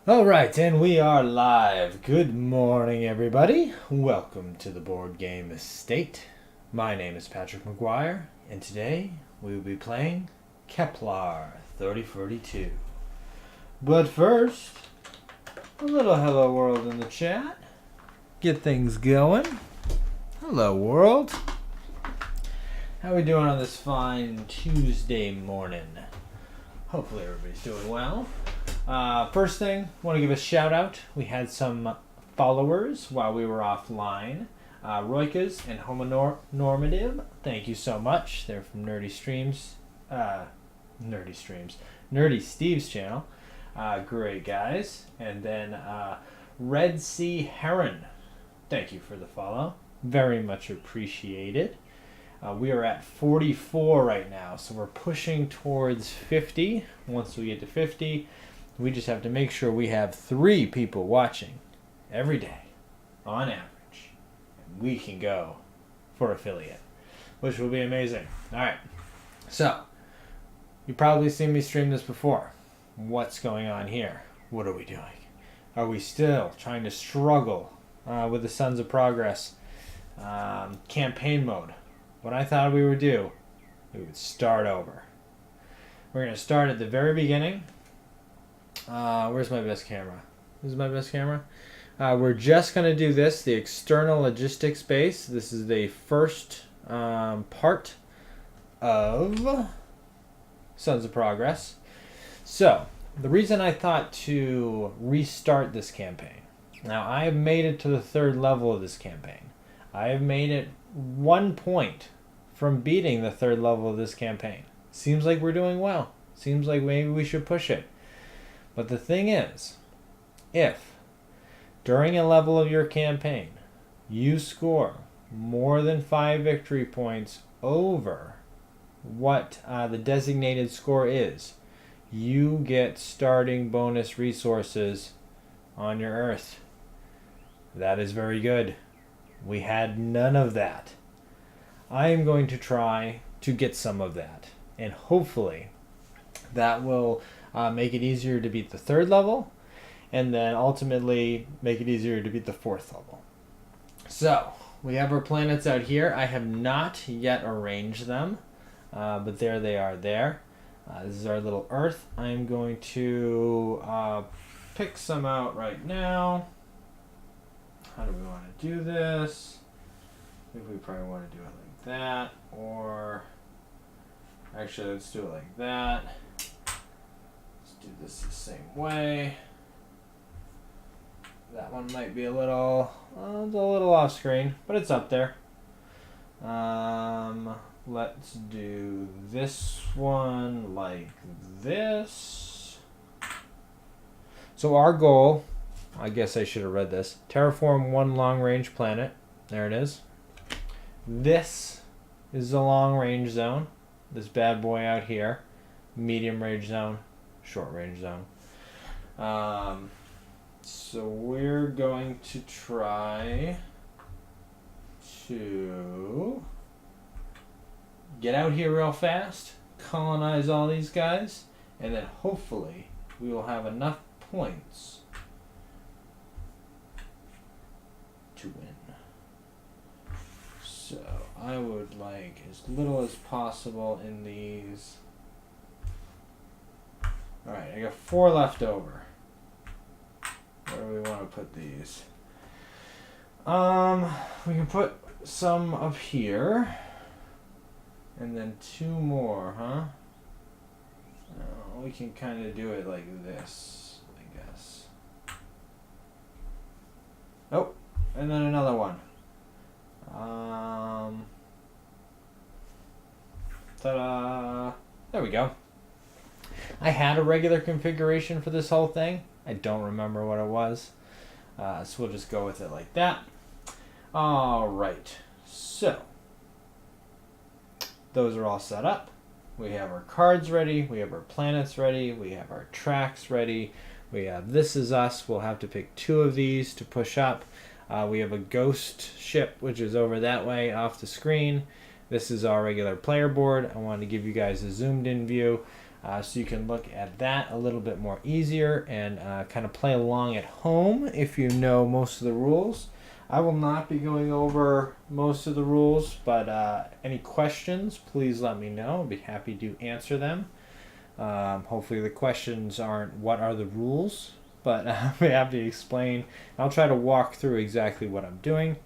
All right, and we are live. Good morning, everybody. Welcome to the Board Game Estate. My name is Patrick McGuire, and today we will be playing Kepler 3042. But first, a little hello world in the chat. Get things going. Hello world. How are we doing on this fine Tuesday morning? Hopefully everybody's doing well. First thing, want to give a shout out. We had some followers while we were offline. Roikas and Homonormative, thank you so much. They're from Nerdy Steve's channel. Great guys. And then Red Sea Heron, thank you for the follow. Very much appreciated. We are at 44 right now, so we're pushing towards 50. Once we get to 50, we just have to make sure we have 3 people watching every day on average. And we can go for affiliate, which will be amazing. All right. So, you've probably seen me stream this before. What's going on here? What are we doing? Are we still trying to struggle with the Sons of Progress campaign mode? What I thought we would do, we would start over. We're going to start at the very beginning. Where's my best camera? This is my best camera. We're just going to do this, the external logistics base. This is the first part of Sons of Progress. So, the reason I thought to restart this campaign. Now, I have made it to the 3rd level of this campaign. I have made it 1 point from beating the 3rd level of this campaign. Seems like we're doing well. Seems like maybe we should push it. But the thing is, if during a level of your campaign you score more than 5 victory points over what the designated score is, you get starting bonus resources on your Earth. That is very good. We had none of that. I am going to try to get some of that, and hopefully that will make it easier to beat the 3rd level, and then ultimately make it easier to beat the 4th level. So, we have our planets out here. I have not yet arranged them, but there they are there. This is our little Earth. I'm going to pick some out right now. How do we want to do this? I think we probably want to do it like that, or actually let's do it like that. Let's do this the same way. That one might be a little off screen, but it's up there. Let's do this one like this. So our goal, I guess I should have read this. Terraform 1 long-range planet. There it is. This is the long-range zone. This bad boy out here. Medium-range zone. Short-range zone. So we're going to try to get out here real fast. Colonize all these guys. And then hopefully we will have enough points to win. So I would like as little as possible in these. Alright, I got 4 left over. Where do we want to put these? We can put some up here. And then 2 more, huh? We can kind of do it like this, I guess. Oh, and then another one. Ta-da! There we go. I had a regular configuration for this whole thing. I don't remember what it was. So we'll just go with it like that. Alright. So, those are all set up. We have our cards ready. We have our planets ready. We have our tracks ready. We have This Is Us. We'll have to pick 2 of these to push up. We have a ghost ship, which is over that way off the screen. This is our regular player board. I wanted to give you guys a zoomed in view. So you can look at that a little bit more easier and kind of play along at home if you know most of the rules. I will not be going over most of the rules, but any questions, please let me know. I'll be happy to answer them. Hopefully the questions aren't what are the rules, but I'll be happy to explain. I'll try to walk through exactly what I'm doing.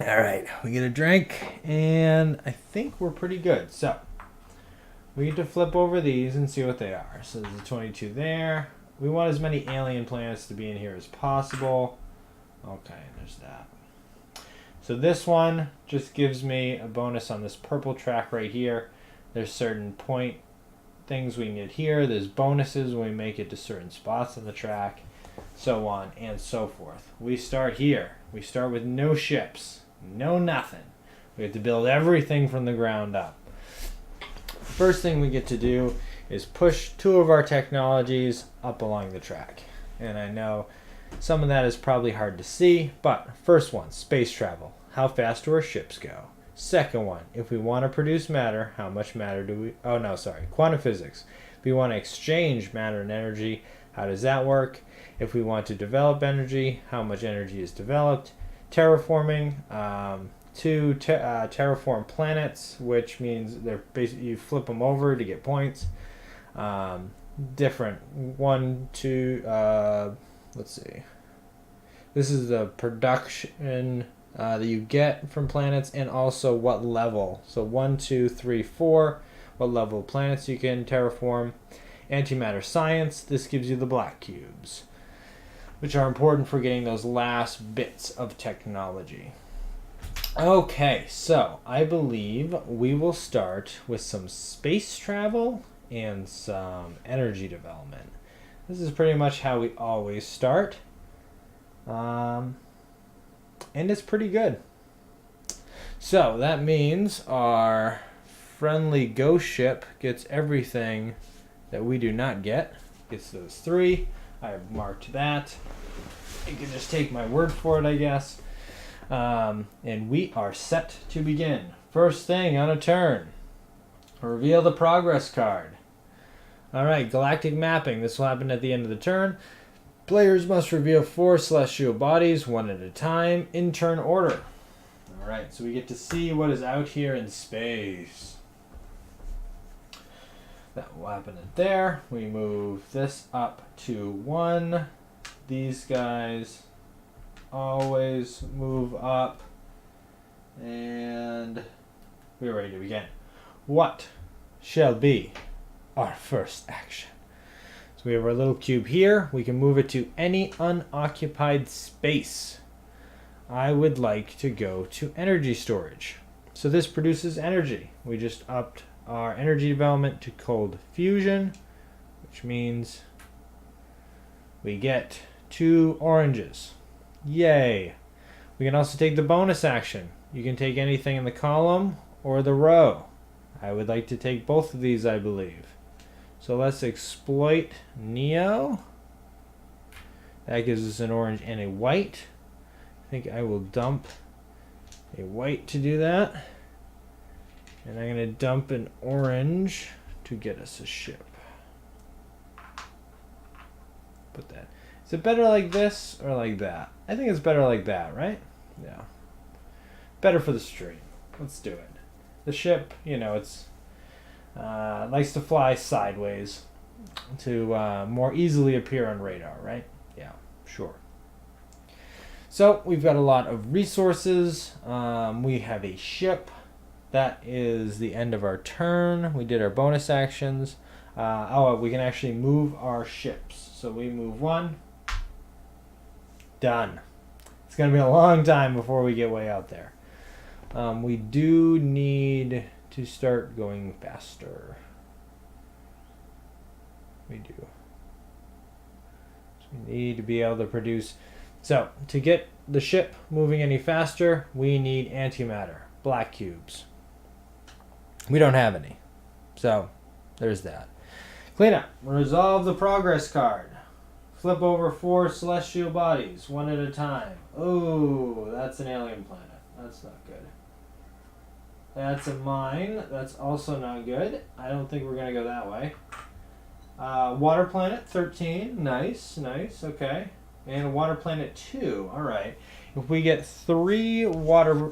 All right, we get a drink, and I think we're pretty good. So we get to flip over these and see what they are. So there's a 22 there. We want as many alien planets to be in here as possible. Okay, there's that. So this one just gives me a bonus on this purple track right here. There's certain point things we can get here. There's bonuses when we make it to certain spots on the track, so on and so forth. We start here. We start with no ships, no nothing. We have to build everything from the ground up. First thing we get to do is push 2 of our technologies up along the track. And I know some of that is probably hard to see, but first one, space travel. How fast do our ships go? Second one, if we want to produce matter, how much matter do we... Oh, no, sorry. Quantum physics. If we want to exchange matter and energy, how does that work? If we want to develop energy, how much energy is developed? Terraforming. 2 terraform planets, which means they're basically you flip them over to get points. Different 1, 2. Let's see. This is the production that you get from planets, and also what level. So 1, 2, 3, 4. What level of planets you can terraform. Antimatter science. This gives you the black cubes, which are important for getting those last bits of technology. Okay, so I believe we will start with some space travel and some energy development. This is pretty much how we always start. And it's pretty good. So that means our friendly ghost ship gets everything that we do not get. Gets those 3. I have marked that. You can just take my word for it, I guess. And we are set to begin. First thing on a turn, reveal the progress card. Alright, galactic mapping. This will happen at the end of the turn. Players must reveal 4 celestial bodies, one at a time, in turn order. Alright, so we get to see what is out here in space. That will happen at there. We move this up to 1. These guys always move up, and we're ready to begin. What shall be our first action? So we have our little cube here. We can move it to any unoccupied space. I would like to go to energy storage. So this produces energy. We just upped our energy development to cold fusion, which means we get 2 oranges. Yay! We can also take the bonus action. You can take anything in the column or the row. I would like to take both of these, I believe. So let's exploit Neo. That gives us an orange and a white. I think I will dump a white to do that. And I'm going to dump an orange to get us a ship. Put that. Is it better like this or like that? I think it's better like that, right? Yeah. Better for the stream. Let's do it. The ship, you know, it's likes to fly sideways to more easily appear on radar, right? Yeah, sure. So we've got a lot of resources. We have a ship. That is the end of our turn. We did our bonus actions. We can actually move our ships. So we move 1. Done. It's going to be a long time before we get way out there. We do need to start going faster. We do. So we need to be able to produce. So to get the ship moving any faster, we need antimatter, black cubes. We don't have any. So there's that. Clean up. Resolve the progress card. Flip over 4 celestial bodies, one at a time. Oh, that's an alien planet. That's not good. That's a mine. That's also not good. I don't think we're going to go that way. Water planet 13. Nice, nice. Okay. And water planet 2. All right. If we get 3 water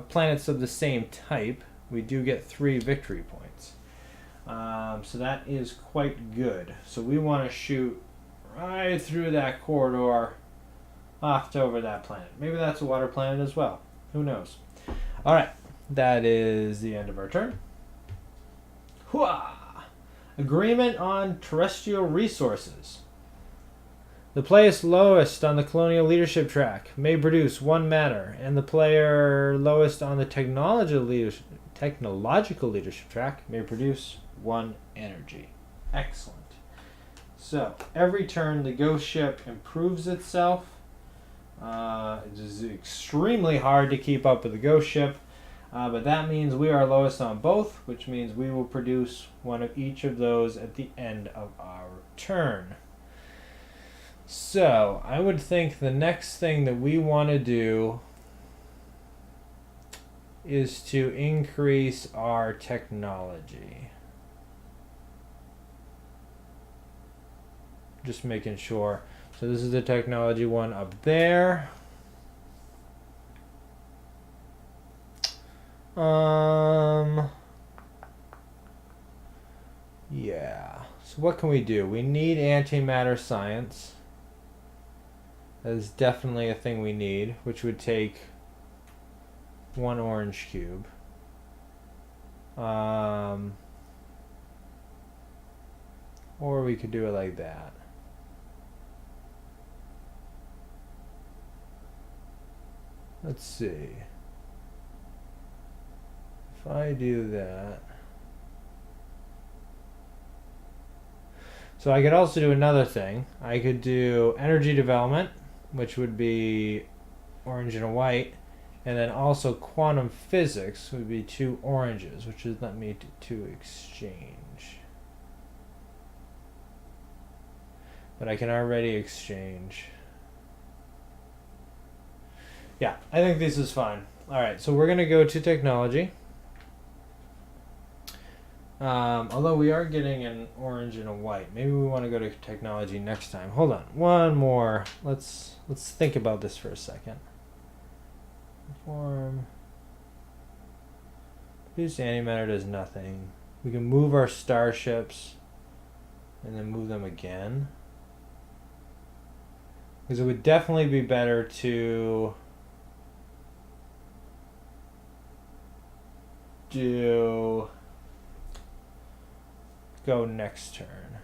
planets of the same type, we do get 3 victory points. So that is quite good. So we want to shoot right through that corridor off to over that planet. Maybe that's a water planet as well. Who knows? All right. That is the end of our turn. Hooah! Agreement on terrestrial resources. The place lowest on the colonial leadership track may produce 1 matter, and the player lowest on the technological leadership track may produce 1 energy. Excellent. So, every turn the ghost ship improves itself. It is extremely hard to keep up with the ghost ship. But that means we are lowest on both, which means we will produce 1 of each of those at the end of our turn. So, I would think the next thing that we want to do is to increase our technology. Just making sure. So this is the technology one up there. Yeah. So what can we do? We need antimatter science. That is definitely a thing we need, which would take 1 orange cube. Or we could do it like that. Let's see. If I do that. So I could also do another thing. I could do energy development, which would be orange and a white. And then also quantum physics would be 2 oranges, which would let me to exchange. But I can already exchange. Yeah, I think this is fine. Alright, so we're going to go to technology. Although we are getting an orange and a white. Maybe we want to go to technology next time. Hold on. One more. Let's think about this for a second. Form. This antimatter does nothing. We can move our starships and then move them again. Because it would definitely be better to go next turn.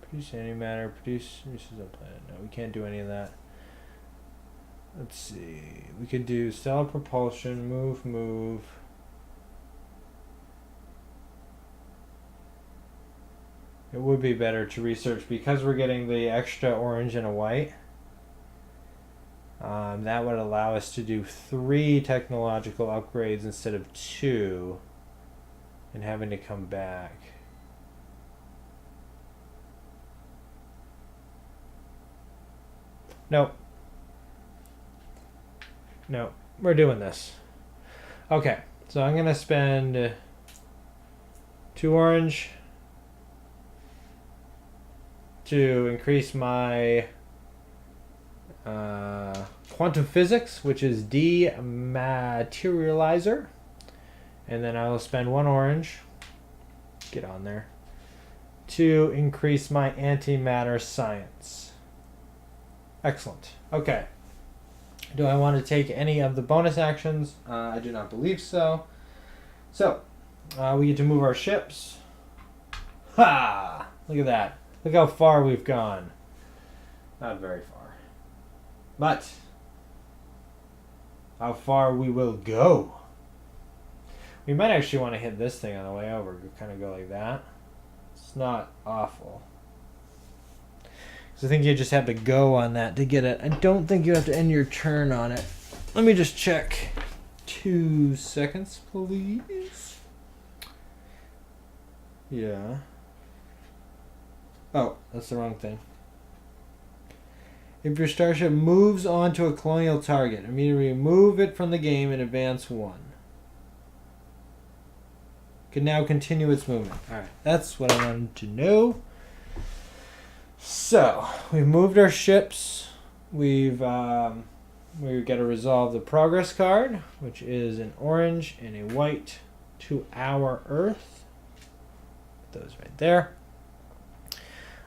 Produce antimatter, produce resources on planet. No, we can't do any of that. Let's see. We could do stellar propulsion, move. It would be better to research because we're getting the extra orange and a white. That would allow us to do 3 technological upgrades instead of 2 and having to come back. Nope. No, we're doing this. Okay, so I'm going to spend 2 orange to increase my quantum physics, which is dematerializer. And then I will spend 1 orange, get on there, to increase my antimatter science. Excellent. Okay. Do I want to take any of the bonus actions? I do not believe so. So, we get to move our ships. Ha! Look at that. Look how far we've gone. Not very far. But, how far we will go. We might actually want to hit this thing on the way over. Kind of go like that. It's not awful. So I think you just have to go on that to get it. I don't think you have to end your turn on it. Let me just check. 2 seconds, please. Yeah. Oh, that's the wrong thing. If your starship moves onto a colonial target, immediately remove it from the game and advance 1. can now continue its movement. Alright, that's what I wanted to know. So, we've moved our ships. We've got to resolve the progress card, which is an orange and a white to our Earth. Put those right there.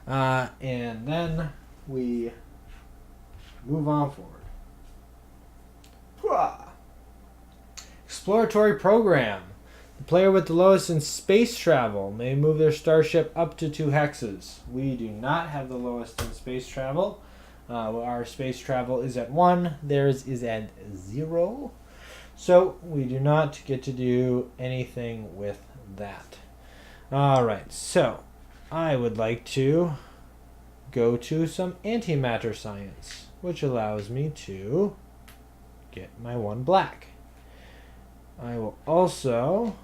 And then we move on forward. Exploratory program. The player with the lowest in space travel may move their starship up to 2 hexes. We do not have the lowest in space travel. Our space travel is at 1. Theirs is at 0. So we do not get to do anything with that. Alright, so I would like to go to some antimatter science, which allows me to get my 1 black. I will also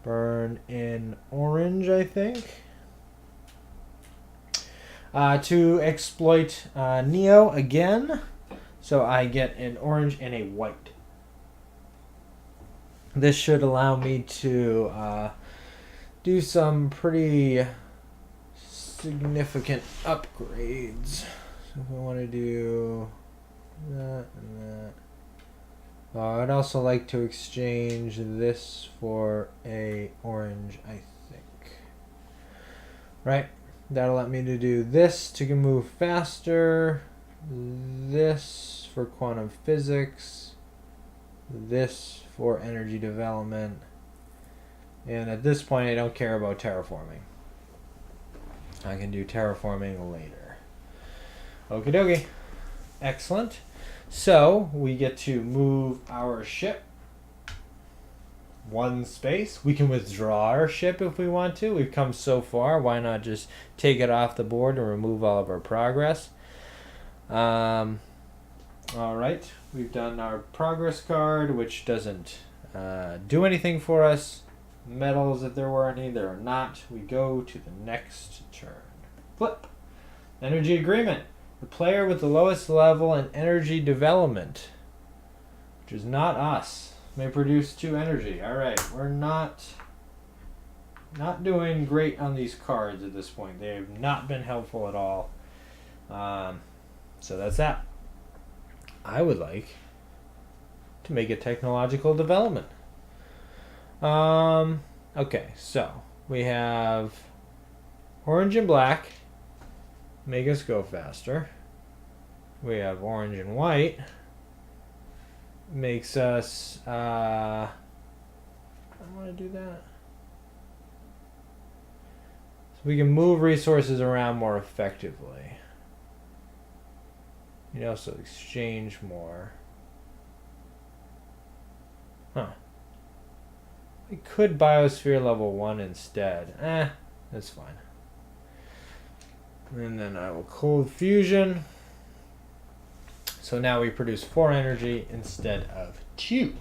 burn in orange, I think, to exploit Neo again. So I get an orange and a white. This should allow me to do some pretty significant upgrades. So if I want to do that and that. I'd also like to exchange this for a orange, I think. Right? That'll let me to do this to move faster, this for quantum physics, this for energy development, and at this point I don't care about terraforming. I can do terraforming later. Okie dokie. Excellent. So we get to move our ship 1 space. We can withdraw our ship if we want to. We've come so far. Why not just take it off the board and remove all of our progress? All right. We've done our progress card, which doesn't do anything for us. Metals, if there were any, there are not. We go to the next turn. Flip. Energy agreement. The player with the lowest level in energy development, which is not us, may produce 2 energy. Alright, we're not doing great on these cards at this point. They have not been helpful at all. So that's that. I would like to make a technological development. Okay, so we have orange and black. Make us go faster. We have orange and white. Makes us, I want to do that. So we can move resources around more effectively. You can also exchange more. Huh. We could biosphere level 1 instead. That's fine. And then I will cold fusion. So now we produce 4 energy instead of 2.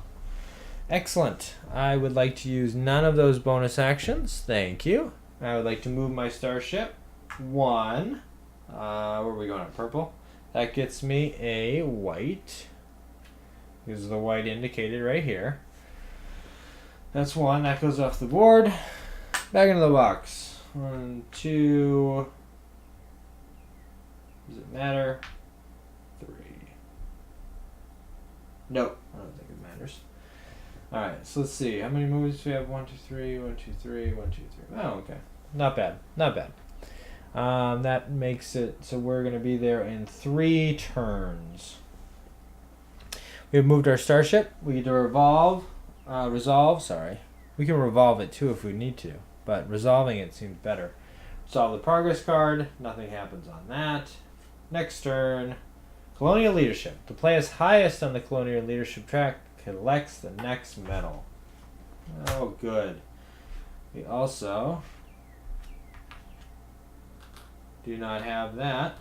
Excellent. I would like to use none of those bonus actions. Thank you. I would like to move my starship 1. Where are we going? Purple. That gets me a white. This is the white indicated right here. That's 1. That goes off the board. Back into the box. 1, 2. Does it matter? 3. Nope, I don't think it matters. Alright, so let's see. How many moves do we have? 1, 2, 3, 1, 2, 3, 1, 2, 3. Oh, okay. Not bad. Not bad. That makes it so we're going to be there in 3 turns. We've moved our starship. We get to resolve. We can revolve it too if we need to, but resolving it seems better. Resolve the progress card. Nothing happens on that. Next turn. Colonial leadership. The player's highest on the colonial leadership track collects the next medal. Oh, good. We also do not have that.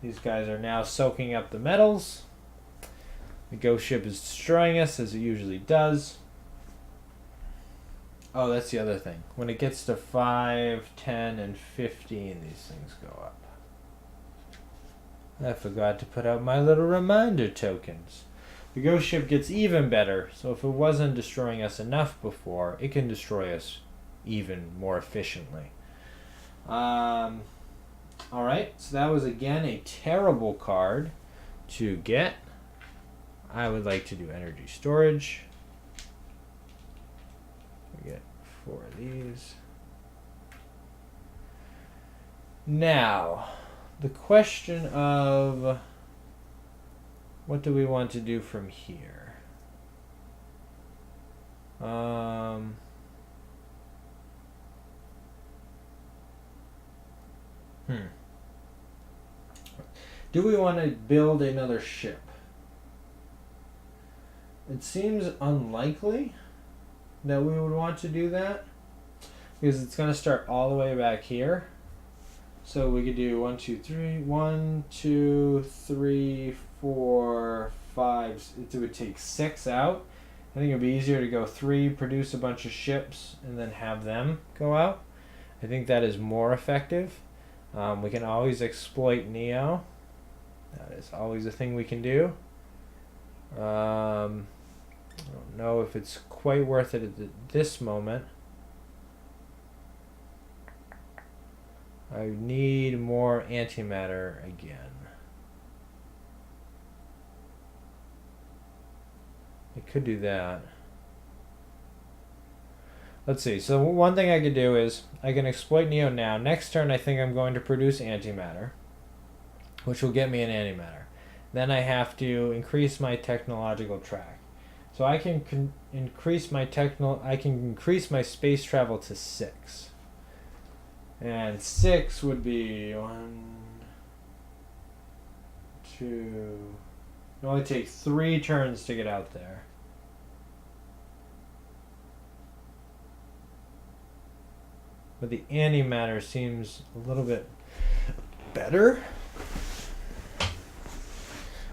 These guys are now soaking up the metals. The ghost ship is destroying us, as it usually does. Oh, that's the other thing. When it gets to 5, 10, and 15, these things go up. I forgot to put out my little reminder tokens. The ghost ship gets even better, so if it wasn't destroying us enough before, it can destroy us even more efficiently. Alright, so that was again a terrible card to get. I would like to do energy storage. We get 4 of these. Now, the question of what do we want to do from here? Do we want to build another ship? It seems unlikely that we would want to do that because it's going to start all the way back here. So we could do 1, 2, 3, 1, 2, 3, 4, 5. It would take 6 out. I think it would be easier to go 3, produce a bunch of ships, and then have them go out. I think that is more effective. We can always exploit Neo. That is always a thing we can do. I don't know if it's quite worth it at this moment. I need more antimatter again. I could do that. Let's see. So one thing I could do is I can exploit Neo now. Next turn I think I'm going to produce antimatter, which will get me an antimatter. Then I have to increase my technological track. So I can increase my space travel to 6. And 6 would be 1, 2. It only takes 3 turns to get out there. But the antimatter seems a little bit better.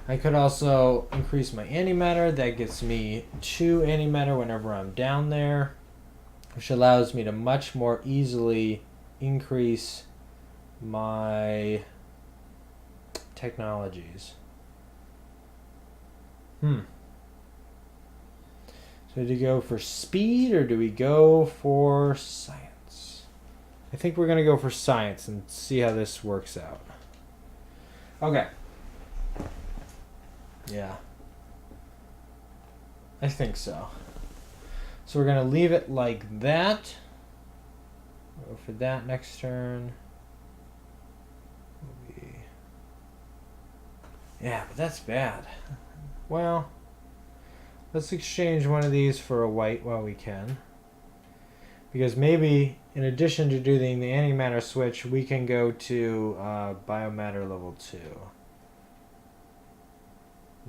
I could also increase my antimatter. That gets me 2 antimatter whenever I'm down there, which allows me to much more easily increase my technologies. So do we go for speed or do we go for science? I think we're going to go for science and see how this works out. Okay. Yeah. I think so. So we're going to leave it like that. Go for that next turn. Yeah, but that's bad. Well, let's exchange one of these for a white while we can. Because maybe, in addition to doing the antimatter switch, we can go to biomatter level 2.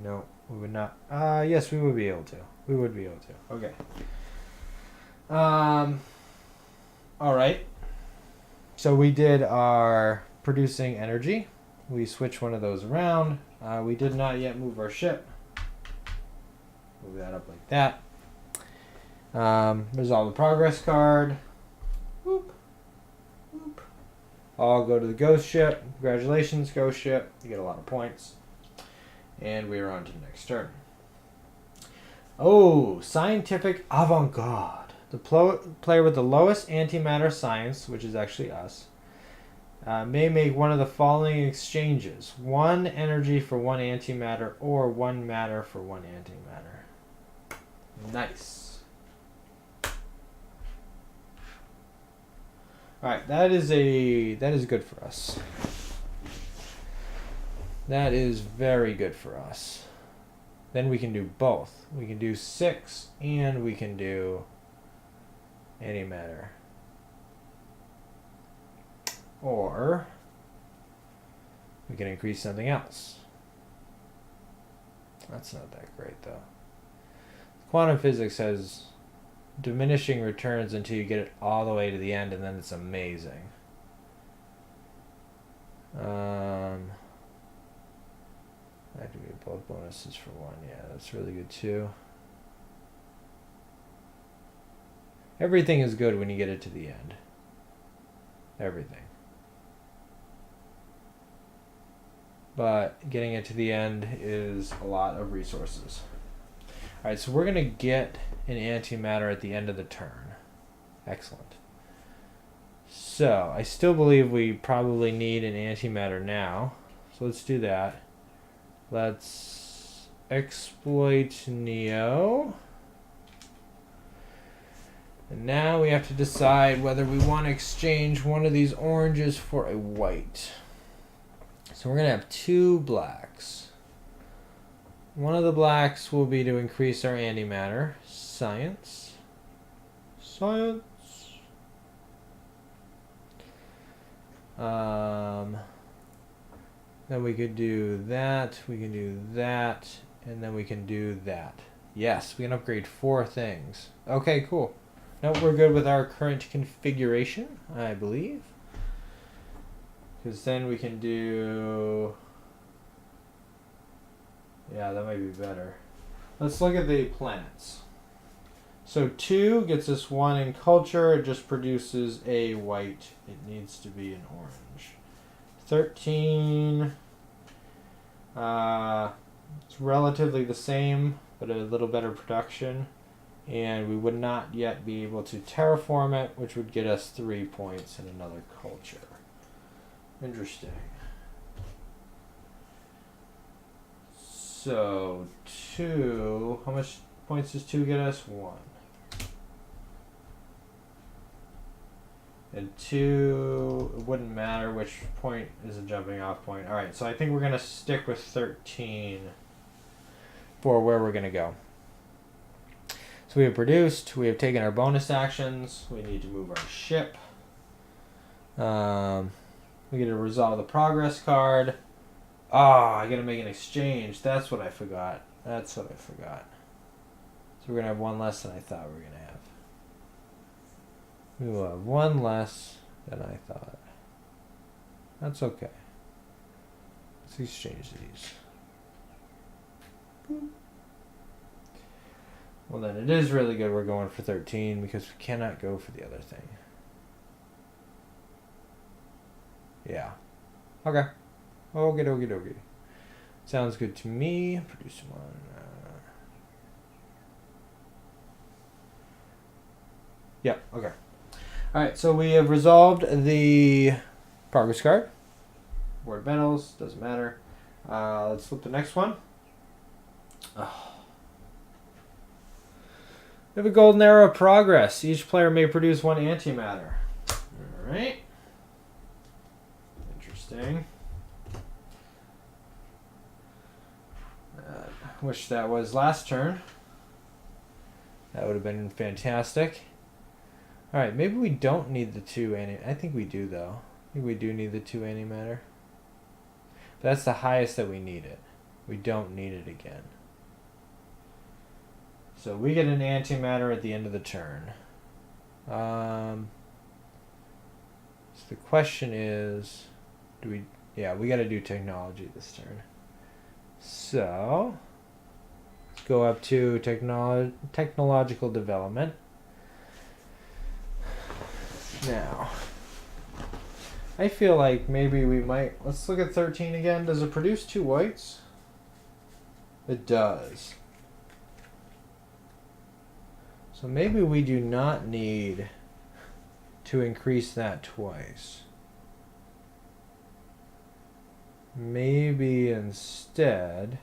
No, we would not. Yes, we would be able to. We would be able to. Okay. Alright. So we did our producing energy. We switched one of those around. We did not yet move our ship. Move that up like that. Resolve the progress card. Whoop. Whoop. I'll go to the ghost ship. Congratulations, ghost ship. You get a lot of points. And we are on to the next turn. Oh, scientific avant-garde. The player with the lowest antimatter science, which is actually us, may make one of the following exchanges. 1 energy for 1 antimatter or 1 matter for 1 antimatter. Nice. Alright, that is good for us. That is very good for us. Then we can do both. We can do 6 and we can do antimatter. Or we can increase something else. That's not that great though. Quantum physics has diminishing returns until you get it all the way to the end, and then it's amazing. Activate both bonuses for 1. Yeah, that's really good too. Everything is good when you get it to the end. Everything. But getting it to the end is a lot of resources. Alright, so we're going to get an antimatter at the end of the turn. Excellent. So, I still believe we probably need an antimatter now. So let's do that. Let's exploit Neo. And now we have to decide whether we want to exchange one of these oranges for a white. So we're going to have 2 blacks. One of the blacks will be to increase our antimatter. Science. Science. Then we could do that. We can do that. And then we can do that. Yes, we can upgrade 4 things. Okay, cool. Now we're good with our current configuration, I believe. Because then we can do... Yeah, that might be better. Let's look at the planets. So 2 gets us 1 in culture. It just produces a white. It needs to be an orange. 13. It's relatively the same, but a little better production. And we would not yet be able to terraform it, which would get us 3 points in another culture. Interesting. So 2, how much points does 2 get us? 1. And 2, it wouldn't matter which point is a jumping off point. Alright, so I think we're going to stick with 13 for where we're going to go. So we have produced, we have taken our bonus actions, we need to move our ship. We get to resolve the progress card. I gotta make an exchange. That's what I forgot. So we're gonna have 1 less than I thought we were gonna have. We will have 1 less than I thought. That's okay. Let's exchange these. Boop. Well then, it is really good we're going for 13 because we cannot go for the other thing. Yeah. Okay. Okie. Sounds good to me. Produce 1. Yeah, okay. Alright, so we have resolved the progress card. Board battles, doesn't matter. Let's flip the next one. Oh. We have a golden arrow of progress. Each player may produce 1 antimatter. Alright. Interesting. Wish that was last turn. That would have been fantastic. Alright, maybe we don't need the 2 antimatter. I think we do, though. I think we do need the 2 antimatter. But that's the highest that we need it. We don't need it again. So we get an antimatter at the end of the turn. So the question is, do we... Yeah, we got to do technology this turn. So... go up to technological development. Now, I feel like maybe we might... Let's look at 13 again. Does it produce 2 whites? It does. So maybe we do not need to increase that twice. Maybe instead...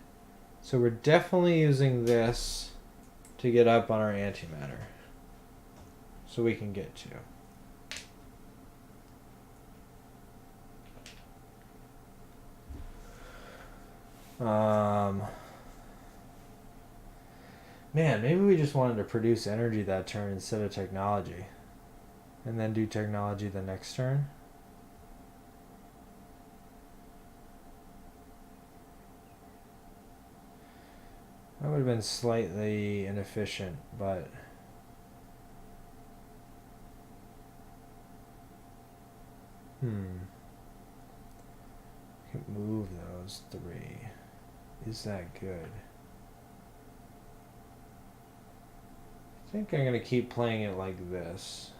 So we're definitely using this to get up on our antimatter. So we can get to. Man, maybe we just wanted to produce energy that turn instead of technology. And then do technology the next turn. That would have been slightly inefficient, but... I can move those 3. Is that good? I think I'm going to keep playing it like this.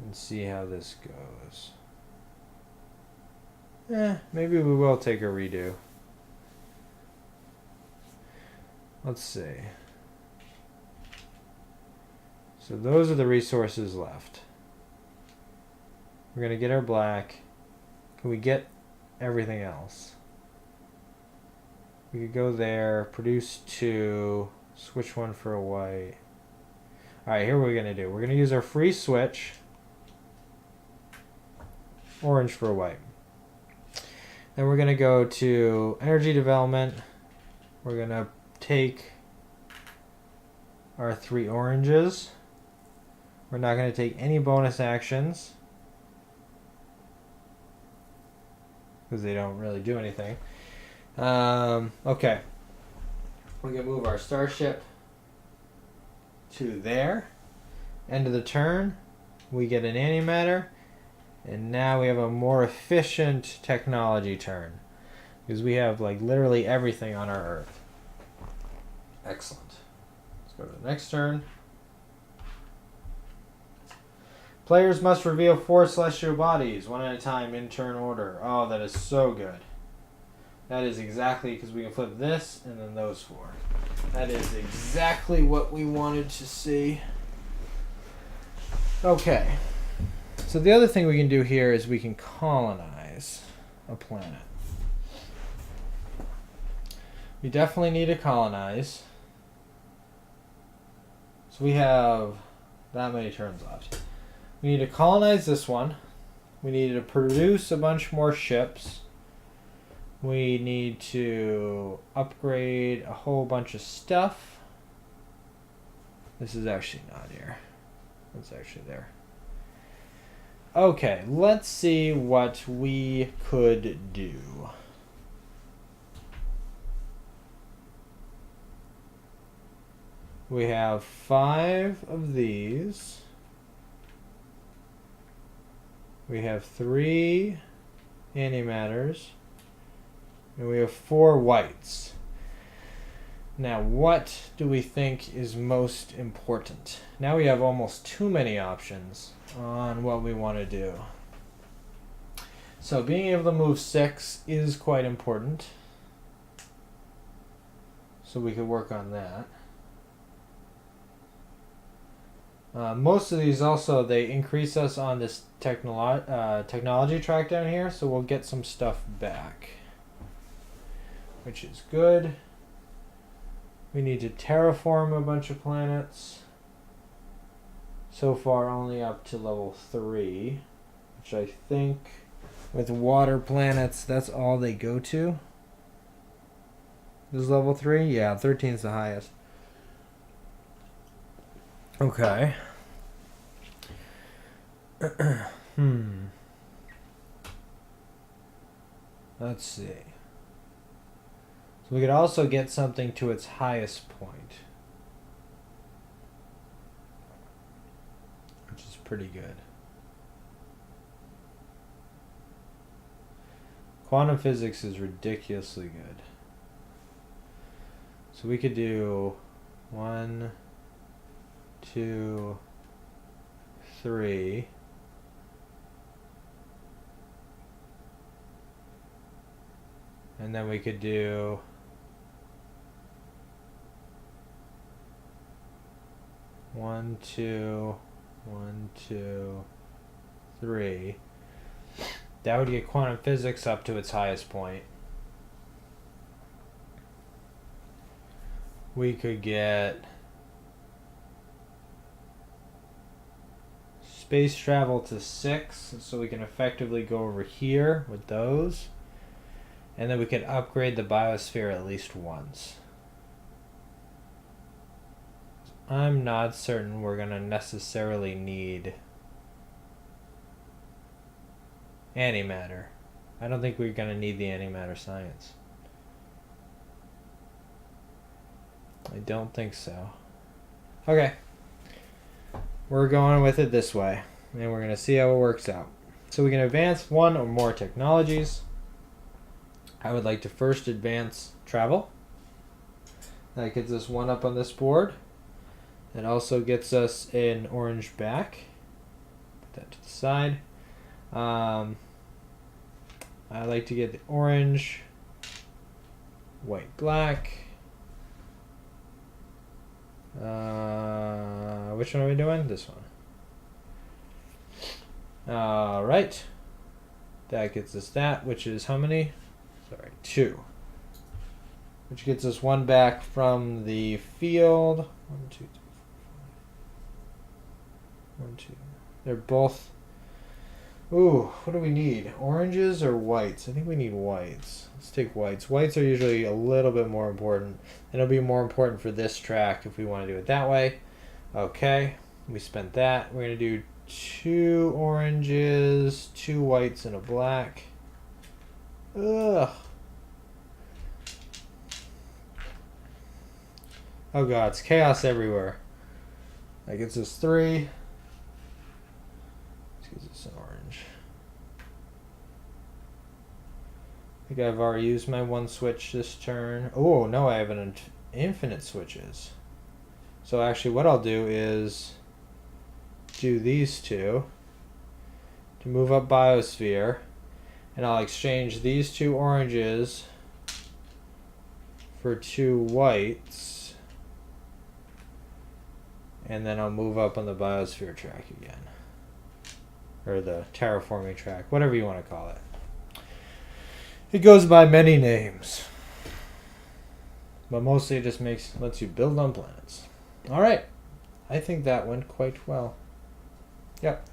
And see how this goes. Maybe we will take a redo. let's see. So those are the resources left. We're going to get our black. Can we get everything else? We could go there, produce 2, switch 1 for a white. Alright, here what we're going to do. We're going to use our free switch. Orange for a white. Then we're going to go to energy development. We're going to take our 3 oranges. We're not going to take any bonus actions, because they don't really do anything. Okay. We can move our starship to there. End of the turn. We get an antimatter. And now we have a more efficient technology turn, because we have like literally everything on our Earth. Excellent. Let's go to the next turn. Players must reveal 4 celestial bodies, 1 at a time in turn order. Oh, that is so good. That is exactly, because we can flip this and then those 4. That is exactly what we wanted to see. Okay. So the other thing we can do here is we can colonize a planet. We definitely need to colonize. So we have that many turns left. We need to colonize this one. We need to produce a bunch more ships. We need to upgrade a whole bunch of stuff. This is actually not here. It's actually there. Okay, let's see what we could do. We have 5 of these. We have 3 antimatters. And we have 4 whites. Now, what do we think is most important? Now we have almost too many options on what we want to do. So being able to move 6 is quite important. So we could work on that. Most of these also, they increase us on this technology track down here, so we'll get some stuff back, which is good. We need to terraform a bunch of planets. So far only up to level 3, which I think with water planets, that's all they go to. This is level 3? Yeah, 13 is the highest. Okay. Let's see. So we could also get something to its highest point, which is pretty good. Quantum physics is ridiculously good. So we could do 1, 2, 3. And then we could do 1, 2, 1, 2, 3. That would get quantum physics up to its highest point. We could get space travel to 6, so we can effectively go over here with those. And then we could upgrade the biosphere at least once. I'm not certain we're going to necessarily need antimatter. I don't think we're going to need the antimatter science. I don't think so. Okay. We're going with it this way, and we're going to see how it works out. So we can advance 1 or more technologies. I would like to first advance travel. That gets us 1 up on this board. It also gets us an orange back. Put that to the side. I like to get the orange, white, black. Which one are we doing? This one. Alright. That gets us that, which is how many? Sorry, 2. Which gets us 1 back from the field. 1, 2, 3, 4, 5. 1, 2. They're both. Ooh, what do we need? Oranges or whites? I think we need whites. Let's take whites. Whites are usually a little bit more important. And it'll be more important for this track if we want to do it that way. Okay, we spent that. We're going to do 2 oranges, 2 whites, and a black. Ugh. Oh god, it's chaos everywhere. That gets us 3. This gives us an orange. I think I've already used my 1 switch this turn. Oh, no, I have an infinite switches. So actually what I'll do is do these 2 to move up Biosphere, and I'll exchange these 2 oranges for 2 whites, and then I'll move up on the Biosphere track again, or the terraforming track, whatever you want to call it. It goes by many names, but mostly it just lets you build on planets. All right, I think that went quite well. Yep.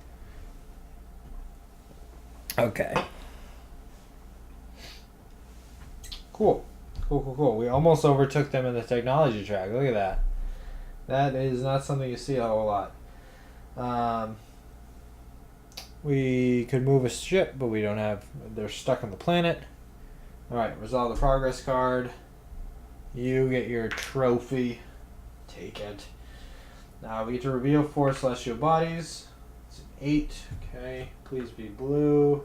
Okay. Cool. Cool. We almost overtook them in the technology track. Look at that. That is not something you see a whole lot. We could move a ship, but we don't have. They're stuck on the planet. All right. Resolve the progress card. You get your trophy. Take it. Now we get to reveal 4 celestial bodies. 8. Okay. Please be blue.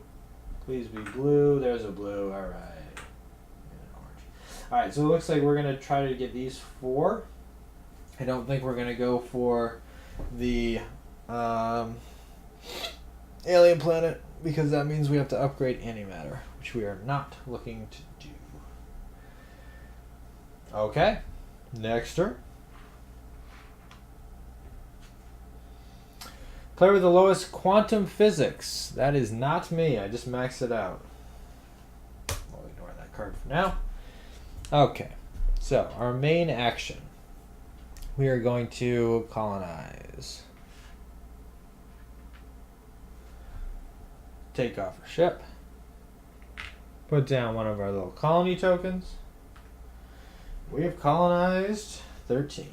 Please be blue. There's a blue. All right. And an orange. All right. So it looks like we're gonna try to get these 4. I don't think we're gonna go for the alien planet because that means we have to upgrade antimatter, which we are not looking to do. Okay. Next turn. Player with the lowest quantum physics. That is not me. I just maxed it out. We'll ignore that card for now. Okay. So, our main action. We are going to colonize. Take off our ship. Put down one of our little colony tokens. We have colonized 13.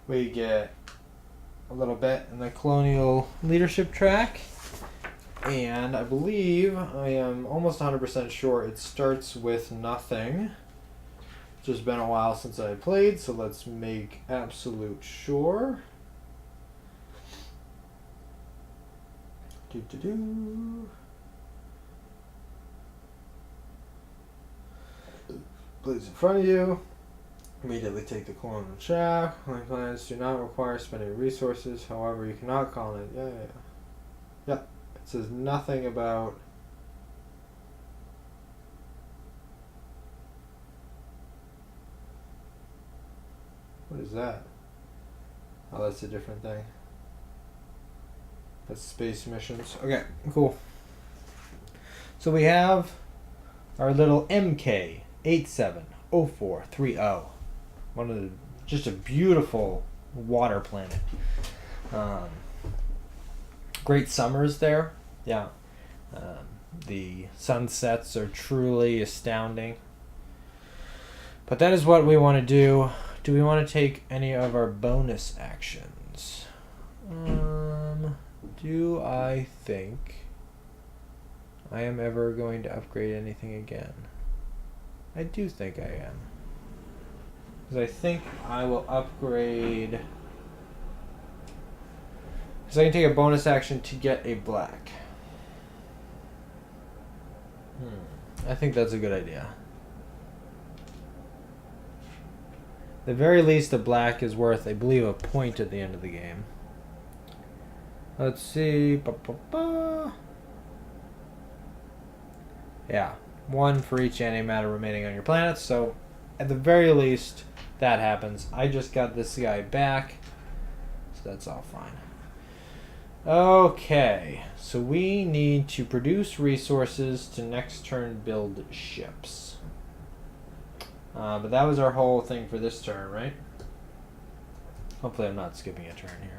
We get a little bit in the colonial leadership track, and I believe, I am almost 100% sure it starts with nothing. It's just been a while since I played, so let's make absolute sure. Please in front of you. Immediately take the colonial track. My plans do not require spending resources. However, you cannot colonize. Yeah. It says nothing about. What is that? Oh, that's a different thing. That's space missions. Okay, cool. So we have our little MK870430. One of the, just a beautiful water planet. Great summers there. Yeah. The sunsets are truly astounding. But that is what we want to do. Do we want to take any of our bonus actions? Do I think I am ever going to upgrade anything again? I do think I am. Because I think I will upgrade. Because I can take a bonus action to get a black. I think that's a good idea. At the very least, a black is worth, I believe, a point at the end of the game. Let's see. Yeah, 1 for each antimatter remaining on your planet. So, at the very least, that happens. I just got this guy back, so that's all fine. Okay, so we need to produce resources to next turn build ships. But that was our whole thing for this turn, right? Hopefully I'm not skipping a turn here.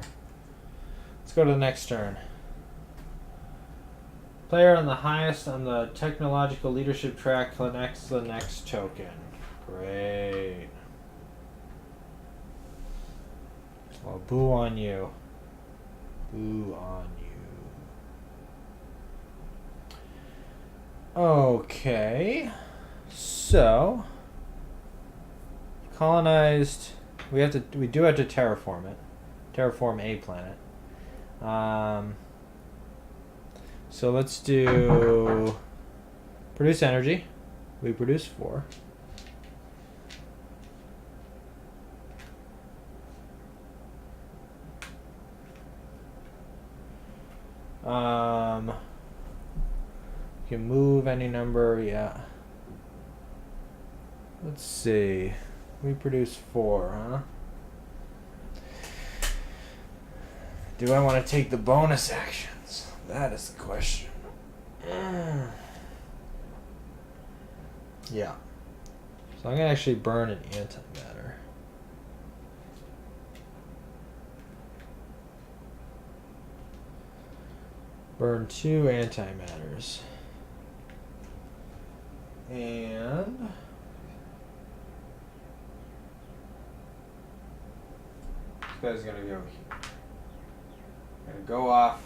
Let's go to the next turn. Player on the highest on the technological leadership track collects the next token. Great. Well, boo on you. Boo on you. Okay. So, colonized. We do have to terraform it. Terraform a planet. So let's do produce energy. We produce 4. You can move any number, yeah. Let's see. We produce 4, huh? Do I want to take the bonus actions? That is the question. Yeah. So I'm going to actually burn an antimatter. Burn 2 antimatters. And this guy's going to go here. Going to go off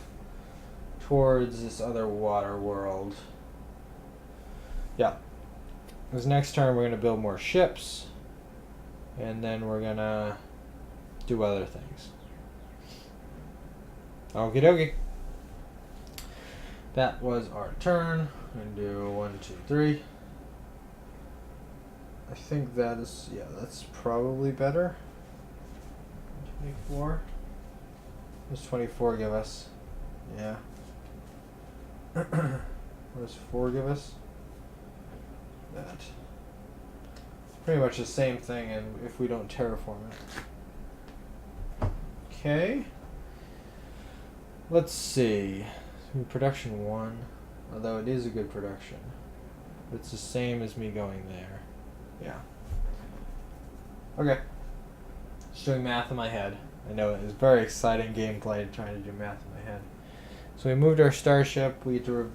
towards this other water world. Yeah. This next turn we're going to build more ships. And then we're going to do other things. Okie dokie. That was our turn. I'm going to do 1, 2, 3. I think that is, yeah, that's probably better. 24. What does 24 give us? Yeah. What does 4 give us? That. Pretty much the same thing, and if we don't terraform it. Okay. Let's see. Production 1, although it is a good production. It's the same as me going there. Yeah. Okay. Just doing math in my head. I know it's very exciting gameplay trying to do math in my head. So we moved our starship. We get to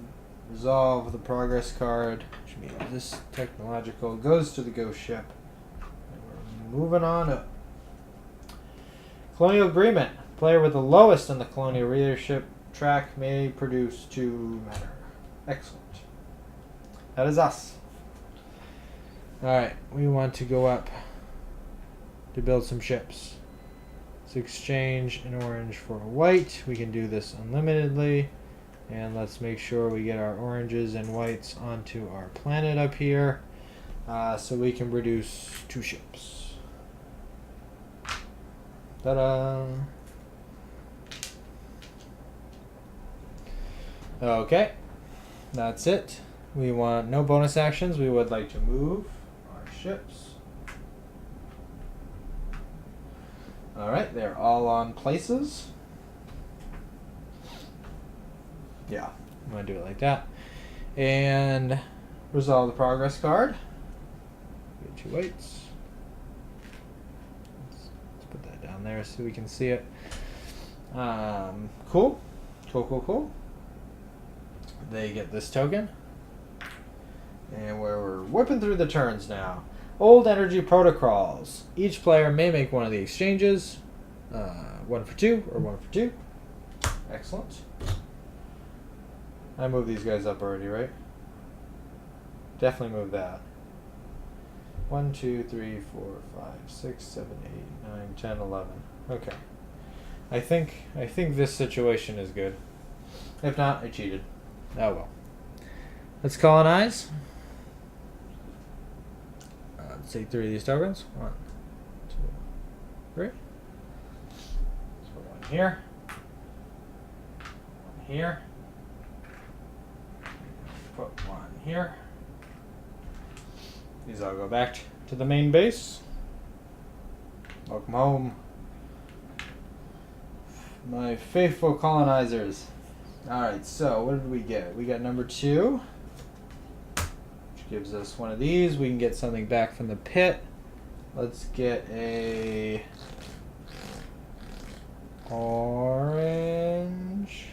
resolve the progress card, which means this technological goes to the ghost ship. And we're moving on up. Colonial agreement. Player with the lowest on the colonial leadership track may produce 2 matter. Excellent. That is us. Alright, we want to go up to build some ships. Let's exchange an orange for a white. We can do this unlimitedly. And let's make sure we get our oranges and whites onto our planet up here. So we can produce 2 ships. Ta-da! Okay, that's it. We want no bonus actions. We would like to move our ships. Alright, they're all on places. Yeah, I'm going to do it like that. And resolve the progress card. Get 2 whites. Let's put that down there so we can see it. Cool. Cool. They get this token. And we're whipping through the turns now. Old energy protocols. Each player may make one of the exchanges. 1 for 2 or 1 for 2. Excellent. I moved these guys up already, right? Definitely move that. 1, 2, 3, 4, 5, 6, 7, 8, 9, 10, 11. Okay. I think this situation is good. If not, I cheated. Oh well. Let's colonize. Let's take 3 of these tokens. 1, 2, 3. Let's put 1 here. 1 here. Put 1 here. These all go back to the main base. Welcome home, my faithful colonizers. Alright, so what did we get? We got number 2, which gives us one of these. We can get something back from the pit. Let's get a orange.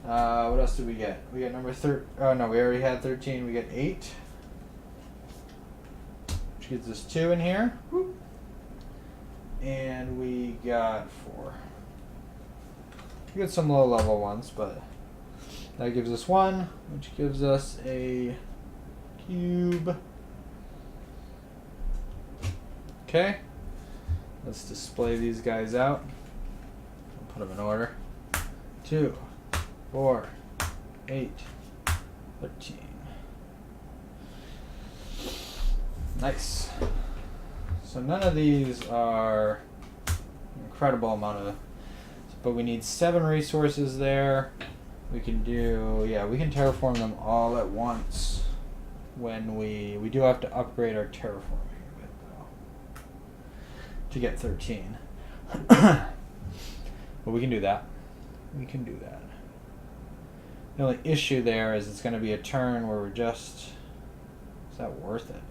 What else did we get? We got number 13. Oh no, we already had 13. We got 8, which gives us 2 in here. Whoop. And we got 4. We got some low level ones, but that gives us 1, which gives us a cube. Okay, let's display these guys out. I'll put them in order. 2, 4, 8, 13. Nice. So none of these are an incredible amount of, but we need 7 resources there. We can do, yeah, we can terraform them all at once when we do have to upgrade our terraforming a bit though to get 13. But we can do that. We can do that. The only issue there is it's going to be a turn where we're just, is that worth it?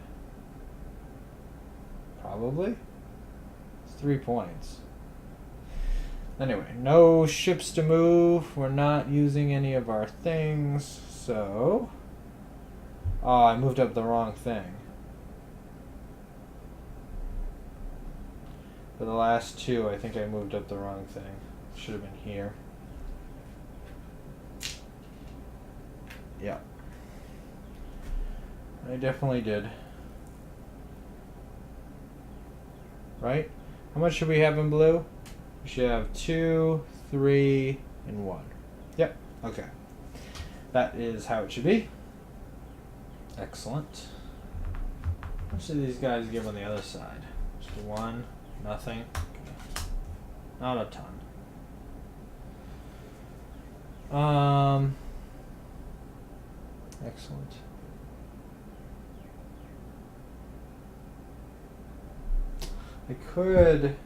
Probably. It's 3 points. Anyway, no ships to move. We're not using any of our things, so... Oh, I moved up the wrong thing. For the last 2, I think I moved up the wrong thing. Should have been here. Yeah. I definitely did. Right? How much should we have in blue? We should have 2, 3, and 1. Yep. Okay. That is how it should be. Excellent. How much do these guys give on the other side? Just 1, nothing. Okay. Not a ton. Excellent. I could,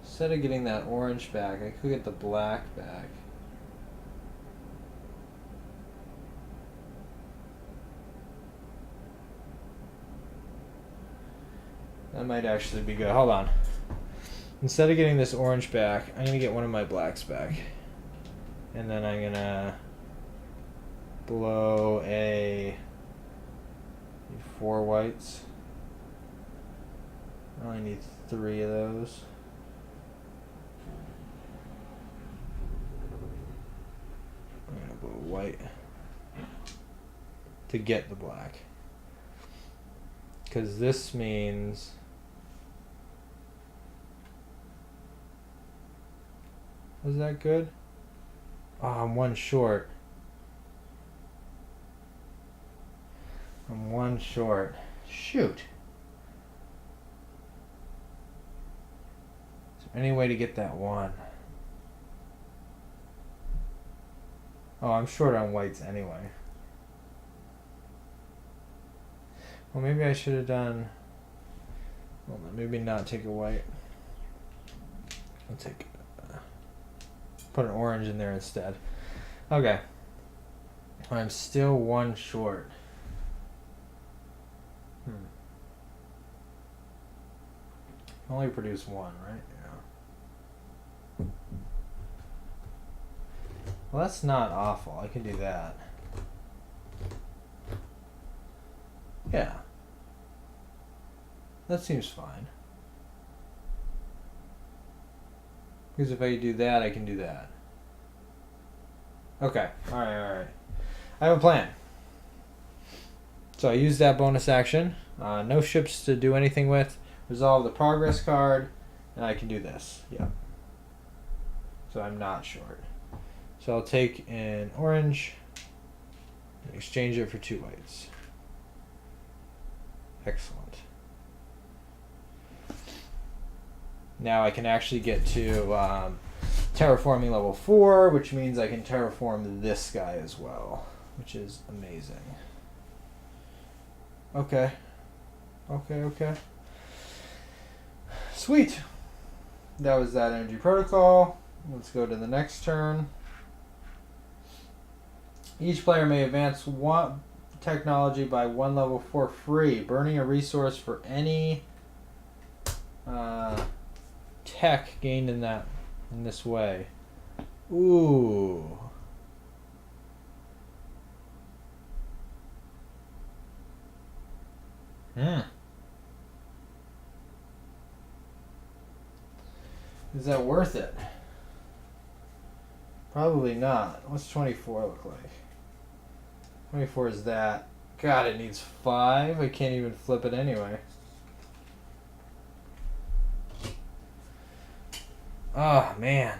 instead of getting that orange back, I could get the black back. That might actually be good. Hold on. Instead of getting this orange back, I'm going to get one of my blacks back. And then I'm going to blow a 4 whites. I only need 3 of those. I'm going to blow a white to get the black. Because this means... Was that good? Oh, I'm 1 short. I'm 1 short. Shoot. Is there any way to get that 1? Oh, I'm short on whites anyway. Well, maybe I should have done... Well, maybe not take a white. I'll take... put an orange in there instead. Okay. I'm still 1 short. Only produce 1, right? Yeah. Well, that's not awful. I can do that. Yeah. That seems fine. Because if I do that, I can do that. Okay. Alright. I have a plan. So I use that bonus action. No ships to do anything with. Resolve the progress card. And I can do this. Yeah. So I'm not short. So I'll take an orange and exchange it for 2 whites. Excellent. Now I can actually get to terraforming level 4, which means I can terraform this guy as well, which is amazing. Okay. Okay. Sweet. That was that energy protocol. Let's go to the next turn. Each player may advance one technology by one level for free, burning a resource for any tech gained in this way. Ooh. Is that worth it? Probably not. What's 24 look like? 24 is that. God, it needs 5. I can't even flip it anyway. Oh, man.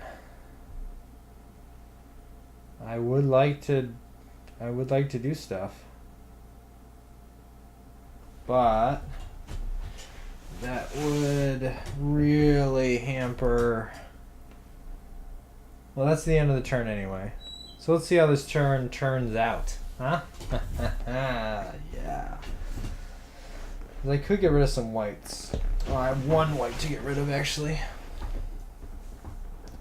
I would like to do stuff. But that would really hamper. Well, that's the end of the turn anyway. So let's see how this turn turns out. Huh? Yeah. I could get rid of some whites. Oh, I have one white to get rid of actually.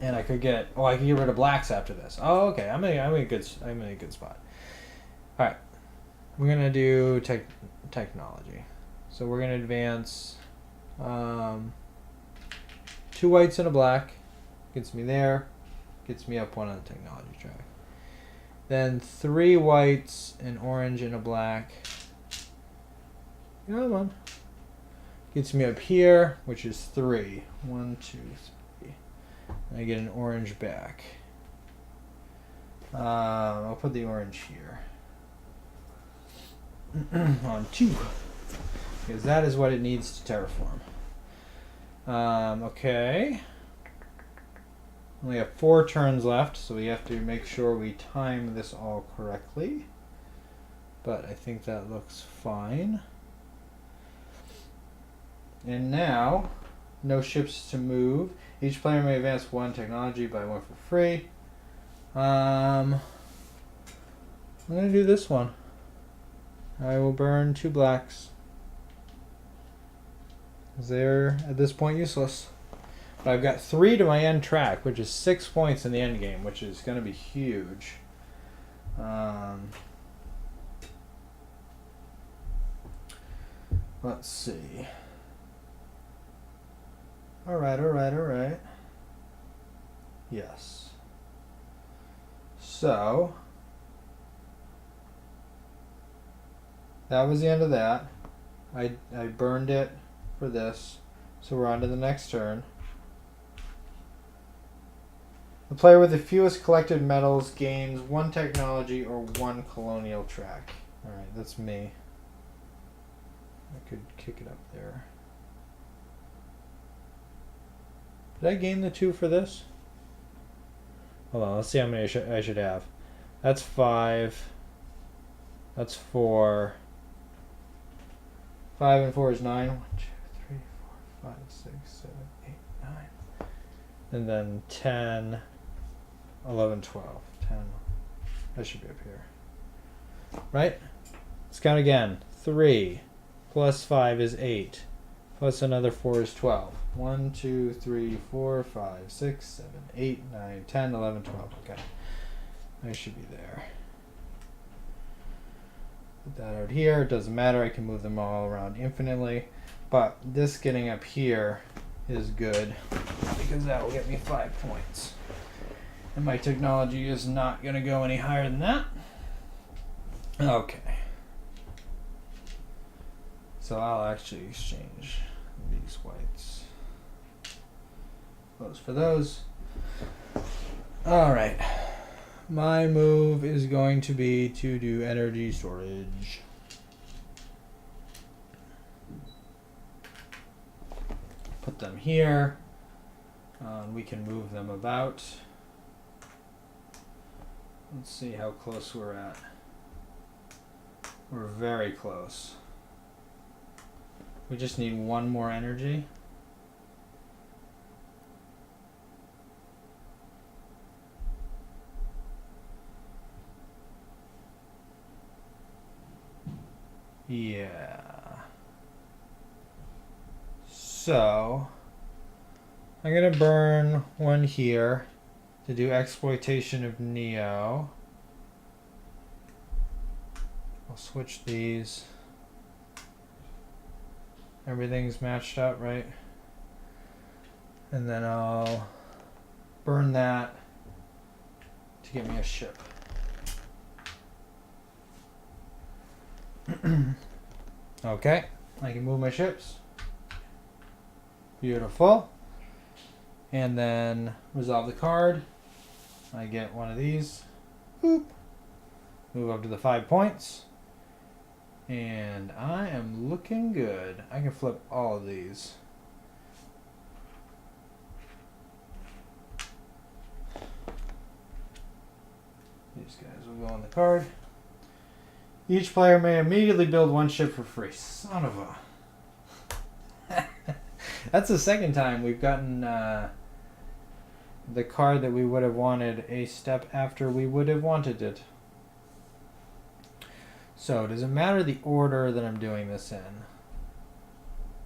And I could get rid of blacks after this. Oh, okay. I'm in a good spot. All right. We're gonna do technology. So we're gonna advance 2 whites and a black. Gets me there. Gets me up one on the technology track. Then 3 whites, an orange, and a black. Come on. Gets me up here, which is 3. 1, 2, 3. And I get an orange back. I'll put the orange here. On 2. Because that is what it needs to terraform. Okay. We have 4 turns left, so we have to make sure we time this all correctly. But I think that looks fine. And now, no ships to move. Each player may advance 1 technology by 1 for free. I'm going to do this one. I will burn 2 blacks. They're, at this point, useless. But I've got 3 to my end track, which is 6 points in the end game, which is going to be huge. Let's see. All right. Yes. So, that was the end of that. I burned it for this. So we're on to the next turn. The player with the fewest collected medals gains 1 technology or 1 colonial track. Alright, that's me. I could kick it up there. Did I gain the 2 for this? Hold on, let's see how many I should have. That's 5. That's 4. 5 and 4 is 9. 1, 2, 3, 4, 5, 6, 7, 8, 9. And then 10, 11, 12. 10. That should be up here. Right? Let's count again. 3 plus 5 is 8. Plus another 4 is 12. 1, 2, 3, 4, 5, 6, 7, 8, 9, 10, 11, 12. Okay. I should be there. Put that out here. It doesn't matter. I can move them all around infinitely. But this getting up here is good because that will get me 5 points. And my technology is not going to go any higher than that. Okay. So I'll actually exchange these whites. Those for those. Alright. My move is going to be to do energy storage. Put them here. We can move them about. Let's see how close we're at. We're very close. We just need 1 more energy. Yeah. So I'm going to burn one here to do exploitation of Neo. I'll switch these. Everything's matched up, right? And then I'll burn that to get me a ship. Okay, I can move my ships. Beautiful. And then resolve the card. I get one of these. Boop. Move up to the 5 points. And I am looking good. I can flip all of these. These guys will go on the card. Each player may immediately build one ship for free. Son of a... That's the second time we've gotten the card that we would have wanted a step after we would have wanted it. So, does it matter the order that I'm doing this in?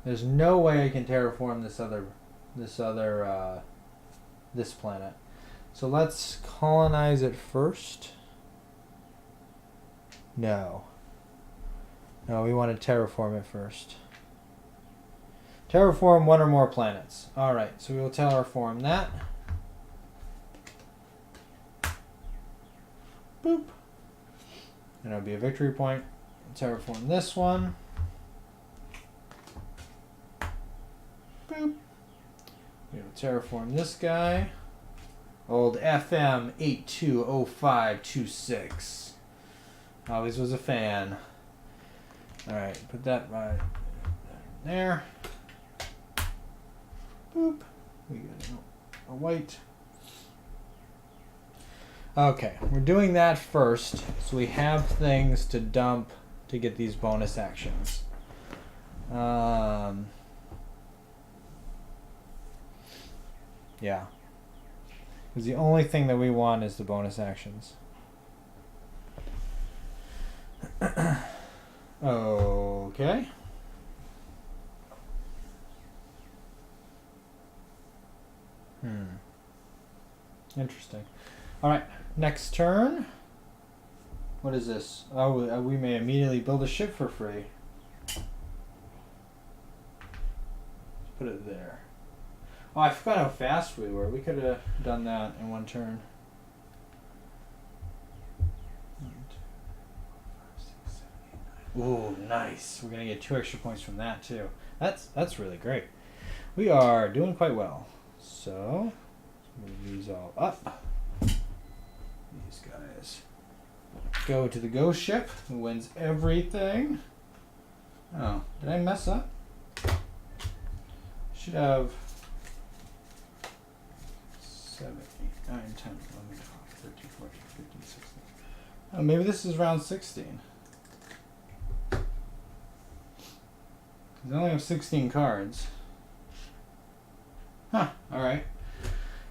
There's no way I can terraform this planet. So let's colonize it first. No, we want to terraform it first. Terraform one or more planets. Alright, so we will terraform that. Boop. And it'll be a victory point. Terraform this one. Boop. We'll terraform this guy. Old FM 820526. Always was a fan. Alright, put that right there. Boop. We got a white. Okay, we're doing that first, so we have things to dump to get these bonus actions. Yeah. Because the only thing that we want is the bonus actions. Okay. Interesting. Alright, next turn. What is this? Oh, we may immediately build a ship for free. Put it there. Oh, I forgot how fast we were. We could have done that in one turn. 1, 2, 3, 4, 5, 6, 7, 8, 9. Ooh, nice. We're gonna get 2 extra points from that too. That's really great. We are doing quite well. So move these all up. These guys go to the ghost ship, who wins everything. Oh, did I mess up? Should have 7, 8, 9, 10, 11, 12, 13, 14, 15, 16. Oh, maybe this is round 16. I only have 16 cards. Huh, alright.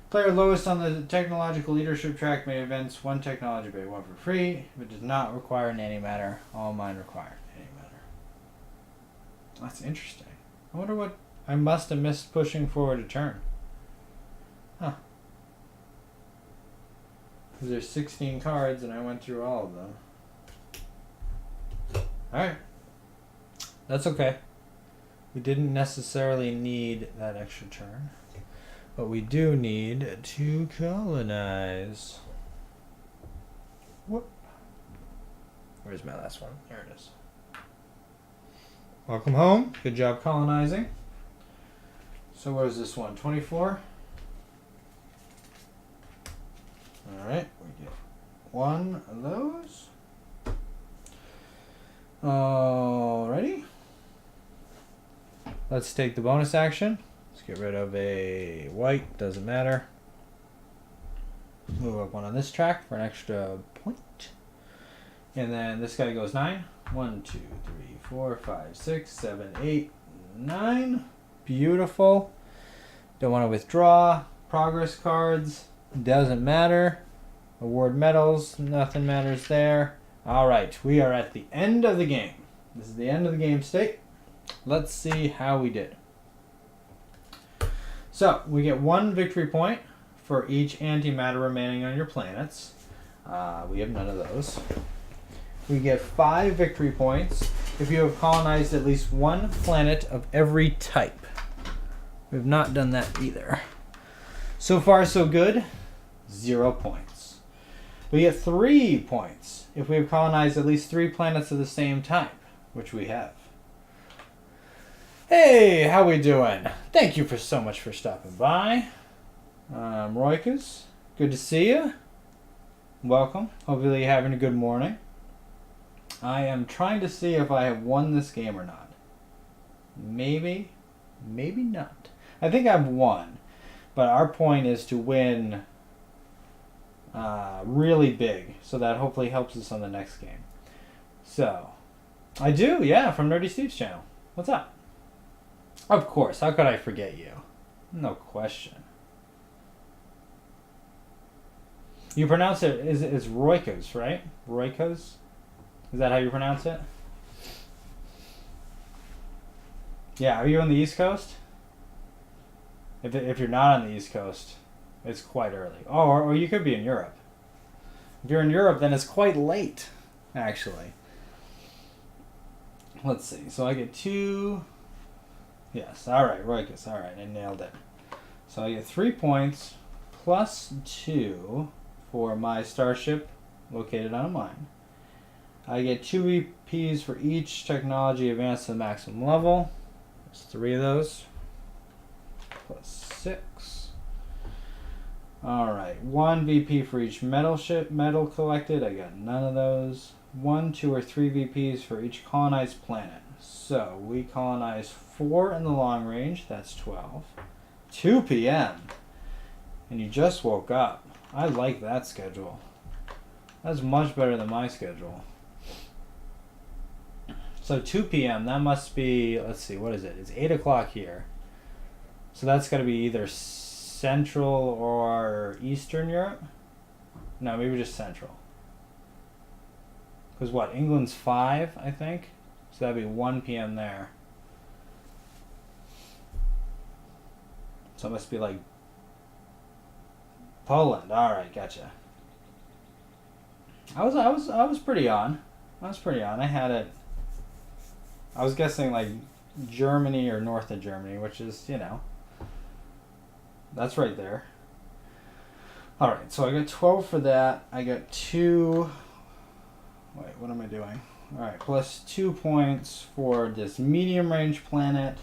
Player lowest on the technological leadership track may advance 1 technology bay, 1 for free. If it does not require an antimatter, all mine require antimatter. That's interesting. I wonder what... I must have missed pushing forward a turn. Huh. Because there's 16 cards and I went through all of them. Alright. That's okay. We didn't necessarily need that extra turn. But we do need to colonize. Whoop. Where's my last one? Here it is. Welcome home. Good job colonizing. So what is this one? 24? Alright, we get 1 of those. Alrighty. Let's take the bonus action. Let's get rid of a white, doesn't matter. Move up 1 on this track for an extra point. And then this guy goes 9. 1, 2, 3, 4, 5, 6, 7, 8, 9. Beautiful. Don't want to withdraw. Progress cards. Doesn't matter. Award medals. Nothing matters there. Alright, we are at the end of the game. This is the end of the game state. Let's see how we did. So, we get 1 victory point for each antimatter remaining on your planets. We have none of those. We get 5 victory points if you have colonized at least 1 planet of every type. We have not done that either. So far, so good. 0 points. We get 3 points if we have colonized at least 3 planets of the same type, which we have. Hey, how we doing? Thank you for so much for stopping by. Roikas, good to see you. Welcome. Hopefully you're having a good morning. I am trying to see if I have won this game or not. Maybe, maybe not. I think I've won, but our point is to win really big, so that hopefully helps us on the next game. So, I do, yeah, from Nerdy Steve's channel. What's up? Of course, how could I forget you? No question. You pronounce it, it's Roikos, right? Roikos? Is that how you pronounce it? Yeah, are you on the East Coast? If you're not on the East Coast, it's quite early. Oh, or you could be in Europe. If you're in Europe, then it's quite late, actually. Let's see. So I get 2... Yes, alright, Roikus. Alright, I nailed it. So I get 3 points plus 2 for my starship located on a mine. I get 2 VPs for each technology advanced to the maximum level. There's 3 of those. Plus 6. Alright, 1 VP for each metal collected. I got none of those. 1, 2, or 3 VPs for each colonized planet. So we colonize 4 in the long range. That's 12. 2 p.m. And you just woke up. I like that schedule. That's much better than my schedule. So 2 p.m. That must be, let's see, what is it? It's 8 o'clock here. So that's got to be either Central or Eastern Europe? No, maybe just Central. Because what? England's 5, I think? So that'd be 1 p.m. there. So it must be like Poland. Alright, gotcha. I was pretty on. I had it. I was guessing like Germany or north of Germany, which is, you know, that's right there. Alright, so I got 12 for that. I got 2... Wait, what am I doing? Alright, plus 2 points for this medium range planet.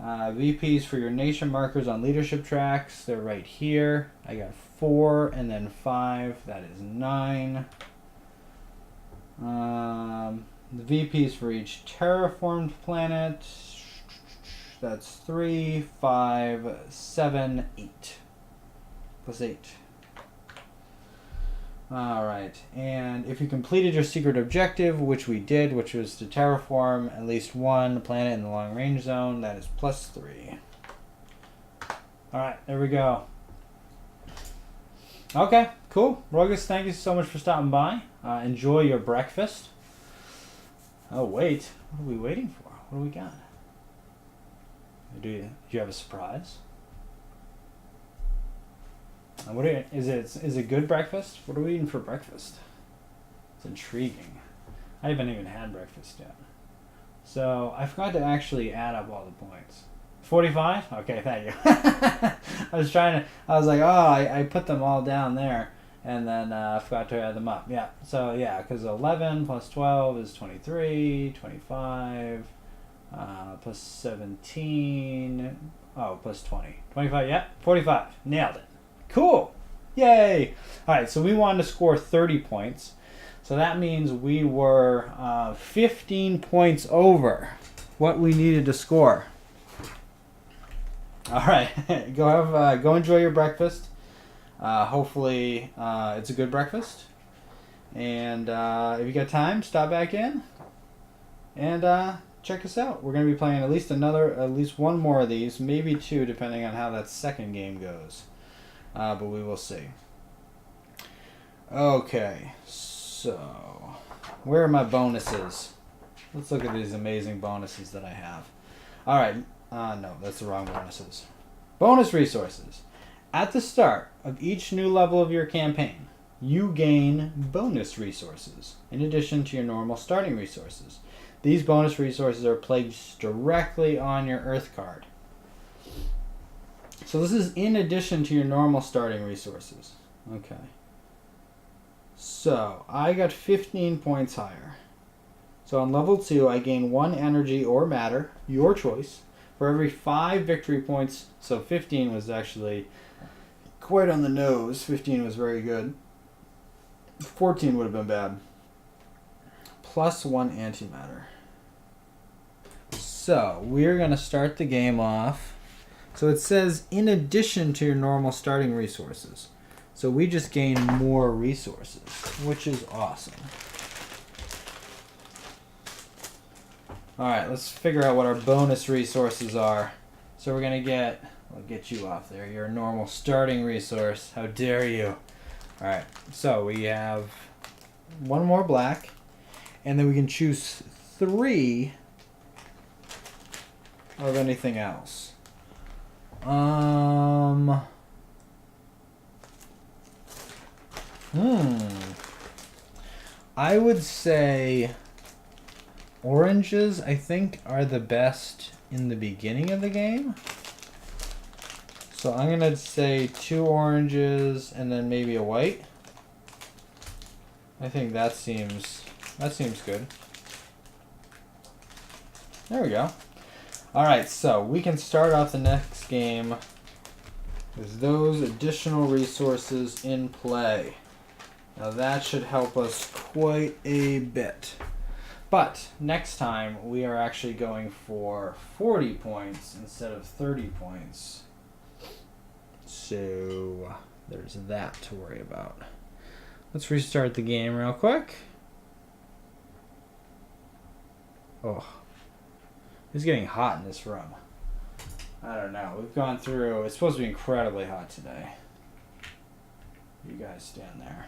VPs for your nation markers on leadership tracks. They're right here. I got 4 and then 5. That is 9. The VPs for each terraformed planet. That's 3, 5, 7, 8. Plus 8. Alright, and if you completed your secret objective, which we did, which was to terraform at least 1 planet in the long range zone, that is plus 3. Alright, there we go. Okay, cool. Rogus, thank you so much for stopping by. Enjoy your breakfast. Oh, wait. What are we waiting for? What do we got? Do you have a surprise? What are you, is it good breakfast? What are we eating for breakfast? It's intriguing. I haven't even had breakfast yet. So I forgot to actually add up all the points. 45? Okay, thank you. I was like, oh, I put them all down there, and then I forgot to add them up. Yeah, so yeah, because 11 plus 12 is 23, 25, plus 17, oh, plus 20. 25, yeah, 45. Nailed it. Cool. Yay. All right, so we wanted to score 30 points. So that means we were 15 points over what we needed to score. All right, go enjoy your breakfast. Hopefully it's a good breakfast. And if you got time, stop back in and check us out. We're going to be playing at least one more of these, maybe 2, depending on how that second game goes. But we will see. Okay, so where are my bonuses? Let's look at these amazing bonuses that I have. All right. No, that's the wrong bonuses. Bonus resources. At the start of each new level of your campaign, you gain bonus resources in addition to your normal starting resources. These bonus resources are placed directly on your Earth card. So this is in addition to your normal starting resources. Okay. So I got 15 points higher. So on level 2, I gain 1 energy or matter, your choice, for every 5 victory points. So 15 was actually quite on the nose. 15 was very good. 14 would have been bad. Plus 1 antimatter. So we're going to start the game off. So it says in addition to your normal starting resources. So we just gain more resources, which is awesome. Alright, let's figure out what our bonus resources are. So we're going to get, I'll get you off there, your normal starting resource. How dare you? Alright, so we have 1 more black, and then we can choose 3 of anything else. I would say oranges, I think, are the best in the beginning of the game. So I'm going to say 2 oranges and then maybe a white. I think that seems good. There we go. Alright, so we can start off the next game with those additional resources in play. Now that should help us quite a bit. But next time we are actually going for 40 points instead of 30 points. So there's that to worry about. Let's restart the game real quick. Oh, it's getting hot in this room. I don't know. We've gone through, it's supposed to be incredibly hot today. You guys stand there.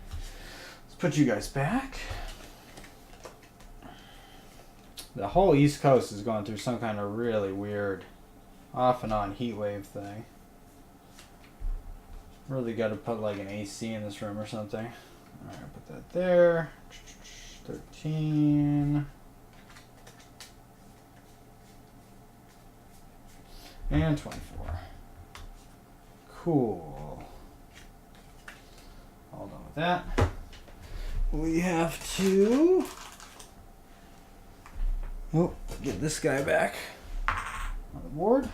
Let's put you guys back. The whole East Coast is going through some kind of really weird off and on heat wave thing. Really got to put like an AC in this room or something. Alright, put that there. 13. And 24. Cool. All done with that. We have to... Oh, get this guy back on the board.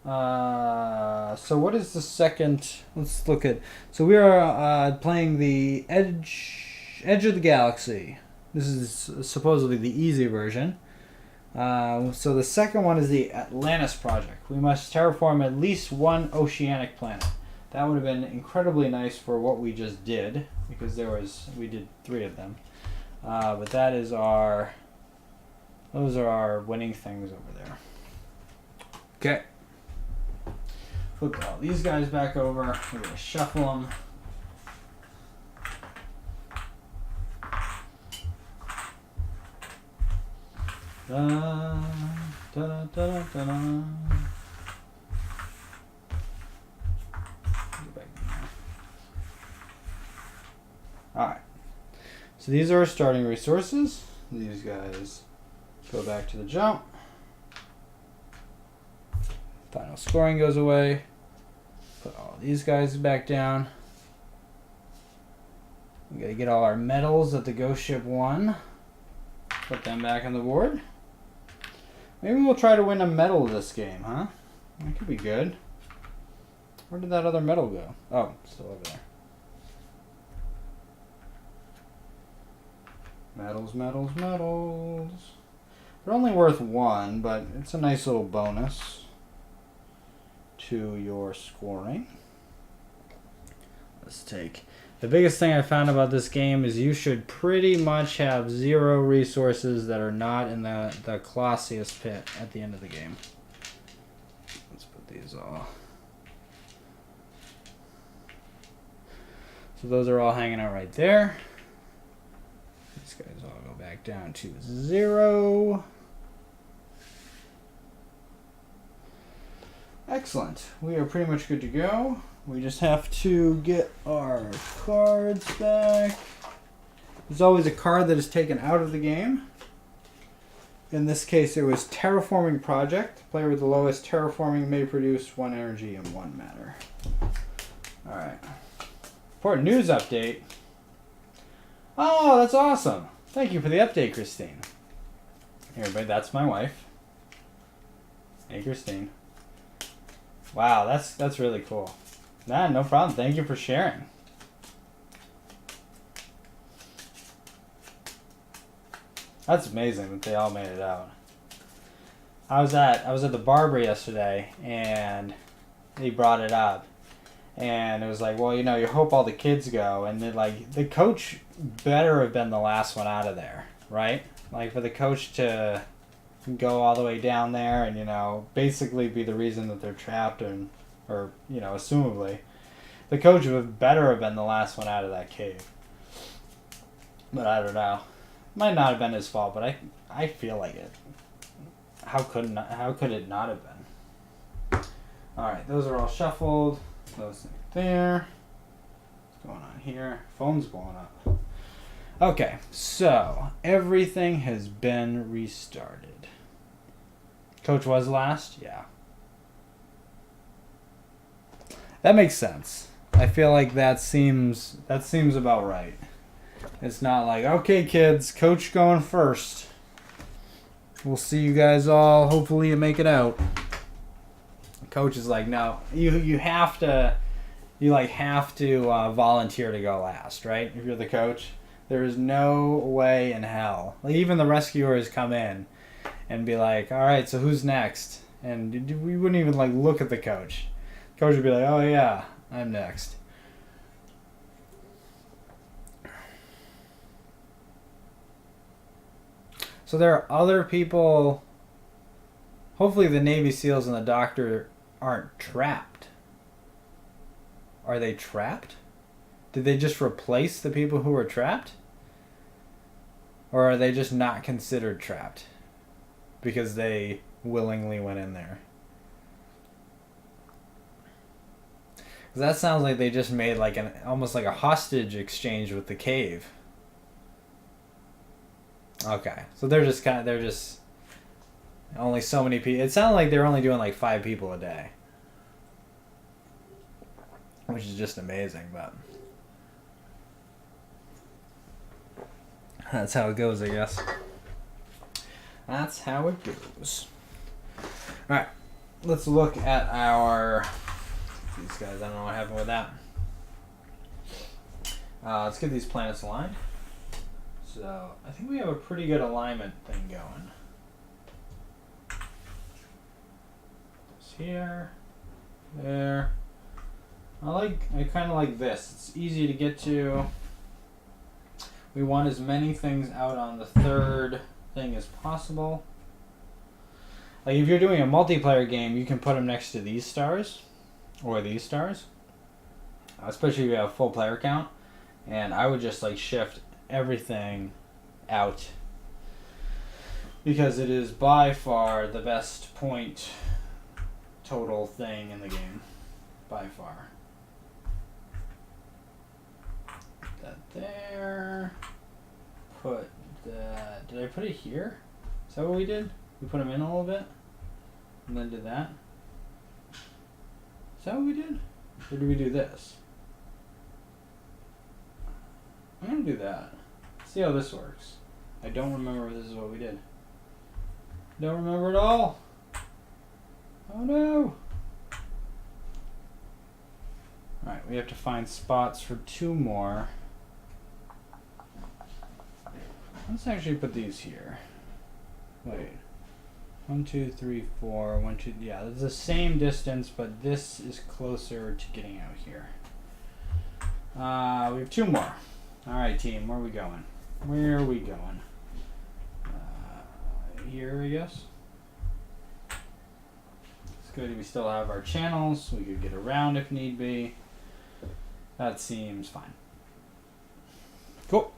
So what is the second? Let's look at. So we are playing the Edge of the Galaxy. This is supposedly the easy version. So the second one is the Atlantis project. We must terraform at least 1 oceanic planet. That would have been incredibly nice for what we just did, because we did 3 of them. But that is those are our winning things over there. Okay. Flip all these guys back over. We're going to shuffle them. Da, da, da, da, da. Alright. So these are our starting resources. These guys go back to the jump. Final scoring goes away. Put all these guys back down. We gotta get all our medals that the ghost ship won. Put them back on the board. Maybe we'll try to win a medal this game, huh? That could be good. Where did that other medal go? Oh, still over there. Medals, medals, medals. They're only worth 1, but it's a nice little bonus to your scoring. Let's take... The biggest thing I found about this game is you should pretty much have 0 resources that are not in the Colosseus pit at the end of the game. Let's put these all... So those are all hanging out right there. These guys all go back back down to 0. Excellent. We are pretty much good to go. We just have to get our cards back. There's always a card that is taken out of the game. In this case, it was Terraforming Project. The player with the lowest terraforming may produce 1 energy and 1 matter. Alright. Important news update. Oh, that's awesome. Thank you for the update, Christine. Hey, everybody, that's my wife. Hey, Christine. Wow, that's really cool. Nah, no problem. Thank you for sharing. That's amazing that they all made it out. I was at the barber yesterday, and he brought it up, and it was like, well, you know, you hope all the kids go, and then like the coach better have been the last one out of there, right? Like for the coach to go all the way down there and, you know, basically be the reason that they're trapped, and or, you know, assumably the coach would better have been the last one out of that cave. But I don't know. Might not have been his fault, but I feel like it. How could it not have been? Alright, those are all shuffled. Those things there. What's going on here? Phone's blowing up. Okay, so everything has been restarted. Coach was last? Yeah. That makes sense. I feel like that seems about right. It's not like, okay, kids, coach going first. We'll see you guys all. Hopefully you make it out. Coach is like, no, you have to volunteer to go last, right? If you're the coach, there is no way in hell. Like even the rescuers come in and be like, all right, so who's next? And we wouldn't even like look at the coach. Coach would be like, oh yeah, I'm next. So there are other people. Hopefully the Navy SEALs and the doctor aren't trapped. Are they trapped? Did they just replace the people who were trapped? Or are they just not considered trapped because they willingly went in there? Because that sounds like they just made like almost like a hostage exchange with the cave. Okay, so they're just only so many people. It sounded like they're only doing like 5 people a day, which is just amazing. But that's how it goes, I guess. That's how it goes. All right, let's look at our these guys. I don't know what happened with that. Let's get these planets aligned. So I think we have a pretty good alignment thing going. It's here, there. I kind of like this. It's easy to get to. We want as many things out on the third thing as possible. Like if you're doing a multiplayer game, you can put them next to these stars or these stars, especially if you have full player count. And I would just like shift everything out because it is by far the best point total thing in the game, by far. Put that there. Put that. Did I put it here? Is that what we did? We put them in a little bit and then did that. Is that what we did? Or did we do this? I'm gonna do that. See how this works. I don't remember if this is what we did. Don't remember at all. Oh no. Alright, we have to find spots for 2 more. Let's actually put these here. Wait. 1, 2, 3, 4. 1, 2. Yeah, it's the same distance, but this is closer to getting out here. We have 2 more. Alright, team, where are we going? Where are we going? Here, I guess. It's good. We still have our channels. We could get around if need be. That seems fine. Cool.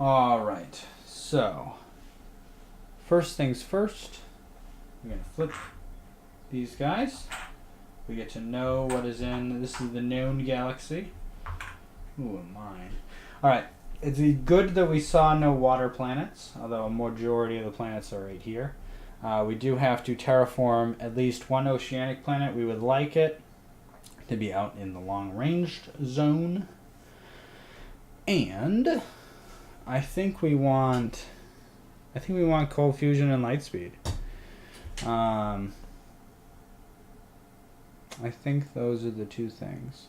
All right. So, first things first, we're going to flip these guys. We get to know what is in. This is the known galaxy. Ooh, mine. All right. It's good that we saw no water planets, although a majority of the planets are right here. We do have to terraform at least one oceanic planet. We would like it to be out in the long-ranged zone. And I think we want cold fusion and light speed. I think those are the two things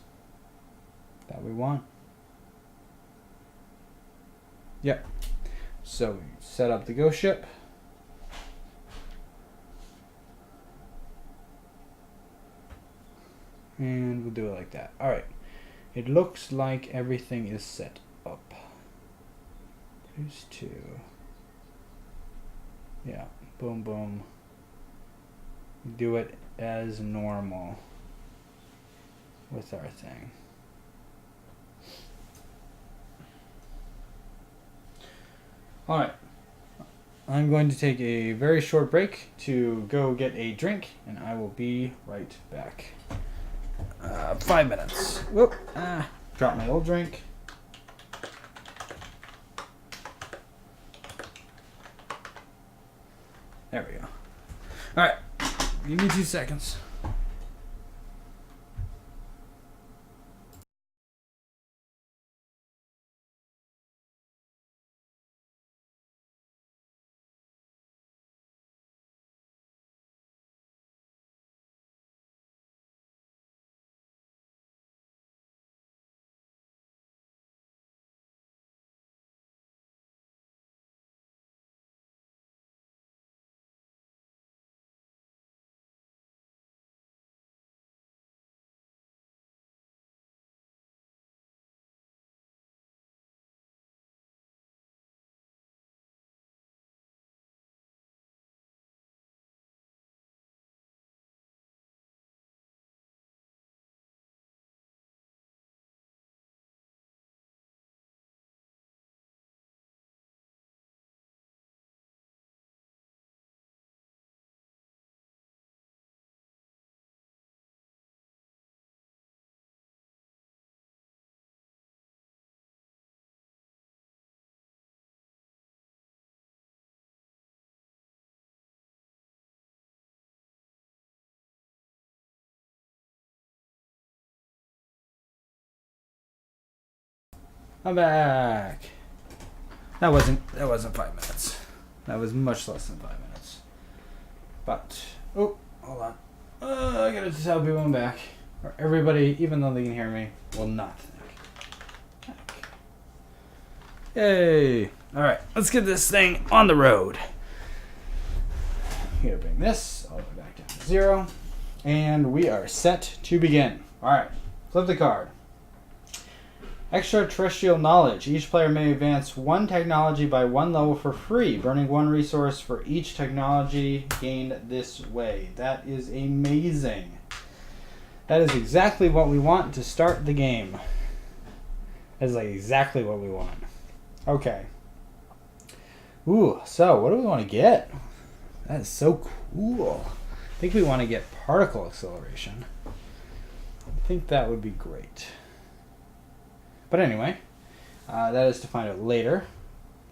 that we want. Yep. So we set up the ghost ship. And we'll do it like that. Alright. It looks like everything is set up. There's two. Yeah. Boom, boom. Do it as normal with our thing. Alright. I'm going to take a very short break to go get a drink, and I will be right back. 5 minutes. Whoop. Drop my old drink. There we go. Alright. Give me 2 seconds. I'm back. That wasn't 5 minutes. That was much less than 5 minutes. But oh, hold on. I gotta tell people I'm back, or everybody, even though they can hear me, will not think. Yay! All right, let's get this thing on the road. I'm gonna bring this all the way back down to 0, and we are set to begin. All right, flip the card. Extraterrestrial knowledge. Each player may advance one technology by 1 level for free, burning 1 resource for each technology gained this way. That is amazing. That is exactly what we want to start the game. That is like exactly what we want. Okay. Ooh, so what do we want to get? That is so cool. I think we want to get particle acceleration. I think that would be great. But anyway, that is to find out later.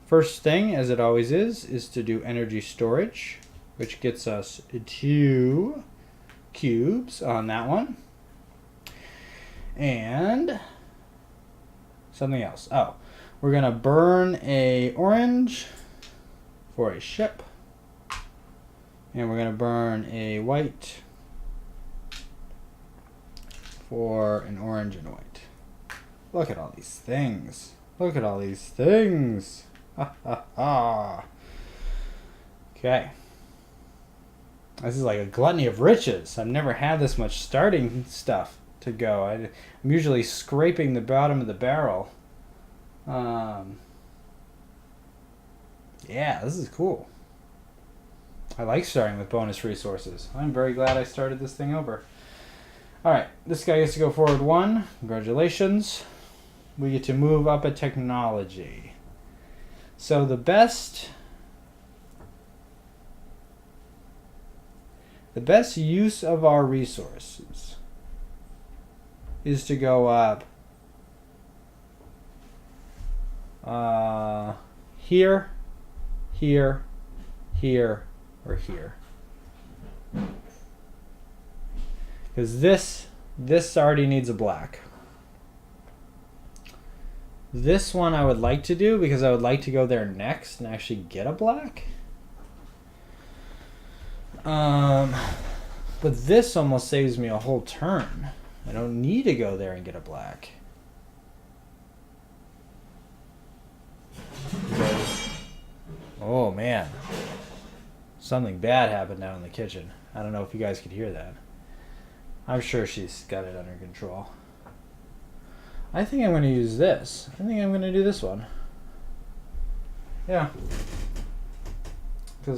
First thing, as it always is to do energy storage, which gets us 2 cubes on that one. And something else. Oh, we're going to burn a orange for a ship. And we're going to burn a white for an orange and a white. Look at all these things. Look at all these things. Ha ha ha. Okay. This is like a gluttony of riches. I've never had this much starting stuff to go. I'm usually scraping the bottom of the barrel. Yeah, this is cool. I like starting with bonus resources. I'm very glad I started this thing over. Alright, this guy gets to go forward 1. Congratulations. We get to move up a technology. So the best use of our resources is to go up here, here, here, or here. Because this already needs a black. This one I would like to do because I would like to go there next and actually get a black. But this almost saves me a whole turn. I don't need to go there and get a black. Oh man. Something bad happened down in the kitchen. I don't know if you guys could hear that. I'm sure she's got it under control. I think I'm going to use this. I think I'm going to do this one. Yeah.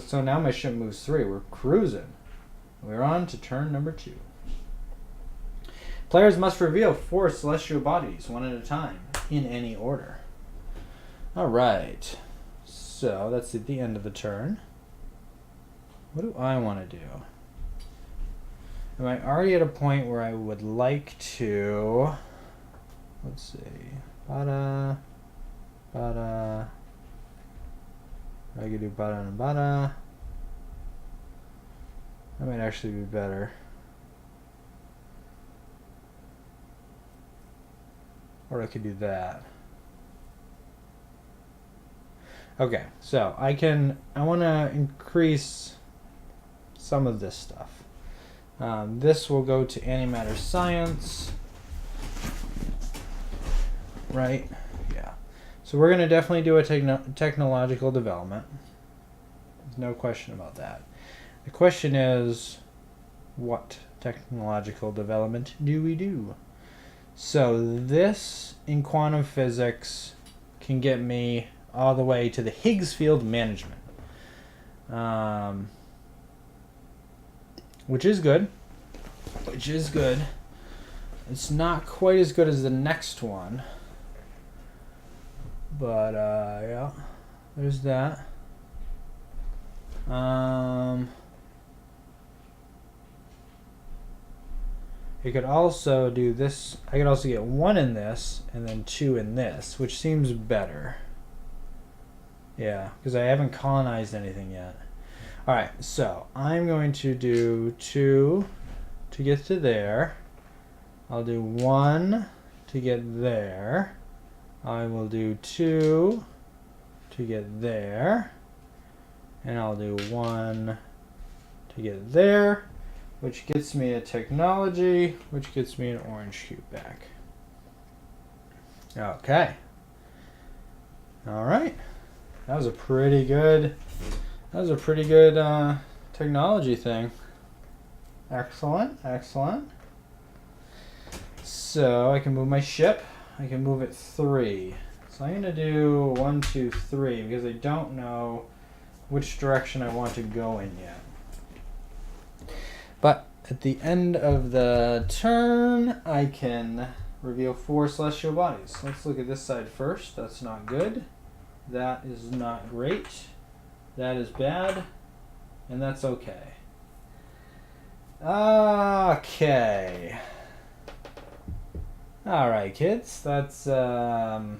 So now my ship moves 3. We're cruising. We're on to turn number 2. Players must reveal 4 celestial bodies, one at a time, in any order. Alright. So that's at the end of the turn. What do I want to do? Am I already at a point where I would like to... Let's see. Bada. Bada. I could do bada and bada. That might actually be better. Or I could do that. Okay, so I want to increase some of this stuff. This will go to antimatter science. Right? Yeah. So we're going to definitely do a technological development. There's no question about that. The question is, what technological development do we do? So this in quantum physics can get me all the way to the Higgs field management. Which is good. It's not quite as good as the next one. But, yeah. There's that. I could also do this. I could also get 1 in this and then 2 in this, which seems better. Yeah, because I haven't colonized anything yet. Alright, so I'm going to do 2 to get to there. I'll do 1 to get there. I will do 2 to get there. And I'll do 1 to get there, which gets me a technology, which gets me an orange cube back. Okay. Alright. That was a pretty good technology thing. Excellent, excellent. So I can move my ship. I can move it 3. So I'm going to do 1, 2, 3 because I don't know which direction I want to go in yet. But at the end of the turn, I can reveal 4 celestial bodies. Let's look at this side first. That's not good. That is not great. That is bad. And that's okay. Okay. Alright, kids. That's, oh,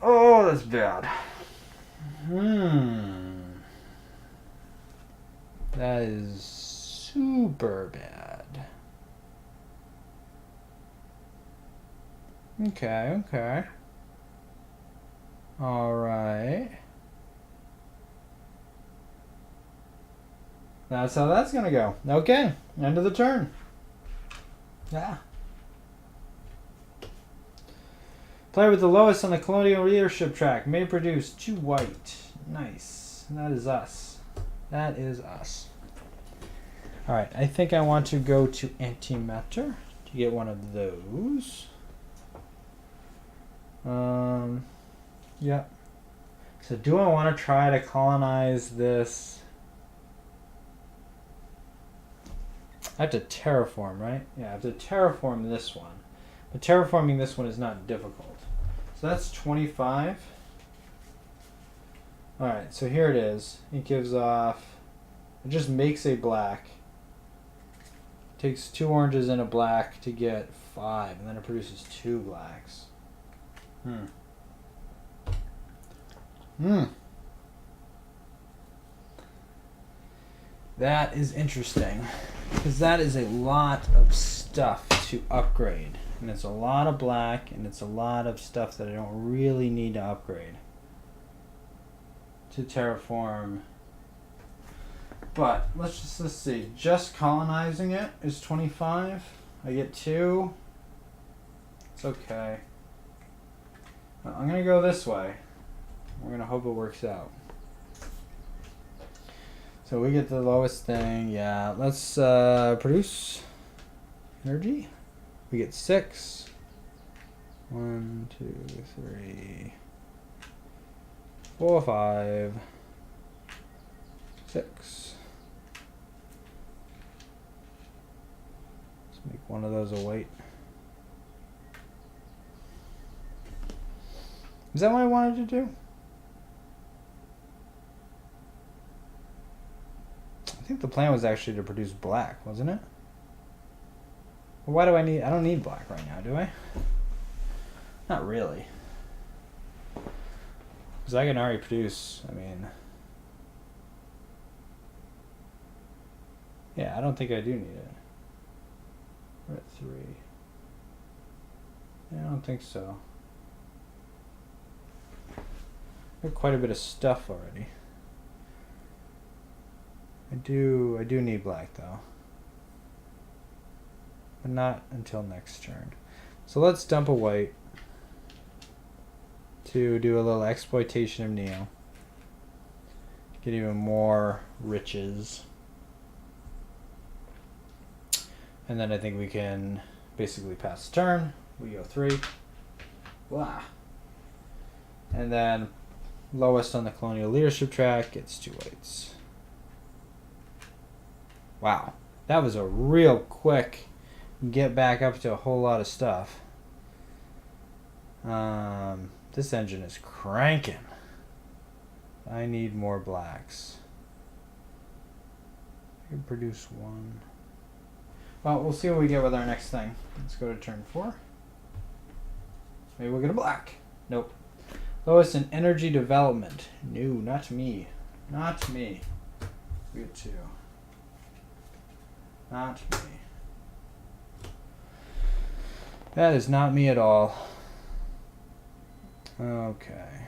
that's bad. That is super bad. Okay, okay. Alright. That's how that's gonna go. Okay, end of the turn. Yeah. Player with the lowest on the colonial leadership track may produce 2 white. Nice. That is us. That is us. Alright, I think I want to go to antimatter to get one of those. Yeah. So do I want to try to colonize this? I have to terraform, right? Yeah, I have to terraform this one. But terraforming this one is not difficult. So that's 25. Alright, so here it is. It gives off... It just makes a black. Takes 2 oranges and a black to get 5, and then it produces 2 blacks. That is interesting, because that is a lot of stuff to upgrade. And it's a lot of black, and it's a lot of stuff that I don't really need to upgrade to terraform. But let's see. Just colonizing it is 25. I get 2. It's okay. Well, I'm gonna go this way. We're gonna hope it works out. So we get the lowest thing. Yeah, let's produce energy. We get 6. 1, 2, 3, 4, 5, 6. Let's make one of those a white. Is that what I wanted to do? I think the plan was actually to produce black, wasn't it? Well, why do I need... I don't need black right now, do I? Not really. Because I can already produce, I mean... Yeah, I don't think I do need it. We're at 3. Yeah, I don't think so. I have quite a bit of stuff already. I do need black though. But not until next turn. So let's dump a white to do a little exploitation of Neo. Get even more riches. And then I think we can basically pass the turn. We go 3. Blah. And then lowest on the colonial leadership track gets 2 whites. Wow. That was a real quick get back up to a whole lot of stuff. This engine is cranking. I need more blacks. I can produce 1. Well, we'll see what we get with our next thing. Let's go to turn 4. Maybe we'll get a black. Nope. Lowest in energy development. No, not me. Not me. We get 2. Not me. That is not me at all. Okay.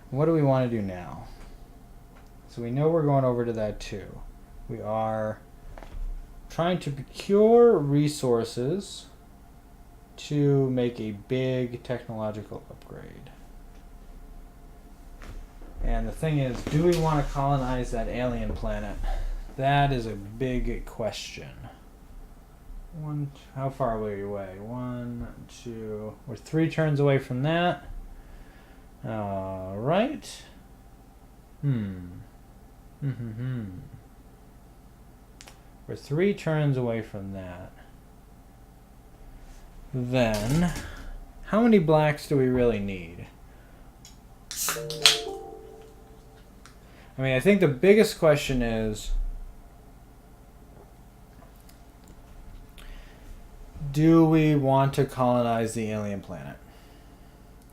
What do we want to do now? So we know we're going over to that 2. We are trying to procure resources to make a big technological upgrade. And the thing is, do we want to colonize that alien planet? That is a big question. How far are we away? 1, 2. We're 3 turns away from that. All right. We're 3 turns away from that. Then, how many blacks do we really need? I mean, I think the biggest question is, do we want to colonize the alien planet?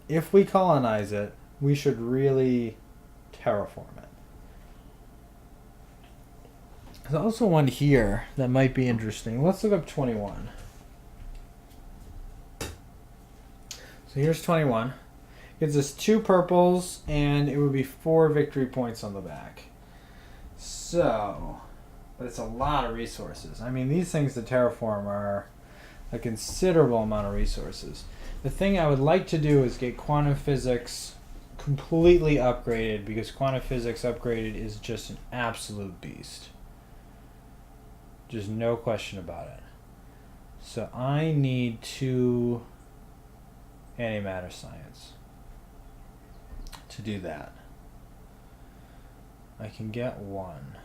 If we colonize it, we should really terraform it. There's also one here that might be interesting. Let's look up 21. So here's 21. Gives us 2 purples, and it would be 4 victory points on the back. So, but it's a lot of resources. I mean, these things to terraform are a considerable amount of resources. The thing I would like to do is get quantum physics completely upgraded, because quantum physics upgraded is just an absolute beast. Just no question about it. So I need 2 antimatter science to do that. I can get 1.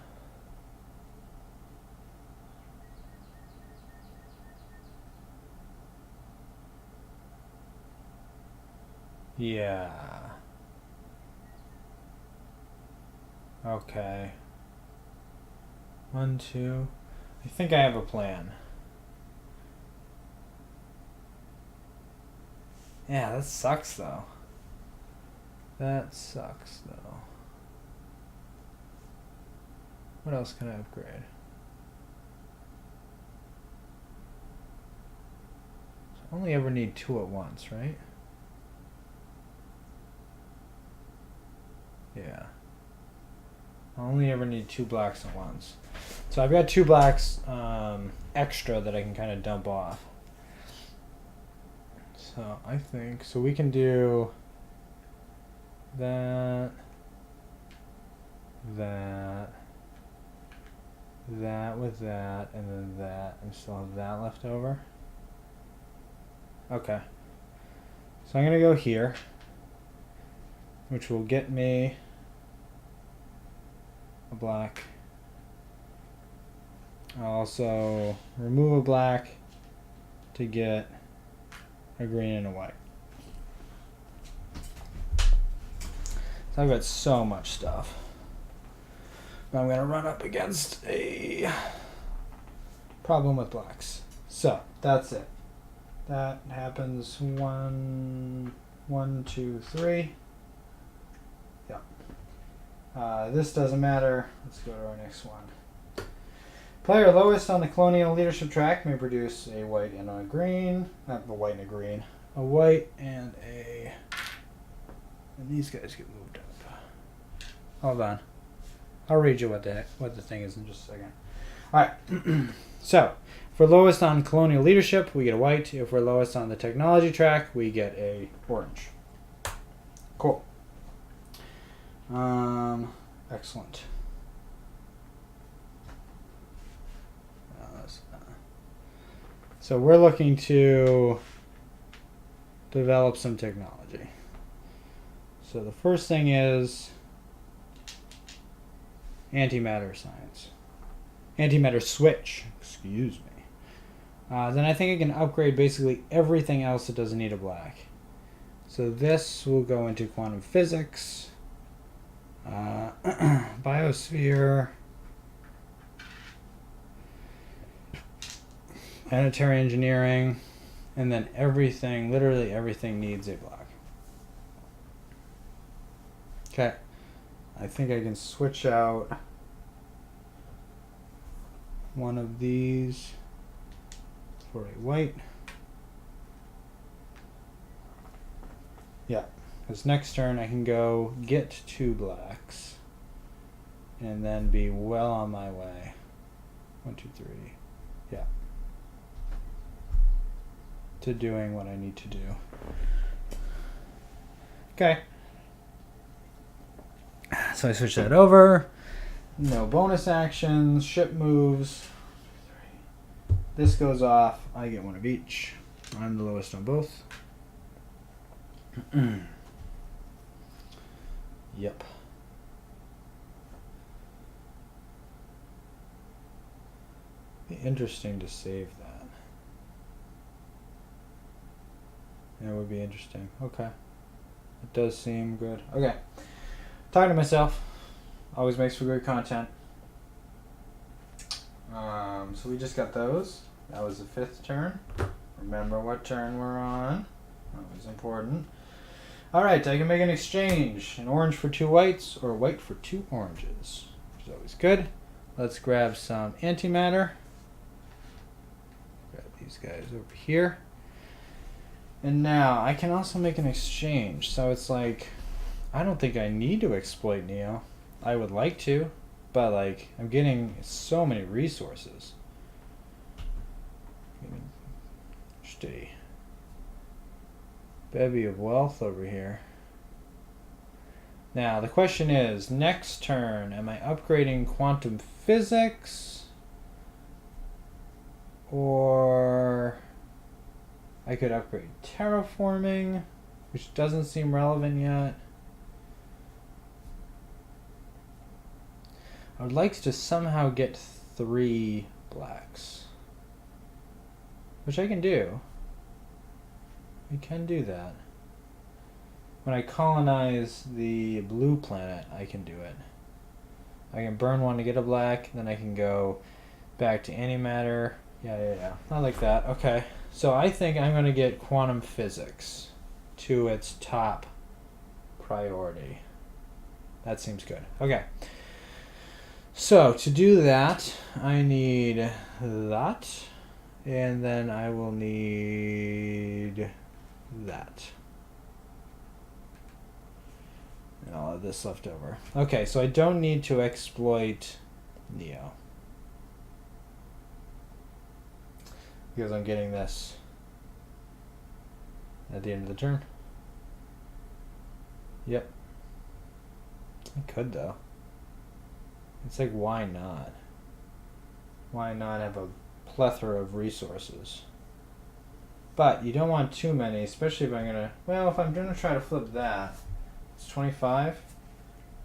Yeah. Okay. 1, 2. I think I have a plan. Yeah, that sucks though. That sucks though. What else can I upgrade? I only ever need 2 at once, right? Yeah. I only ever need 2 blacks at once. So I've got 2 blacks extra that I can kind of dump off. So I think, so we can do that, that with that, and then that, and still have that left over. Okay. So I'm going to go here, which will get me a black. I'll also remove a black to get a green and a white. So I've got so much stuff. But I'm going to run up against a problem with blacks. So that's it. That happens 1, 2, 3. Yeah. This doesn't matter. Let's go to our next one. Player lowest on the colonial leadership track may produce a white and a green. Not a white and a green. A white and a... And these guys get moved up. Hold on. I'll read you what the thing is in just a second. Alright. So, if we're lowest on colonial leadership, we get a white. If we're lowest on the technology track, we get a orange. Cool. Excellent. So we're looking to develop some technology. So the first thing is antimatter science. Antimatter switch, excuse me. Then I think I can upgrade basically everything else that doesn't need a black. So this will go into quantum physics, biosphere, planetary engineering, and then everything, literally everything needs a black. Okay. I think I can switch out one of these for a white. Yeah. Because next turn I can go get 2 blacks and then be well on my way. 1, 2, 3. Yeah. To doing what I need to do. Okay. So I switch that over. No bonus actions, ship moves. This goes off. I get 1 of each. I'm the lowest on both. Yep. Be interesting to save that. It would be interesting. Okay. It does seem good. Okay. Talking to myself. Always makes for good content. So we just got those. That was the 5th turn. Remember what turn we're on. That was important. Alright, I can make an exchange. An orange for 2 whites, or a white for 2 oranges. Which is always good. Let's grab some antimatter. Grab these guys over here. And now, I can also make an exchange. So it's like, I don't think I need to exploit Neo. I would like to, but like, I'm getting so many resources. Just a bevy of wealth over here. Now, the question is, next turn, am I upgrading quantum physics? Or I could upgrade terraforming, which doesn't seem relevant yet. I would like to somehow get 3 blacks, which I can do. We can do that. when I colonize the blue planet, I can do it. I can burn one to get a black, then I can go back to antimatter. Yeah. I like that. Okay. So I think I'm going to get quantum physics to its top priority. That seems good. Okay. So to do that, I need that, and then I will need that. And I'll have this left over. Okay, so I don't need to exploit Neo, because I'm getting this at the end of the turn. Yep. I could though. It's like, why not? Why not have a plethora of resources? But you don't want too many, especially if I'm gonna, well, if I'm gonna try to flip that, it's 25.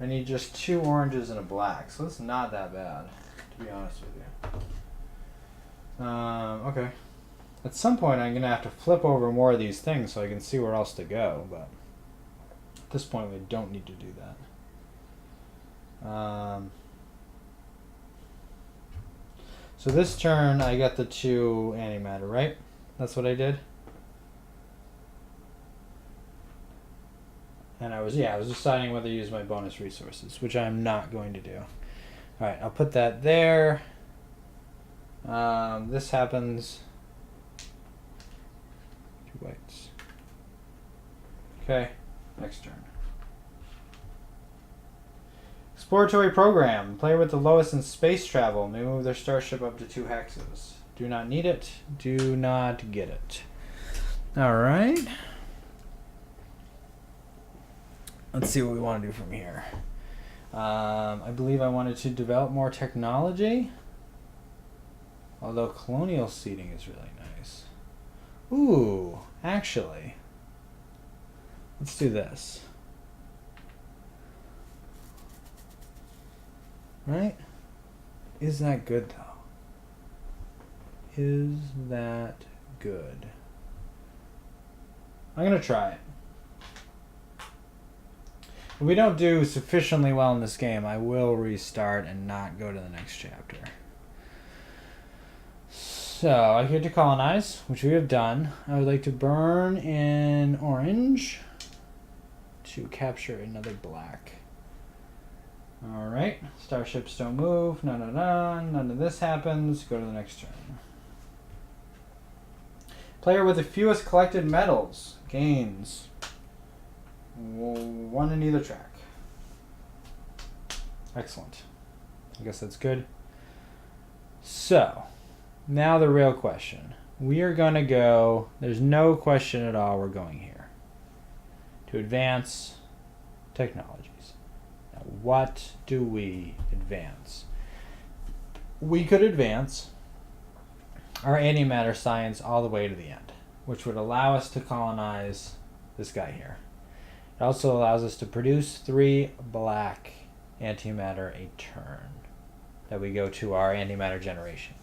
I need just 2 oranges and a black, so it's not that bad, to be honest with you. Okay. At some point I'm gonna have to flip over more of these things so I can see where else to go, but at this point we don't need to do that. So this turn I got the 2 antimatter, right? That's what I did? And I was deciding whether to use my bonus resources, which I'm not going to do. Alright, I'll put that there. This happens. 2 whites. Okay, next turn. Exploratory program. Player with the lowest in space travel may move their starship up to 2 hexes. Do not need it. Do not get it. Alright. Let's see what we want to do from here. I believe I wanted to develop more technology. Although colonial seeding is really nice. Ooh, actually. Let's do this. Right? Is that good though? Is that good? I'm gonna try it. If we don't do sufficiently well in this game, I will restart and not go to the next chapter. So, I get to colonize, which we have done. I would like to burn in orange to capture another black. Alright, starships don't move, none of this happens, go to the next turn. Player with the fewest collected medals gains 1 in either track. Excellent. I guess that's good. So, now the real question. We are going to go, there's no question at all, we're going here. To advance technologies. Now, what do we advance? We could advance our antimatter science all the way to the end, which would allow us to colonize this guy here. It also allows us to produce 3 black antimatter a turn that we go to our antimatter generation.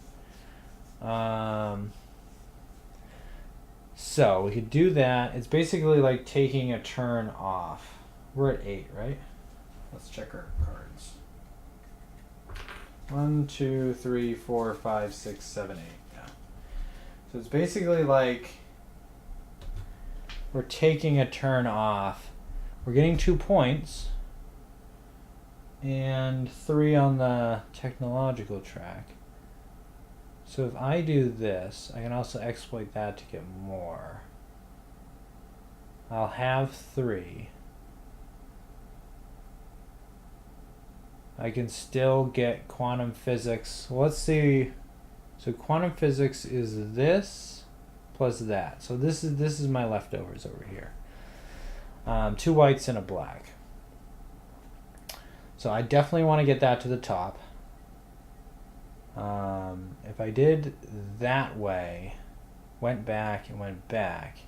So we could do that. It's basically like taking a turn off. We're at 8, right? Let's check our cards. 1, 2, 3, 4, 5, 6, 7, 8. Yeah. So it's basically like we're taking a turn off. We're getting 2 points and 3 on the technological track. So if I do this, I can also exploit that to get more. I'll have 3. I can still get quantum physics. Let's see. So quantum physics is this plus that. So this is my leftovers over here. 2 whites and a black. So I definitely want to get that to the top. If I did that way, went back and went back,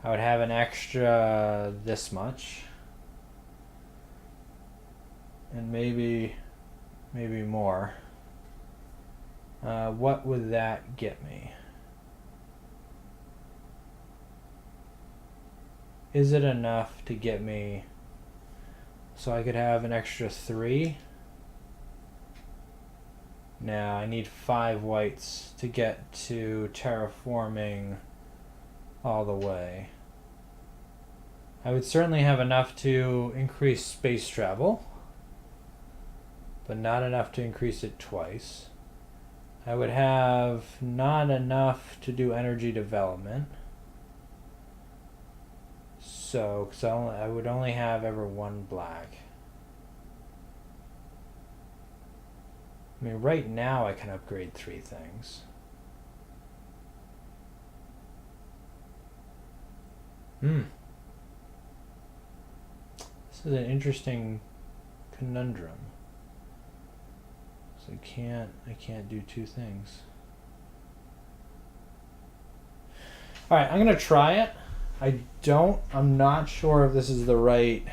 I would have an extra this much. And maybe more. What would that get me? is it enough to get me so I could have an extra 3? Now I need 5 whites to get to terraforming all the way. I would certainly have enough to increase space travel, but not enough to increase it twice. I would have not enough to do energy development. So, because I would only have ever 1 black. I mean, right now I can upgrade 3 things. This is an interesting conundrum. So I can't do 2 things. Alright, I'm gonna try it. I'm not sure if this is the right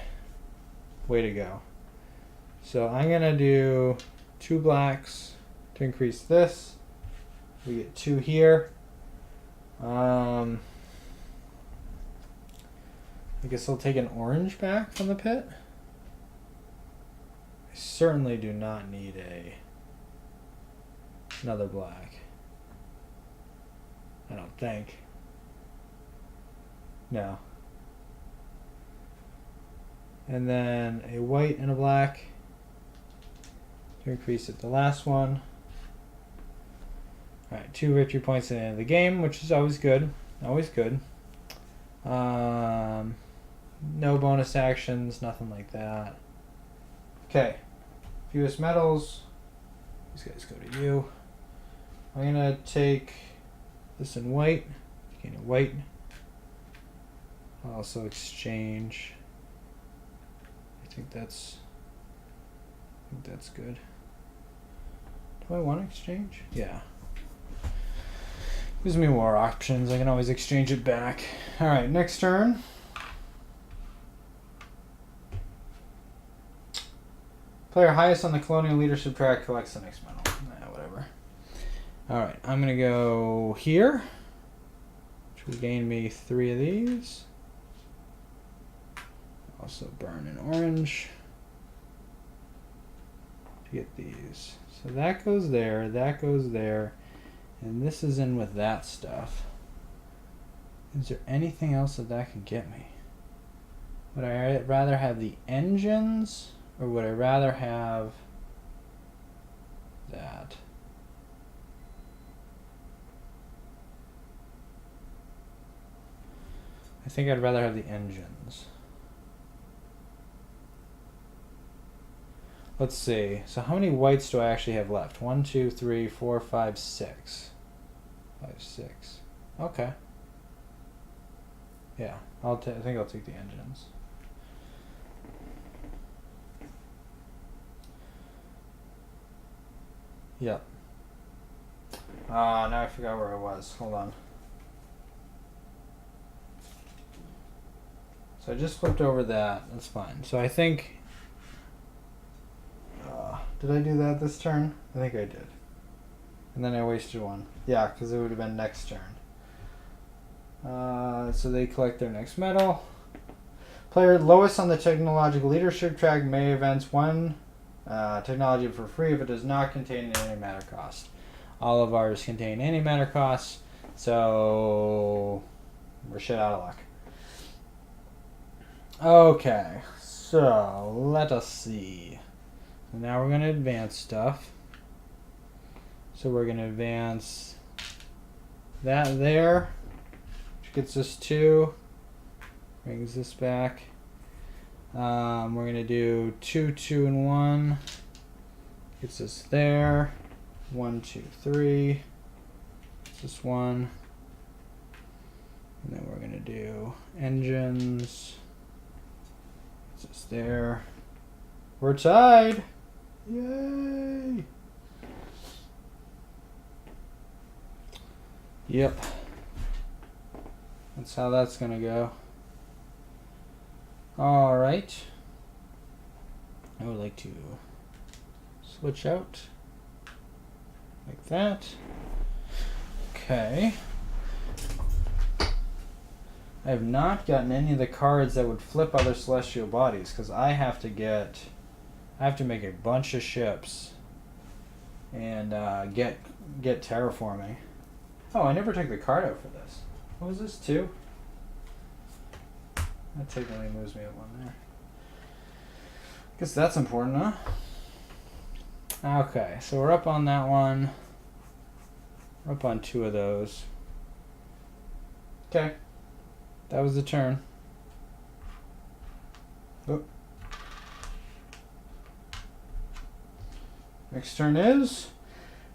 way to go. So I'm gonna do 2 blacks to increase this. We get 2 here. I guess I'll take an orange back from the pit. I certainly do not need another black. I don't think. No. And then a white and a black to increase it. The last one. Alright, 2 victory points at the end of the game, which is always good. Always good. No bonus actions, nothing like that. Okay. Fewest medals. These guys go to you. I'm gonna take this in white. Gain a white. I'll also exchange. I think that's good. Do I want to exchange? Yeah. Gives me more options. I can always exchange it back. Alright, next turn. Player highest on the colonial leadership track collects the next medal. Whatever. Alright, I'm going to go here, which will gain me 3 of these. Also burn an orange to get these. So that goes there, and this is in with that stuff. Is there anything else that can get me? Would I rather have the engines, or would I rather have that? I think I'd rather have the engines. Let's see. So how many whites do I actually have left? 1, 2, 3, 4, 5, 6. 5, 6. Okay. Yeah, I think I'll take the engines. Yep. Now I forgot where I was. Hold on. So I just flipped over that. That's fine. So I think... did I do that this turn? I think I did. And then I wasted 1. Yeah, because it would have been next turn. So they collect their next medal. Player lowest on the technological leadership track may advance 1 technology for free if it does not contain an antimatter cost. All of ours contain antimatter costs, so we're shit out of luck. Okay, so let us see. So now we're going to advance stuff. So we're going to advance that there, which gets us 2, brings this back. We're going to do 2, 2, and 1, gets us there. 1, 2, 3, gets us 1. And then we're going to do engines, gets us there. We're tied! Yay! Yep. That's how that's gonna go. Alright. I would like to switch out like that. Okay. I have not gotten any of the cards that would flip other celestial bodies, because I have to make a bunch of ships and get terraforming. Oh, I never took the card out for this. What was this, 2? That technically moves me up one there. Guess that's important, huh? Okay, so we're up on that one. We're up on 2 of those. Okay. That was the turn. Oh. Next turn is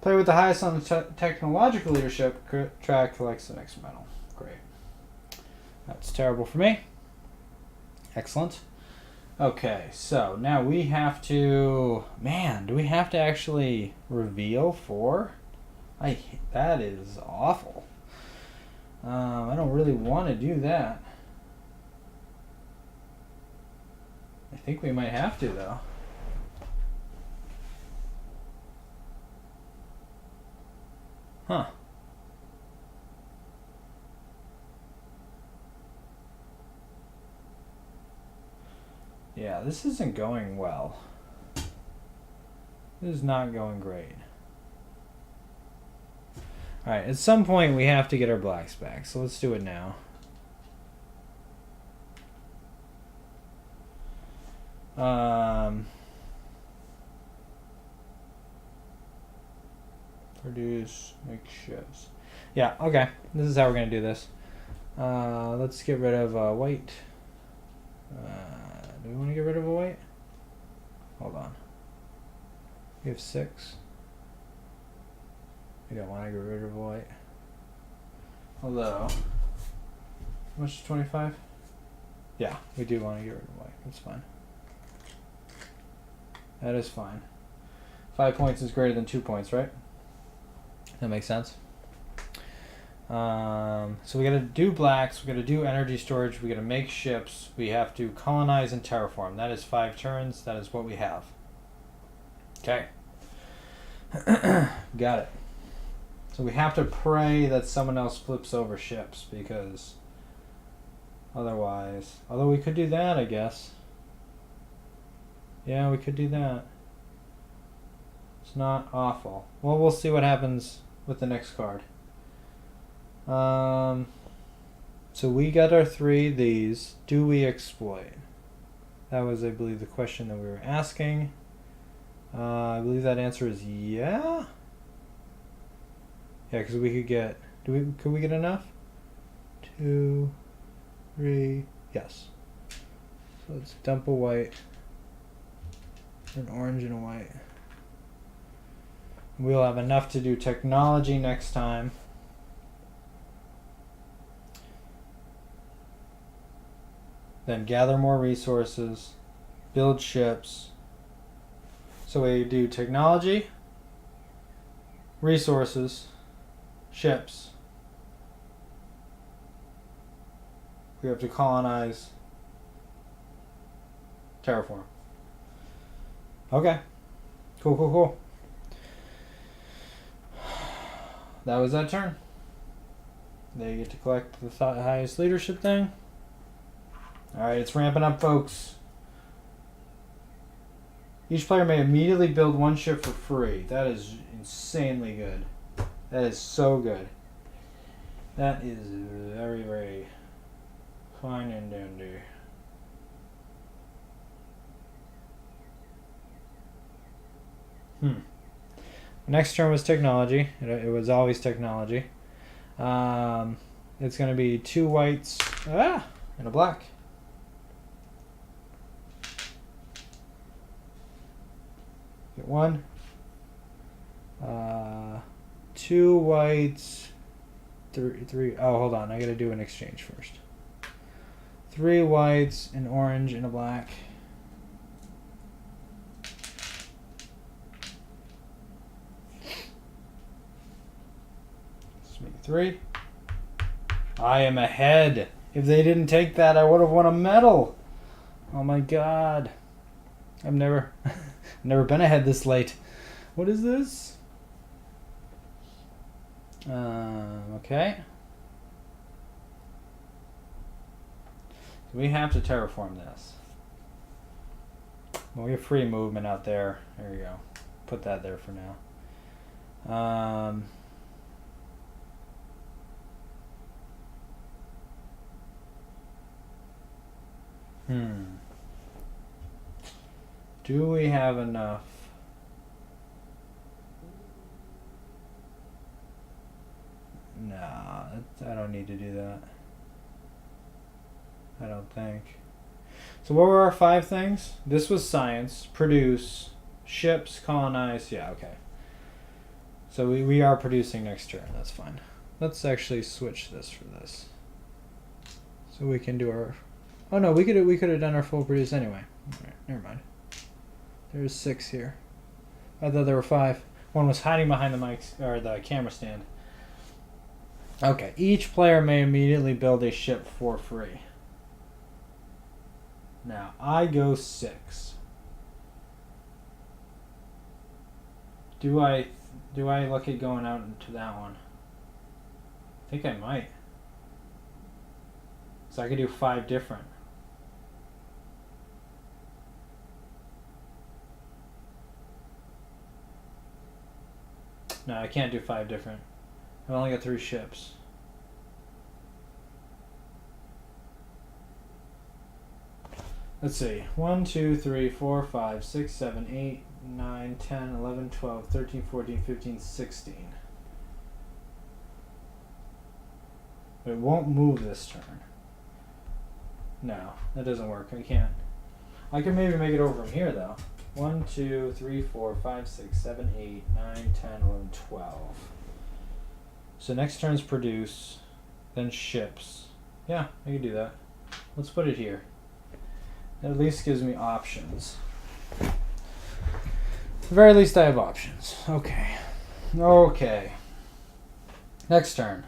play with the highest on the technological leadership track collects the next medal. Great. That's terrible for me. Excellent. Okay, so now we have to... Man, do we have to actually reveal 4? That is awful. I don't really want to do that. I think we might have to, though. Huh. Yeah, this isn't going well. This is not going great. Alright, at some point we have to get our blacks back, so let's do it now. Produce, make ships. Yeah, okay. This is how we're going to do this. Let's get rid of white. Do we want to get rid of a white? Hold on. We have 6. We don't want to get rid of a white. Although, how much is 25? Yeah, we do want to get rid of white. That's fine. That is fine. 5 points is greater than 2 points, right? That makes sense. So we gotta do blacks, we gotta do energy storage, we gotta make ships, we have to colonize and terraform. That is 5 turns, that is what we have. Okay. Got it. So we have to pray that someone else flips over ships, because otherwise... Although we could do that, I guess. Yeah, we could do that. It's not awful. Well, we'll see what happens with the next card. So we got our 3 of these. Do we exploit? That was, I believe, the question that we were asking. I believe that answer is yeah. Yeah, because we could get... Could we get enough? 2, 3... Yes. So let's dump a white. An orange and a white. We'll have enough to do technology next time. Then gather more resources. Build ships. So we do technology, resources, ships. We have to colonize, terraform. Okay. Cool. That was that turn. They get to collect the highest leadership thing. Alright, it's ramping up, folks. Each player may immediately build 1 ship for free. That is insanely good. That is so good. That is very, very fine and dandy. Next turn was technology. It was always technology. It's going to be 2 whites and a black. Get 1. 2 whites. 3. Oh, hold on. I got to do an exchange first. 3 whites, an orange, and a black. Let's make it 3. I am ahead. If they didn't take that, I would have won a medal. Oh my god. I've never been ahead this late. What is this? Okay. We have to terraform this. Well, we have free movement out there. There we go. Put that there for now. Do we have enough? Nah, I don't need to do that. I don't think. So what were our 5 things? This was science, produce, ships, colonize. Yeah, okay. So we are producing next turn. That's fine. Let's actually switch this for this. So we can do our... Oh no, we could have done our full produce anyway. All right, never mind. There's 6 here. I thought there were 5. One was hiding behind the mics or the camera stand. Okay, each player may immediately build a ship for free. Now, I go 6. Do I look at going out into that one? I think I might. So I could do 5 different. No, I can't do 5 different. I've only got 3 ships. Let's see. 1, 2, 3, 4, 5, 6, 7, 8, 9, 10, 11, 12, 13, 14, 15, 16. But it won't move this turn. No, that doesn't work. I can't. I can maybe make it over from here though. 1, 2, 3, 4, 5, 6, 7, 8, 9, 10, 11, 12. So next turn's produce, then ships. Yeah, I can do that. Let's put it here. It at least gives me options. At the very least I have options. Okay. Okay. Next turn.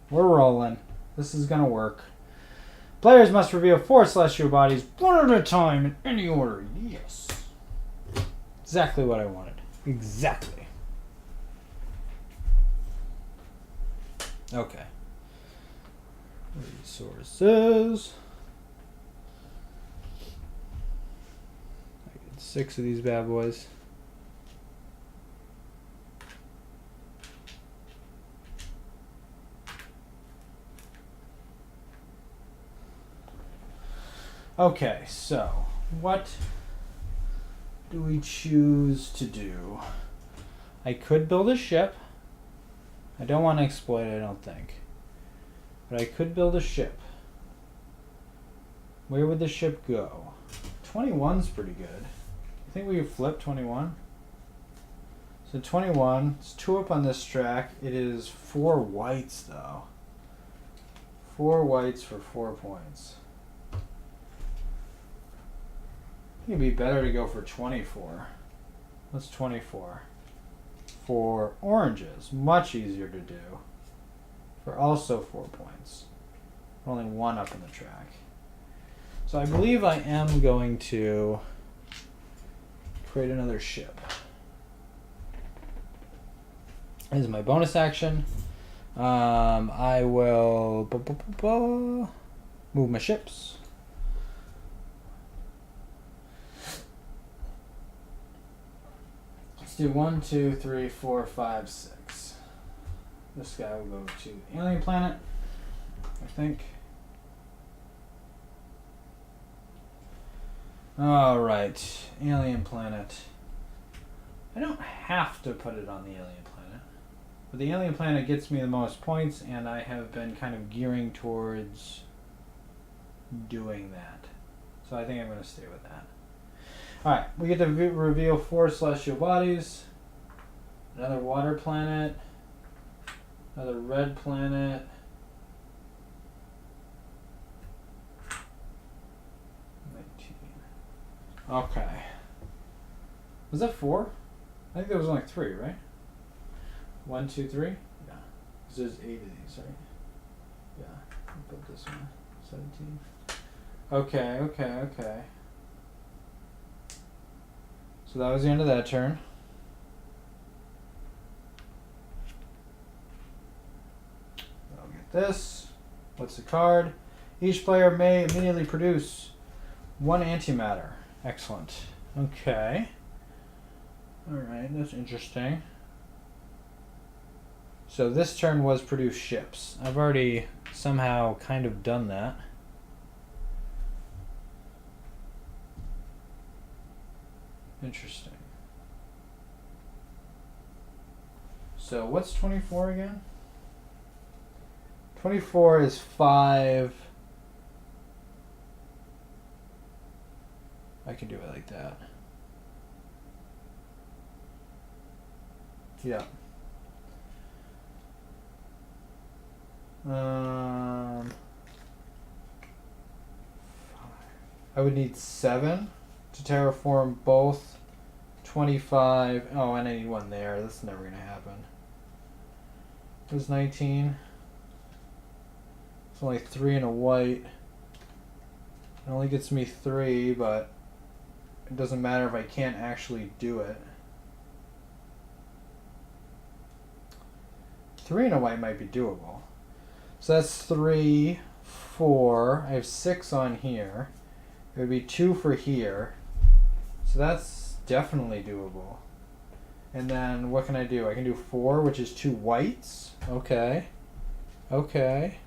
We're rolling. This is gonna work. Players must reveal 4 celestial bodies, one at a time, in any order. Yes. Exactly what I wanted. Exactly. Okay. Resources. I get 6 of these bad boys. Okay, so what do we choose to do? I could build a ship. I don't want to exploit it, I don't think. But I could build a ship. Where would the ship go? 21's pretty good. I think we could flip 21. So 21, it's 2 up on this track. It is 4 whites though. 4 whites for 4 points. I think it'd be better to go for 24. What's 24? For oranges, much easier to do. For also 4 points. Only 1 up in the track. So I believe I am going to create another ship. This is my bonus action. I will move my ships. Let's do 1, 2, 3, 4, 5, 6. This guy will go to Alien Planet, I think. Alright, Alien Planet. I don't have to put it on the Alien Planet. But the Alien Planet gets me the most points, and I have been kind of gearing towards doing that. So I think I'm going to stay with that. Alright, we get to reveal 4 celestial bodies. Another water planet. Another red planet. Okay. Was that 4? I think there was only 3, right? 1, 2, 3? Yeah. Because there's 8 of these, right? Yeah. I'll put this one. 17. Okay. So that was the end of that turn. I'll get this. What's the card? Each player may immediately produce 1 antimatter. Excellent. Okay. Alright, that's interesting. So this turn was produce ships. I've already somehow kind of done that. Interesting. So what's 24 again? 24 is 5. I can do it like that. Yeah. I would need 7 to terraform both 25. Oh, and I need 1 there. That's never going to happen. It was 19. It's only 3 and a white. It only gets me 3, but it doesn't matter if I can't actually do it. 3 and a white might be doable. So that's 3, 4. I have 6 on here. It would be 2 for here. So that's definitely doable. And then what can I do? I can do 4, which is 2 whites. Okay. Okay.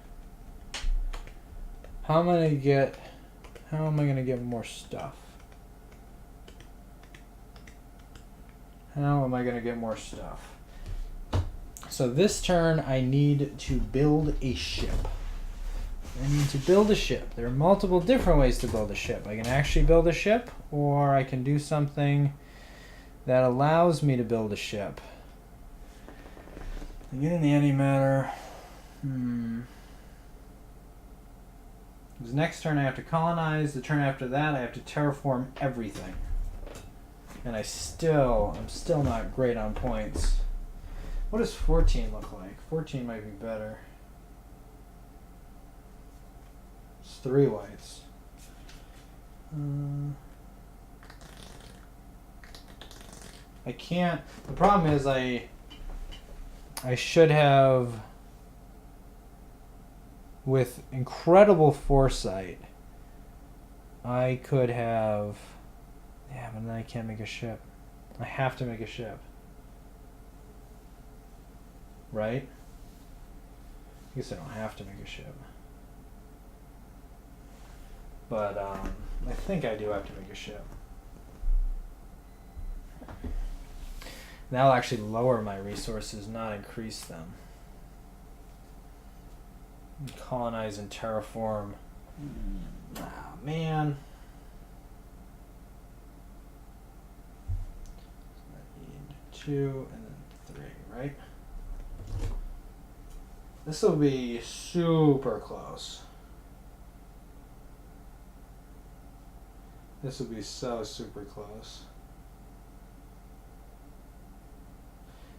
How am I going to get more stuff? How am I going to get more stuff? So this turn I need to build a ship. I need to build a ship. There are multiple different ways to build a ship. I can actually build a ship, or I can do something that allows me to build a ship. I'm getting the antimatter. Because next turn I have to colonize. The turn after that I have to terraform everything. And I'm still not great on points. What does 14 look like? 14 might be better. It's 3 whites. I can't. The problem is I should have, with incredible foresight, I could have. Yeah, but then I can't make a ship. I have to make a ship. Right? I guess I don't have to make a ship. But I think I do have to make a ship. That'll actually lower my resources, not increase them. Colonize and terraform. Ah, man. I need 2 and then 3, right? This will be super close. This will be so super close.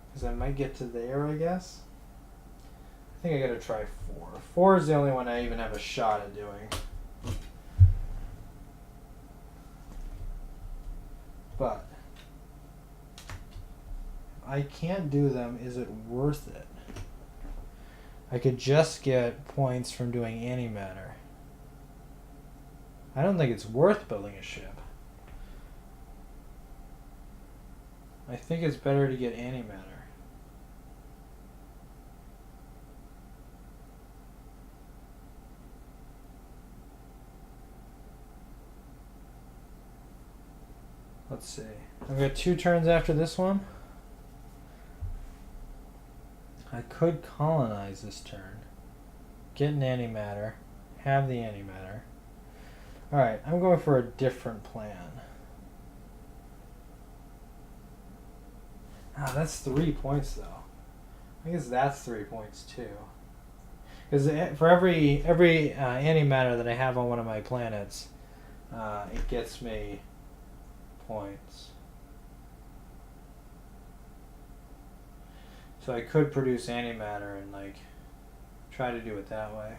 Because I might get to there, I guess. I think I gotta try 4. 4 is the only one I even have a shot at doing. But if I can't do them, is it worth it? I could just get points from doing antimatter. I don't think it's worth building a ship. I think it's better to get antimatter. Let's see. I've got 2 turns after this one. I could colonize this turn. Get an antimatter. Have the antimatter. Alright, I'm going for a different plan. Ah, that's 3 points though. I guess that's 3 points too. Because for every antimatter that I have on one of my planets, it gets me points. So I could produce antimatter and like try to do it that way.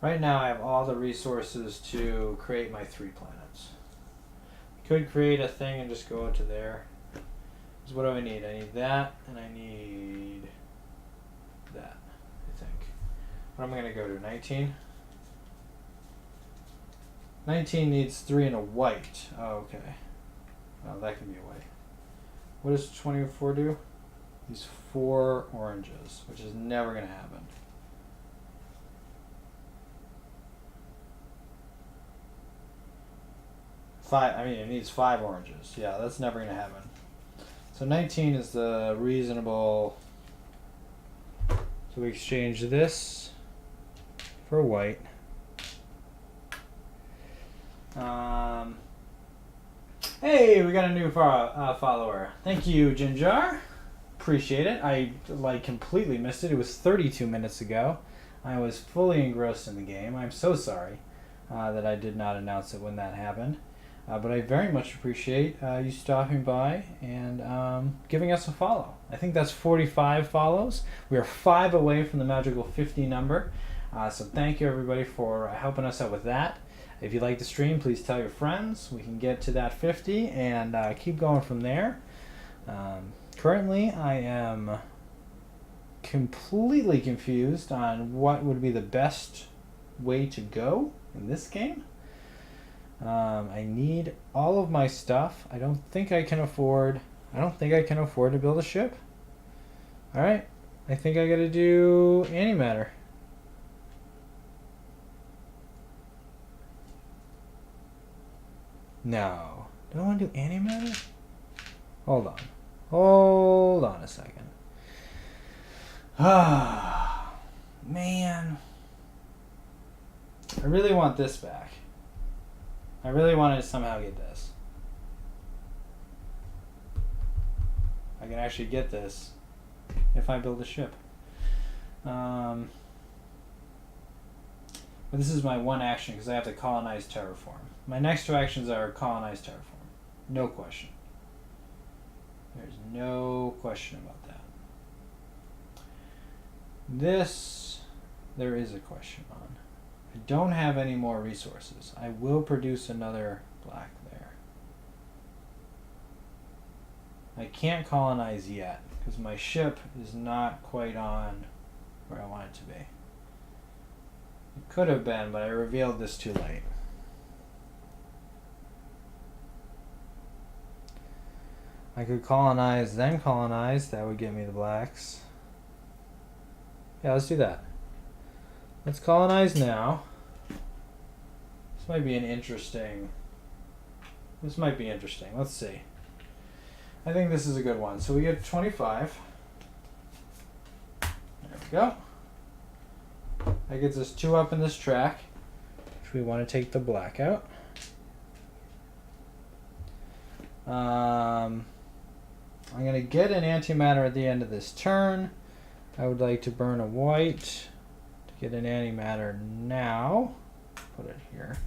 Right now I have all the resources to create my 3 planets. I could create a thing and just go into there. So what do I need? I need that, and I need that, I think. What am I going to go to? 19? 19 needs 3 and a white. Oh, okay. Oh, that can be a white. What does 24 do? These 4 oranges, which is never going to happen. It needs 5 oranges. Yeah, that's never going to happen. So 19 is the reasonable. So we exchange this for white. Hey, we got a new follower. Thank you, Jinjar. Appreciate it. I completely missed it. It was 32 minutes ago. I was fully engrossed in the game. I'm so sorry that I did not announce it when that happened. But I very much appreciate you stopping by and giving us a follow. I think that's 45 follows. We are 5 away from the magical 50 number. So thank you, everybody, for helping us out with that. If you like the stream, please tell your friends. We can get to that 50 and keep going from there. Currently, I am completely confused on what would be the best way to go in this game. I need all of my stuff. I don't think I can afford to build a ship. Alright, I think I gotta do antimatter. No. Do I want to do antimatter? Hold on a second. Ah, man. I really want this back. I really want to somehow get this. I can actually get this if I build a ship. But this is my one action because I have to colonize terraform. My next 2 actions are colonize terraform. No question. There's no question about that. This, there is a question on. I don't have any more resources. I will produce another black there. I can't colonize yet because my ship is not quite on where I want it to be. It could have been, but I revealed this too late. I could colonize, then colonize. That would get me the blacks. Yeah, let's do that. Let's colonize now. This might be interesting. Let's see. I think this is a good one. So we get 25. There we go. That gets us 2 up in this track, which we want to take the black out. I'm going to get an antimatter at the end of this turn. I would like to burn a white to get an antimatter now. Put it here.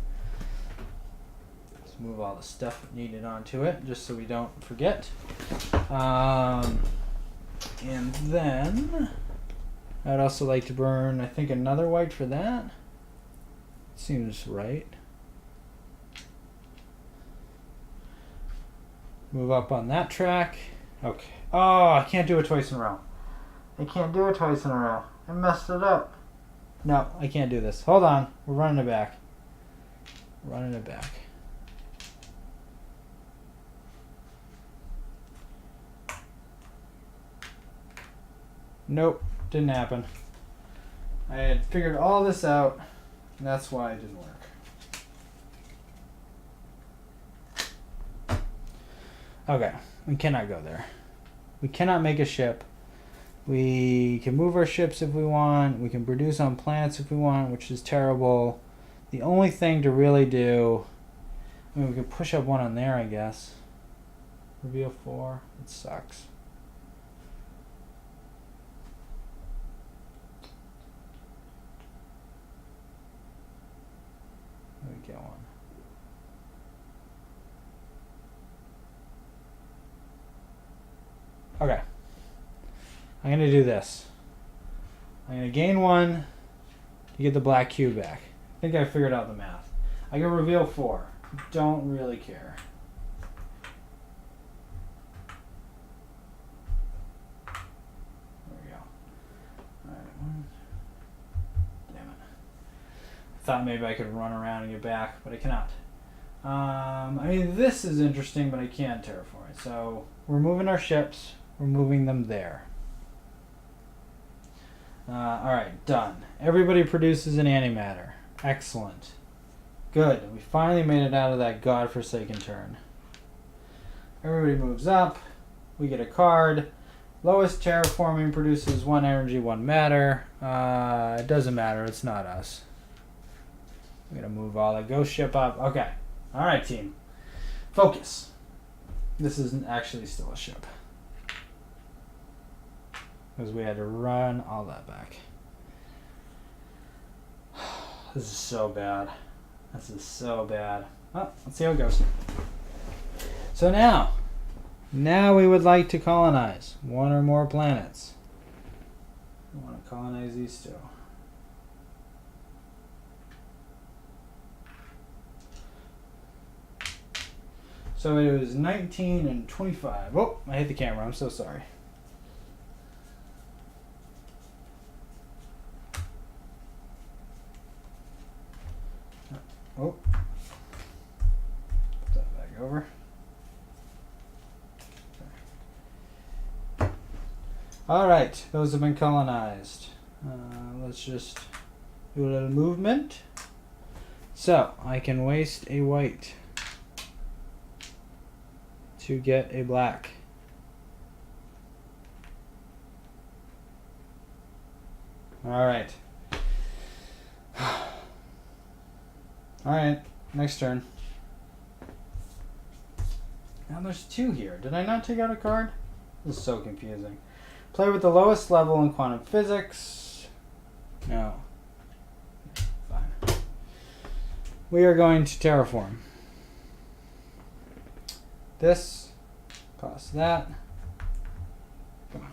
Let's move all the stuff needed onto it just so we don't forget. And then I'd also like to burn, I think, another white for that. Seems right. Move up on that track. Okay. Oh, I can't do it twice in a row. I messed it up. No, I can't do this. Hold on. We're running it back. Nope. Didn't happen. I had figured all this out, and that's why it didn't work. Okay, we cannot go there. We cannot make a ship. We can move our ships if we want. We can produce on planets if we want, which is terrible. The only thing to really do, I mean, we can push up 1 on there, I guess. Reveal 4. It sucks. Let me get 1. Okay. I'm going to do this. I'm going to gain 1 to get the black cube back. I think I figured out the math. I can reveal 4. Don't really care. thought maybe I could run around and get back, but I cannot. I mean, this is interesting, but I can't terraform it. So we're moving our ships. We're moving them there. Alright, done. Everybody produces an antimatter. Excellent. Good. We finally made it out of that godforsaken turn. Everybody moves up. We get a card. Lowest terraforming produces 1 energy, 1 matter. It doesn't matter. It's not us. We're going to move all the ghost ship up. Okay. Alright, team. Focus. This isn't actually still a ship. Because we had to run all that back. This is so bad. This is so bad. Well, let's see how it goes. So now we would like to colonize 1 or more planets. We want to colonize these 2. So it was 19 and 25. Oh, I hit the camera. I'm so sorry. Oh, put that back over. All right, those have been colonized. Let's just do a little movement. So I can waste a white to get a black. All right. Alright, next turn. Now there's 2 here. Did I not take out a card? This is so confusing. Play with the lowest level in quantum physics. No. Fine. We are going to terraform. This plus that. Come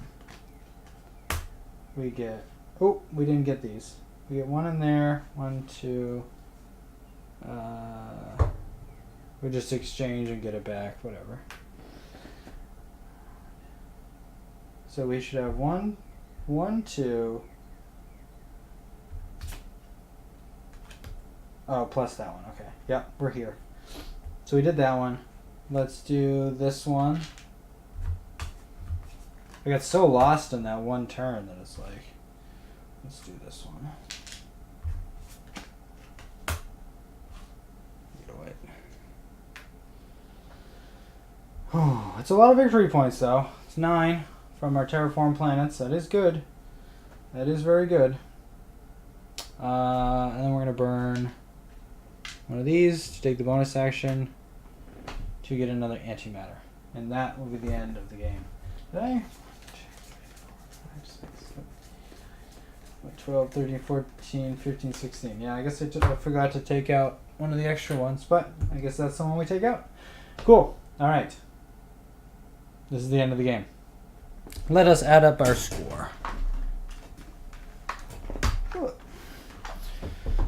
on. We get... Oh, we didn't get these. We get 1 in there. 1, 2... we just exchange and get it back, whatever. So we should have 1, 2. Oh, plus that one. Okay. Yep, we're here. So we did that one. Let's do this one. I got so lost in that one turn that it's like, let's do this one. Oh, it's a lot of victory points, though. It's 9 from our terraform planets. That is good. That is very good. And then we're going to burn one of these to take the bonus action to get another antimatter. And that will be the end of the game. Did I? 12, 13, 14, 15, 16. Yeah, I guess I forgot to take out one of the extra ones, but I guess that's the one we take out. Cool. All right. This is the end of the game. Let us add up our score.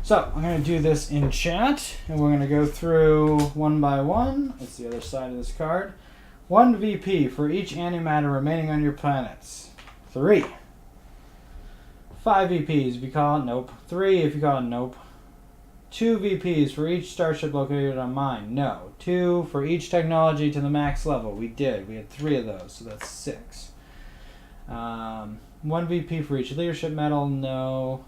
So I'm going to do this in chat, and we're going to go through one by one. That's the other side of this card. 1 VP for each antimatter remaining on your planets. 3. 5 VPs if you call it nope. 3 if you call it nope. 2 VPs for each starship located on mine. No. 2 for each technology to the max level. We did. We had 3 of those, so that's 6. 1 VP for each leadership medal. No.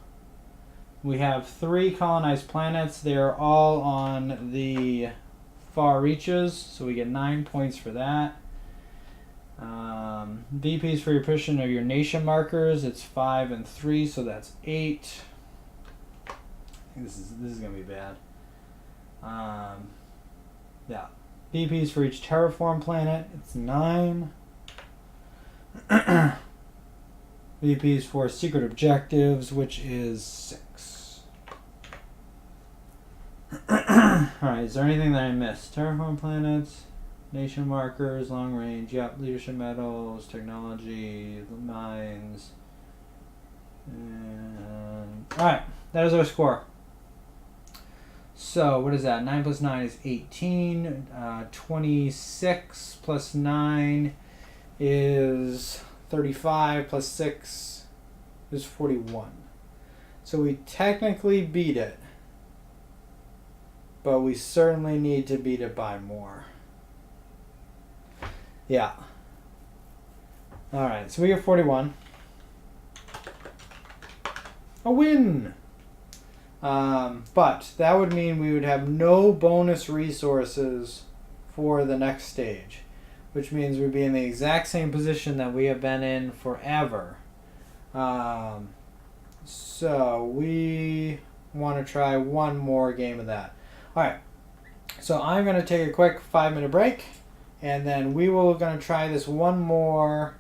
We have 3 colonized planets. They are all on the far reaches, so we get 9 points for that. VPs for your position of your nation markers. It's 5 and 3, so that's 8. This is gonna be bad. Yeah. VPs for each terraform planet. It's 9. VPs for secret objectives, which is 6. Alright, is there anything that I missed? Terraform planets, nation markers, long range, yep, leadership medals, technology, mines. Alright, that is our score. So, what is that? 9 plus 9 is 18. 26 plus 9 is 35 plus 6 is 41. So we technically beat it. but we certainly need to beat it by more. Yeah. Alright, so we get 41. A win! But that would mean we would have no bonus resources for the next stage, which means we'd be in the exact same position that we have been in forever. So we want to try one more game of that. Alright, so I'm going to take a quick 5-minute break, and then we will going to try this one more.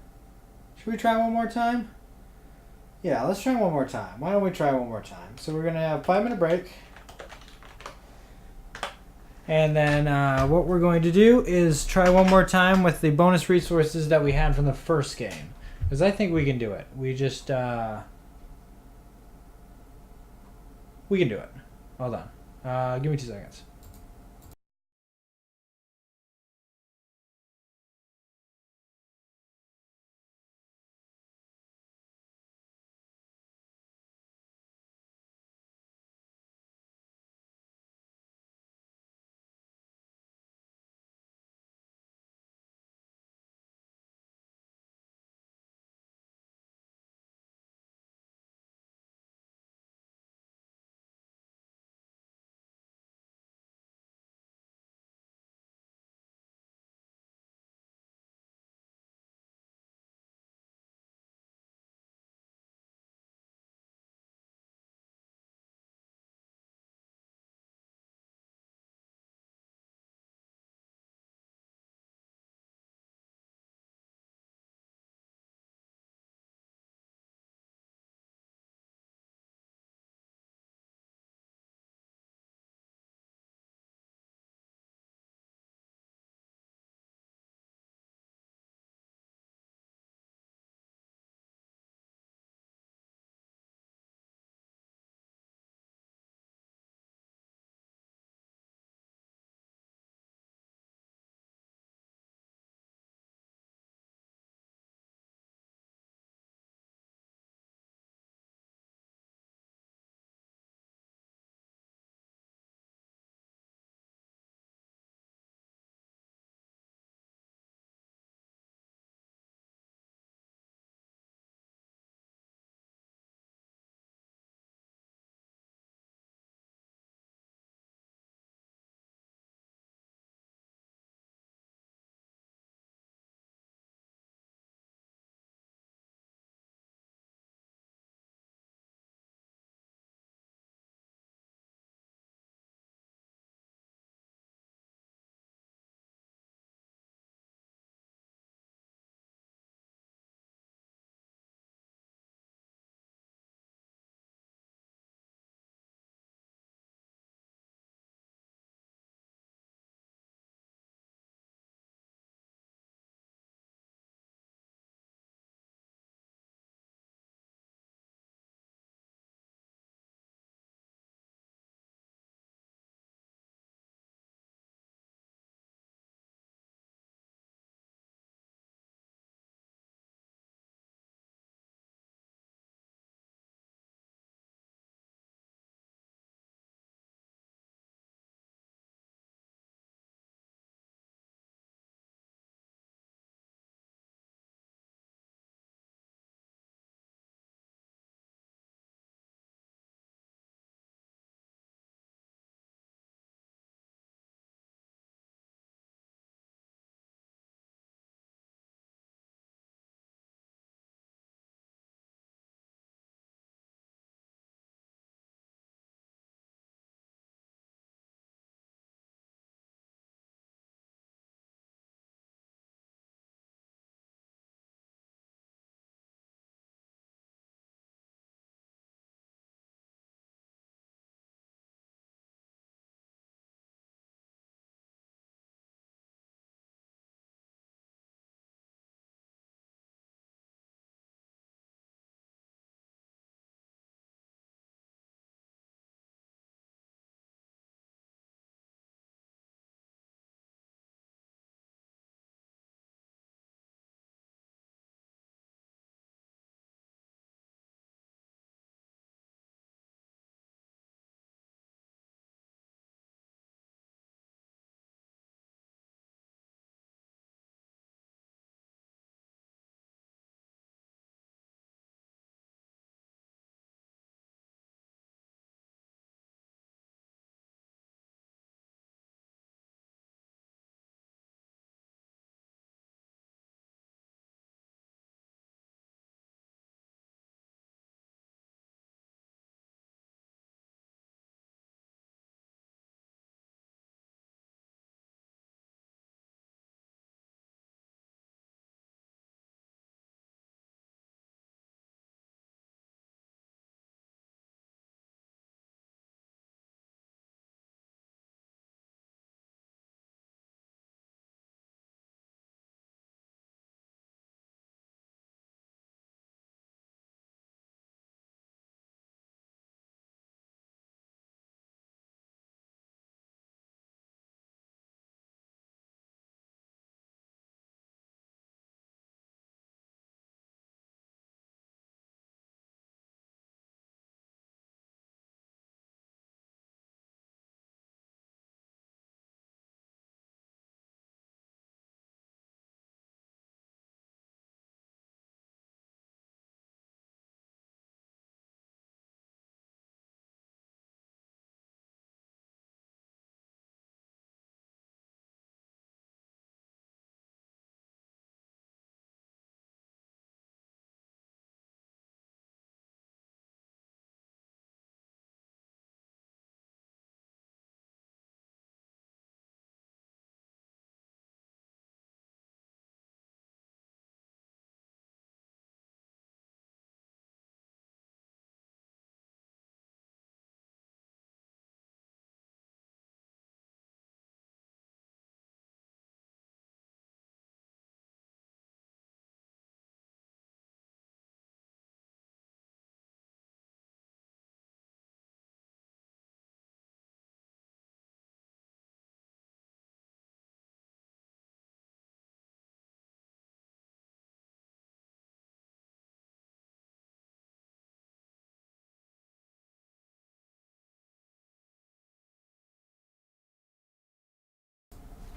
Should we try one more time? Yeah, let's try one more time. Why don't we try one more time? So we're going to have a 5-minute break. And then what we're going to do is try one more time with the bonus resources that we had from the first game. Because I think we can do it. We just... we can do it. Hold on. Give me 2 seconds.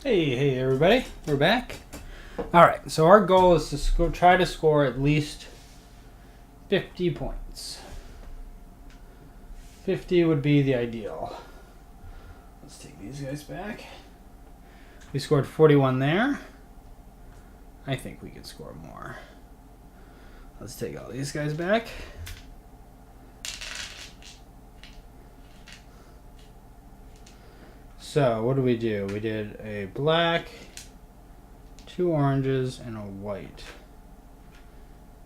Hey everybody, we're back. Alright, so our goal is to try to score at least 50 points. 50 would be the ideal. Let's take these guys back. We scored 41 there. I think we could score more. Let's take all these guys back. So, what did we do? We did a black, 2 oranges, and a white.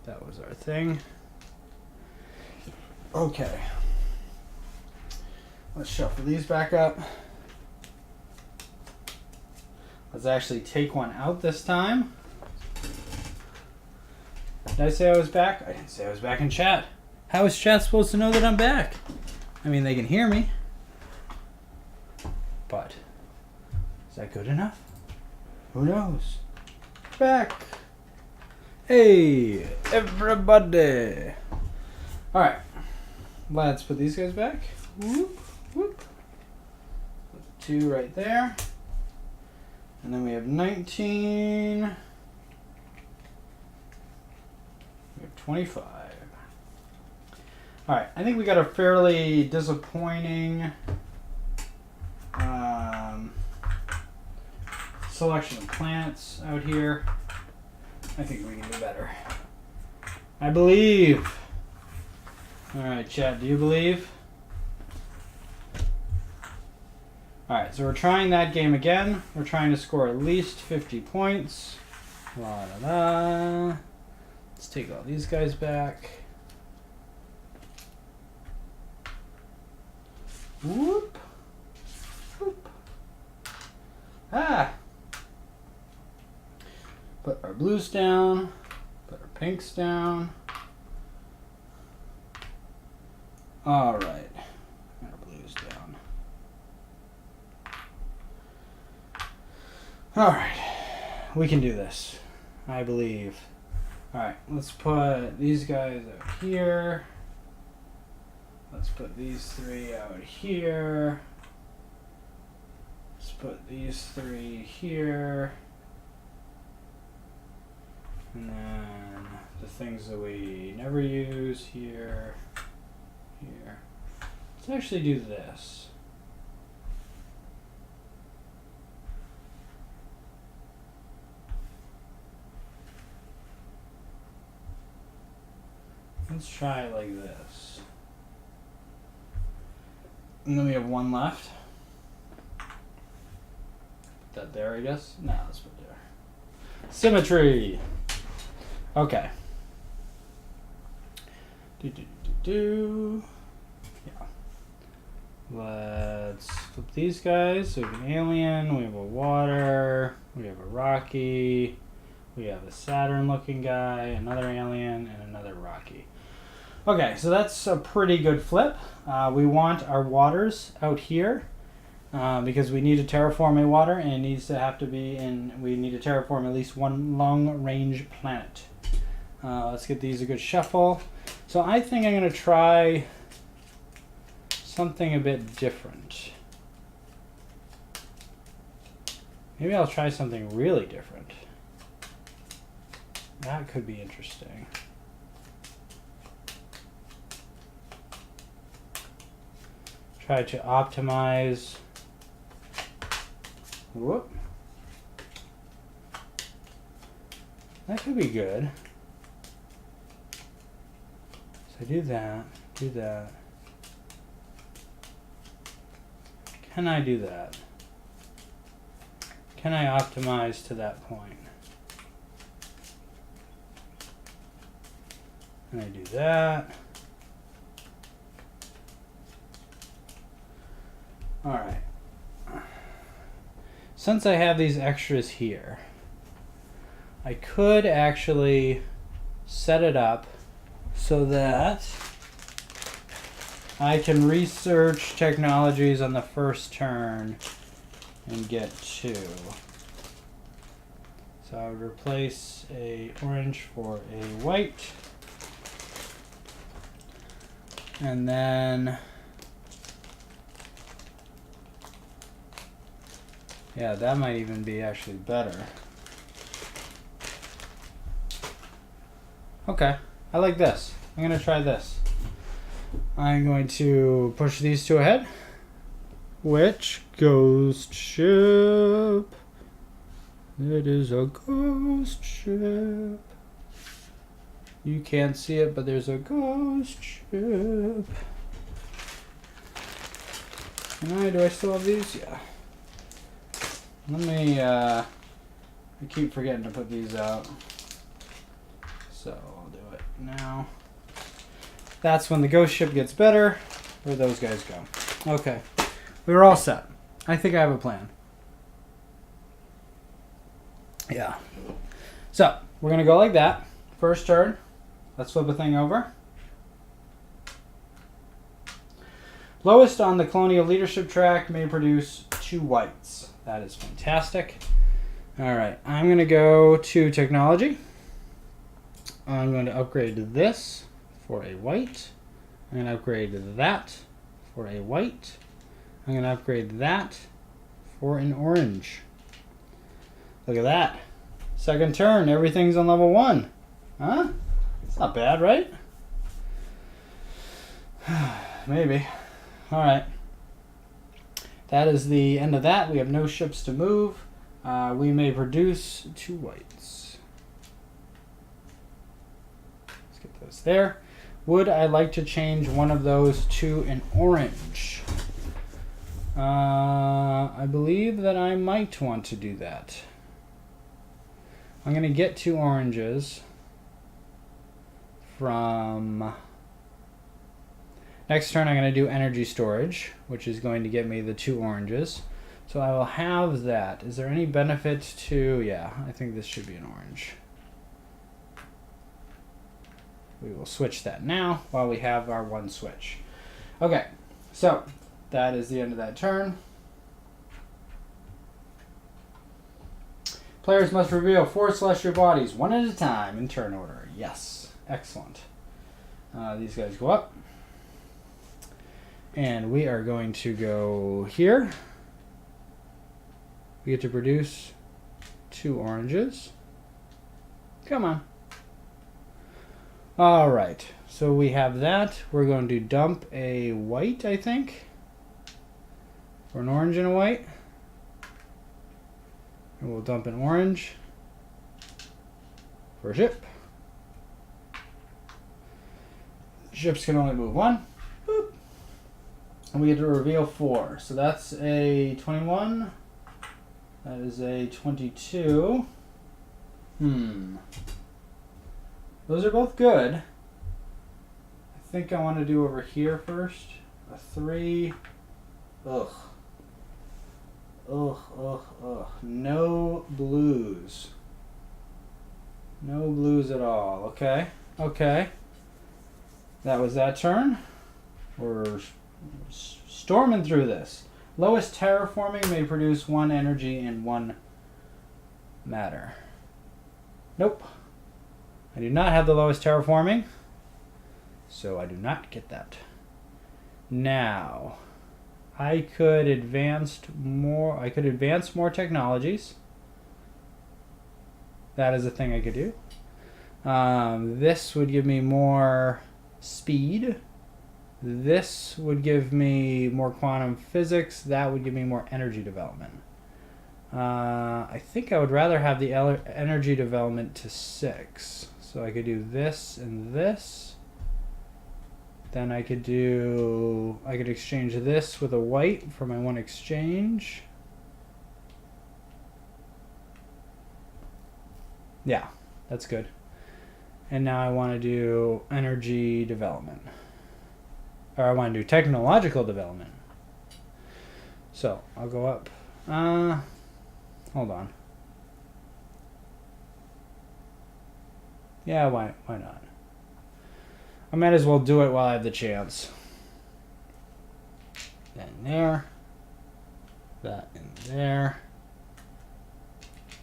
That was our thing. Okay. Let's shuffle these back up. Let's actually take one out this time. Did I say I was back? I didn't say I was back in chat. How is chat supposed to know that I'm back? I mean, they can hear me. But is that good enough? Who knows? Back. Hey, everybody. All right. Let's put these guys back. Whoop, whoop. Put 2 right there. And then we have 19. We have 25. All right. I think we got a fairly disappointing selection of plants out here. I think we can do better. I believe. All right, chat, do you believe? All right, so we're trying that game again. We're trying to score at least 50 points. La da da. Let's take all these guys back. Whoop. Whoop. Ah. Put our blues down. Put our pinks down. All right. Our blues down. All right. We can do this. I believe. All right. Let's put these guys out here. Let's put these 3 out here. Let's put these 3 here. And then the things that we never use here, here. Let's actually do this. Let's try it like this. And then we have 1 left. Put that there, I guess. No, let's put it there. Symmetry. Okay. Yeah. Let's flip these guys. So we have an alien, we have a water, we have a rocky, we have a Saturn looking guy, another alien, and another rocky. Okay, so that's a pretty good flip. We want our waters out here because we need to terraform a water, and it needs to have to be in, we need to terraform at least 1 long-range planet. Let's get these a good shuffle. So I think I'm going to try something a bit different. Maybe I'll try something really different. That could be interesting. Try to optimize. Whoop. That could be good. So do that, do that. Can I do that? Can I optimize to that point? And I do that. All right. Since I have these extras here, I could actually set it up so that I can research technologies on the first turn and get 2. So I would replace a orange for a white. And then Yeah, that might even be actually better. Okay, I like this. I'm going to try this. I'm going to push these two ahead. Which ghost ship? It is a ghost ship. You can't see it, but there's a ghost ship. Do I still have these? Yeah. Let me, I keep forgetting to put these out. So I'll do it now. That's when the ghost ship gets better, where those guys go. Okay. We were all set. I think I have a plan. Yeah. So, we're going to go like that. First turn. Let's flip a thing over. Lowest on the colonial leadership track may produce 2 whites. That is fantastic. Alright, I'm going to go to technology. I'm going to upgrade this for a white. I'm going to upgrade that for a white. I'm going to upgrade that for an orange. Look at that. Second turn, everything's on level 1. Huh? It's not bad, right? Maybe. Alright. That is the end of that. We have no ships to move. We may produce 2 whites. Let's get those there. Would I like to change one of those to an orange? I believe that I might want to do that. I'm going to get 2 oranges from... Next turn I'm going to do energy storage, which is going to get me the 2 oranges. So I will have that. Is there any benefit to... Yeah, I think this should be an orange. We will switch that now while we have our 1 switch. Okay, so that is the end of that turn. Players must reveal 4 celestial bodies, 1 at a time, in turn order. Yes, excellent. These guys go up. And we are going to go here. We get to produce 2 oranges. Come on. All right, so we have that. We're going to dump a white, I think. Or an orange and a white. And we'll dump an orange for a ship. Ships can only move 1. Boop. And we get to reveal 4. So that's a 21. That is a 22. Those are both good. I think I want to do over here first. A 3. Ugh. Ugh, ugh, ugh. No blues. No blues at all. Okay. Okay. That was that turn. We're storming through this. Lowest terraforming may produce 1 energy and 1 matter. Nope. I do not have the lowest terraforming, so I do not get that. Now, I could advance more technologies. That is a thing I could do. This would give me more speed. This would give me more quantum physics. That would give me more energy development. I think I would rather have the energy development to 6. So I could do this and this. Then I could exchange this with a white for my 1 exchange. Yeah, that's good. And now I want to do energy development. Or I want to do technological development. So I'll go up. Hold on. Yeah, why not? I might as well do it while I have the chance. That in there. That in there.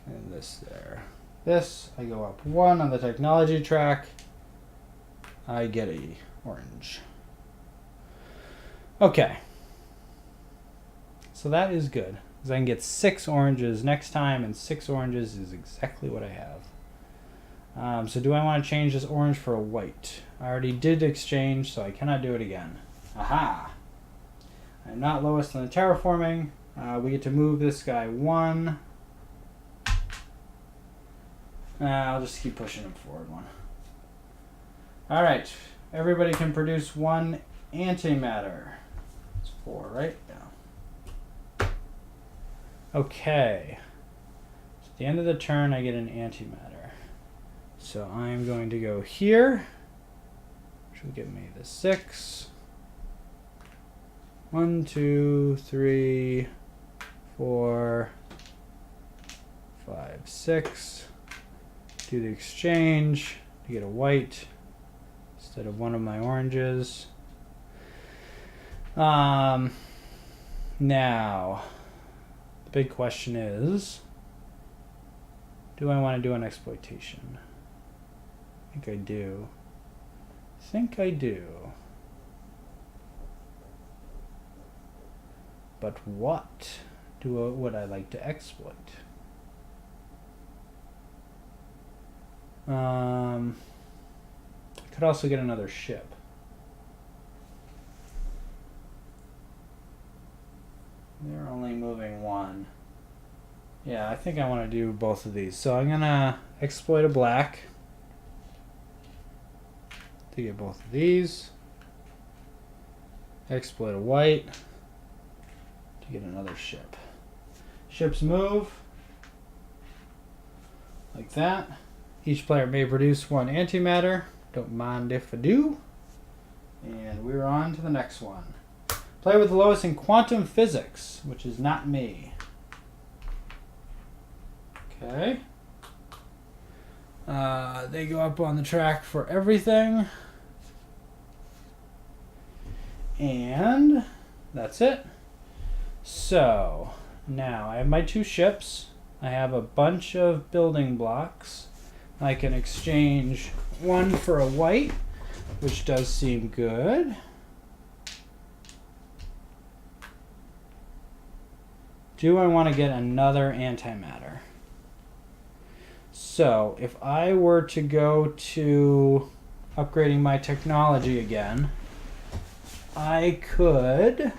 And this there. This, I go up 1 on the technology track. I get a orange. Okay. So that is good. Because I can get 6 oranges next time, and 6 oranges is exactly what I have. So do I want to change this orange for a white? I already did exchange, so I cannot do it again. Aha! I'm not lowest on the terraforming. We get to move this guy 1. I'll just keep pushing him forward 1. Alright, everybody can produce 1 antimatter. It's 4, right? Yeah. Okay. So at the end of the turn, I get an antimatter. So I'm going to go here, which will give me the 6. 1, 2, 3, 4, 5, 6. Do the exchange to get a white instead of one of my oranges. Now, the big question is, do I want to do an exploitation? I think I do. But what would I like to exploit? I could also get another ship. They're only moving 1. Yeah, I think I want to do both of these. So I'm going to exploit a black to get both of these. Exploit a white to get another ship. Ships move like that. Each player may produce 1 antimatter. Don't mind if I do. And we're on to the next one. Play with the lowest in quantum physics, which is not me. Okay. They go up on the track for everything. And that's it. So, now I have my 2 ships. I have a bunch of building blocks. I can exchange 1 for a white, which does seem good. Do I want to get another antimatter? So, if I were to go to upgrading my technology again, I could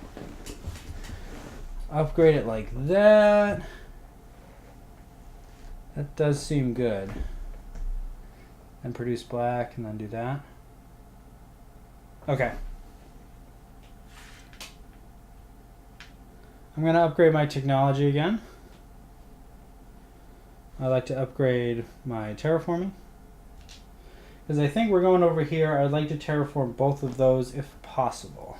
upgrade it like that. That does seem good. And produce black, and then do that. Okay. I'm going to upgrade my technology again. I like to upgrade my terraforming. Because I think we're going over here, I'd like to terraform both of those if possible.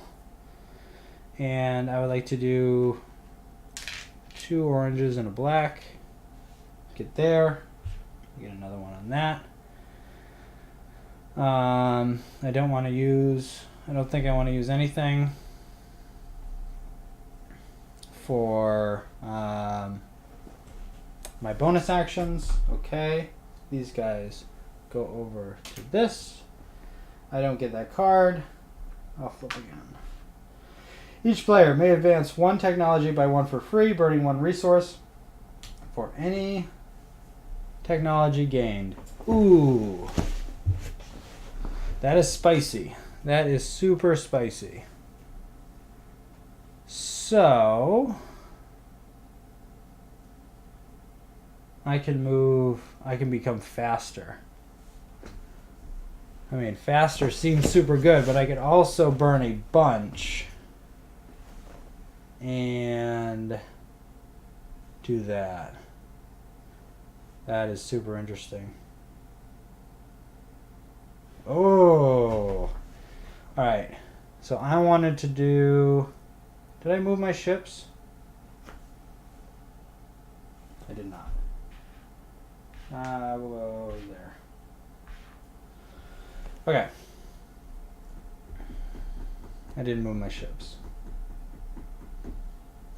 And I would like to do 2 oranges and a black. Get there. Get another one on that. I don't think I want to use anything for my bonus actions. Okay, these guys go over to this. I don't get that card. I'll flip again. Each player may advance 1 technology by 1 for free, burning 1 resource for any technology gained. Ooh. That is spicy. That is super spicy. So, I can become faster. I mean, faster seems super good, but I could also burn a bunch and do that. That is super interesting. Oh, all right. So I wanted to do. Did I move my ships? I did not. Over there. Okay. I didn't move my ships.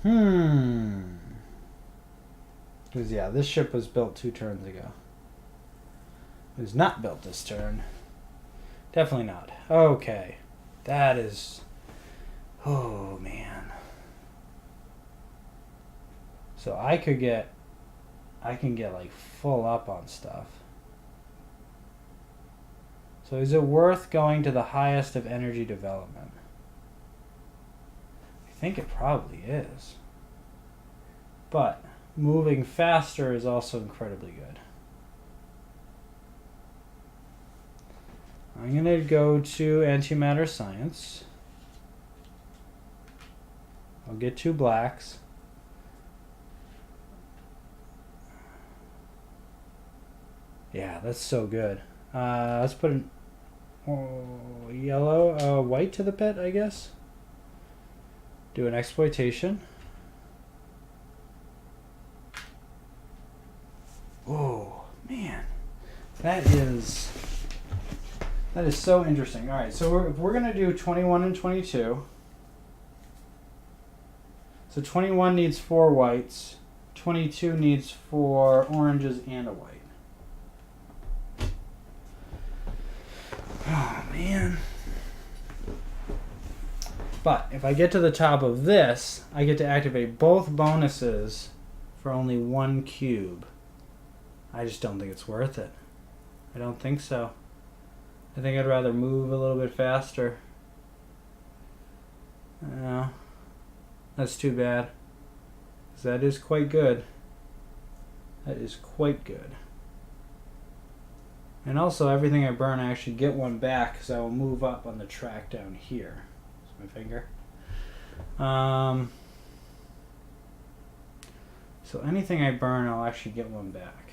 Because yeah, this ship was built 2 turns ago. It was not built this turn. Definitely not. Okay. That is... Oh, man. So I can get like full up on stuff. So is it worth going to the highest of energy development? I think it probably is. But moving faster is also incredibly good. I'm going to go to antimatter science. I'll get 2 blacks. Yeah, that's so good. Let's put an yellow, white to the pit, I guess. Do an exploitation. Oh, man. That is so interesting. All right, so we're going to do 21 and 22. So 21 needs 4 whites. 22 needs 4 oranges and a white. Oh, man. But if I get to the top of this, I get to activate both bonuses for only 1 cube. I just don't think it's worth it. I don't think so. I think I'd rather move a little bit faster. That's too bad. 'Cause that is quite good. That is quite good. And also, everything I burn, I actually get 1 back because I will move up on the track down here. That's my finger. So anything I burn, I'll actually get 1 back.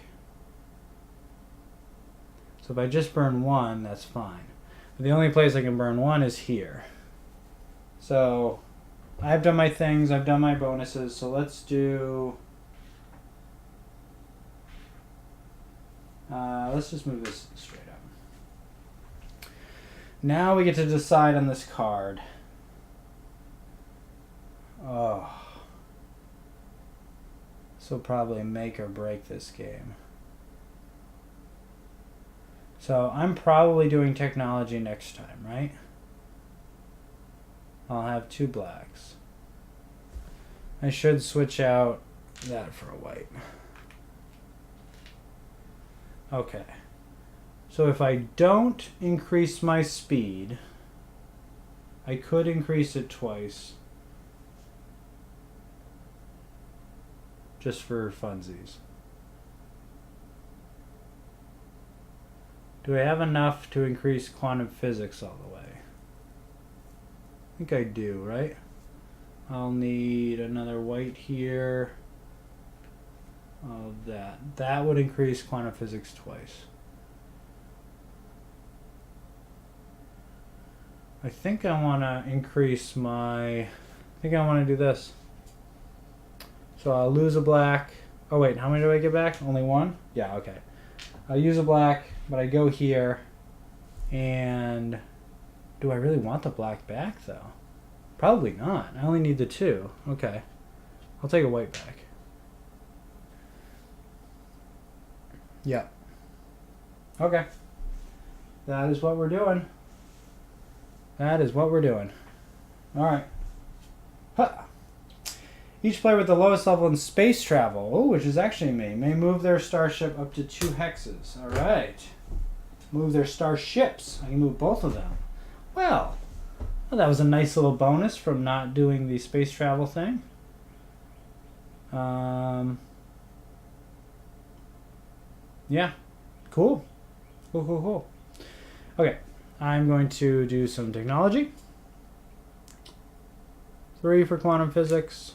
So if I just burn 1, that's fine. But the only place I can burn 1 is here. So I've done my things, I've done my bonuses, so let's do... let's just move this straight up. Now we get to decide on this card. Oh. This will probably make or break this game. So I'm probably doing technology next time, right? I'll have 2 blacks. I should switch out that for a white. Okay. So if I don't increase my speed, I could increase it twice. Just for funsies. Do I have enough to increase quantum physics all the way? I think I do, right? I'll need another white here. Oh, that would increase quantum physics twice. I think I want to increase my... I think I want to do this. So I'll lose a black. Oh wait, how many do I get back? Only 1? Yeah, okay. I'll use a black, but I go here. And do I really want the black back though? Probably not. I only need the 2. Okay. I'll take a white back. Yeah. Okay. That is what we're doing. That is what we're doing. Alright. Huh. Each player with the lowest level in space travel, which is actually me, may move their starship up to 2 hexes. Alright. Move their starships. I can move both of them. Well, that was a nice little bonus from not doing the space travel thing. Yeah. Cool. Cool. Okay. I'm going to do some technology. 3 for quantum physics.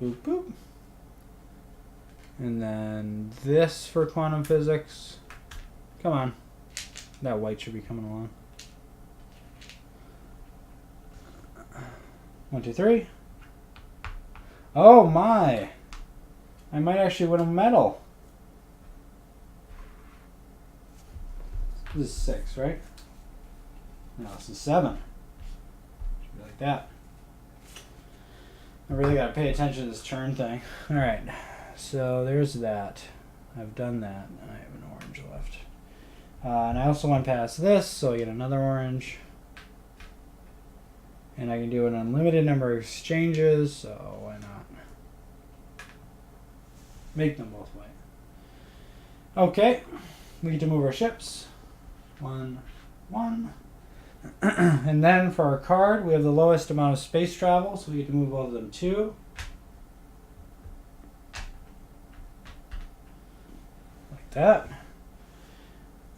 Boop, boop. And then this for quantum physics. Come on. That white should be coming along. 1, 2, 3. Oh my! I might actually win a medal. This is 6, right? No, this is 7. Should be like that. I really gotta pay attention to this turn thing. Alright, so there's that. I've done that. I have an orange left. And I also went past this, so I get another orange. And I can do an unlimited number of exchanges, so why not? Make them both white. Okay, we get to move our ships. 1, 1. And then for our card, we have the lowest amount of space travel, so we get to move both of them 2. Like that.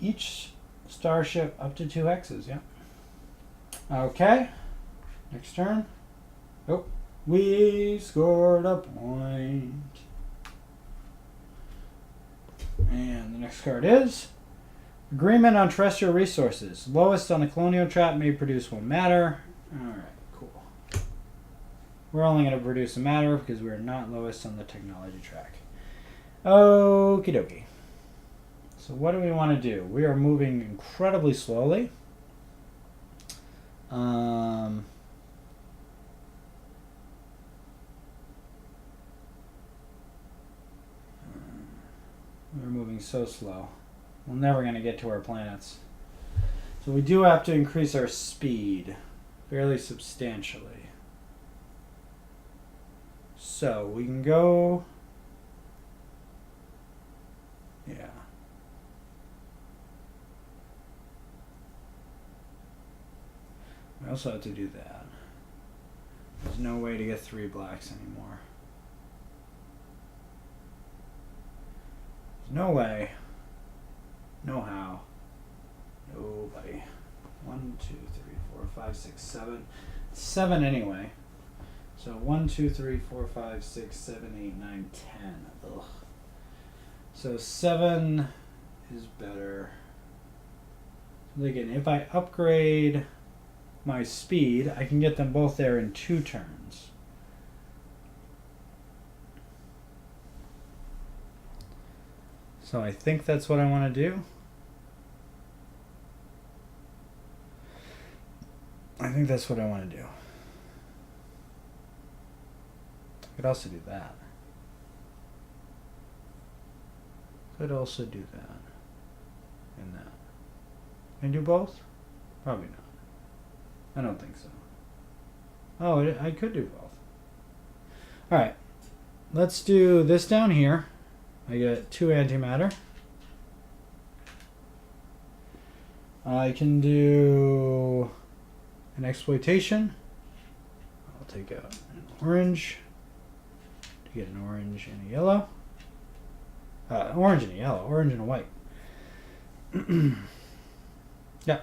Each starship up to 2 hexes, yeah. Okay. Next turn. Oh, we scored a point. And the next card is Agreement on Terrestrial Resources. Lowest on the Colonial Trap may produce 1 matter. Alright, cool. We're only going to produce a matter because we're not lowest on the technology track. Okie dokie. So what do we want to do? We are moving incredibly slowly. We're moving so slow. We're never going to get to our planets. So we do have to increase our speed fairly substantially. So we can go... Yeah. We also have to do that. There's no way to get 3 blacks anymore. No way. No how. Nobody. 1, 2, 3, 4, 5, 6, 7. 7 anyway. So 1, 2, 3, 4, 5, 6, 7, 8, 9, 10. Ugh. So 7 is better. Again, if I upgrade my speed, I can get them both there in 2 turns. So I think that's what I want to do. I think that's what I want to do. I could also do that. Could also do that. And that. Can I do both? Probably not. I don't think so. Oh, I could do both. Alright. Let's do this down here. I get 2 antimatter. I can do an exploitation. I'll take out an orange to get an orange and a yellow. Orange and a yellow, orange and a white. Yeah,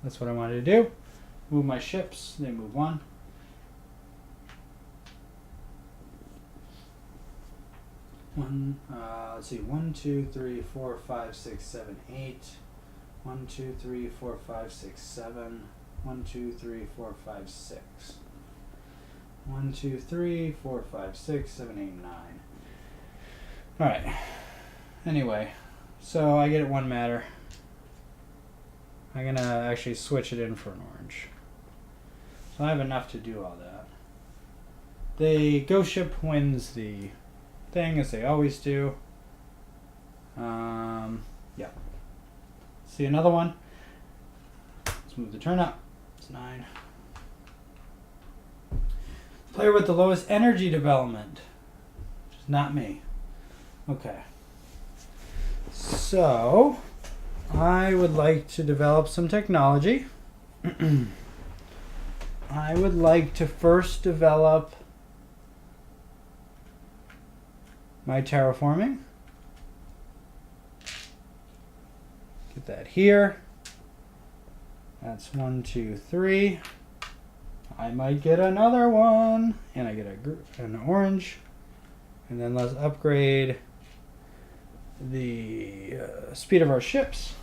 that's what I wanted to do. Move my ships, they move 1. Let's see, 1, 2, 3, 4, 5, 6, 7, 8. 1, 2, 3, 4, 5, 6, 7. 1, 2, 3, 4, 5, 6. 1, 2, 3, 4, 5, 6, 7, 8, 9. Alright. Anyway, so I get it 1 matter. I'm gonna actually switch it in for an orange. So I have enough to do all that. The ghost ship wins the thing, as they always do. Yeah. See another one. Let's move the turn up. It's 9. Player with the lowest energy development, which is not me. Okay. So, I would like to develop some technology. I would like to first develop my terraforming. Get that here. That's 1, 2, 3. I might get another one. And I get an orange. And then let's upgrade the speed of our ships.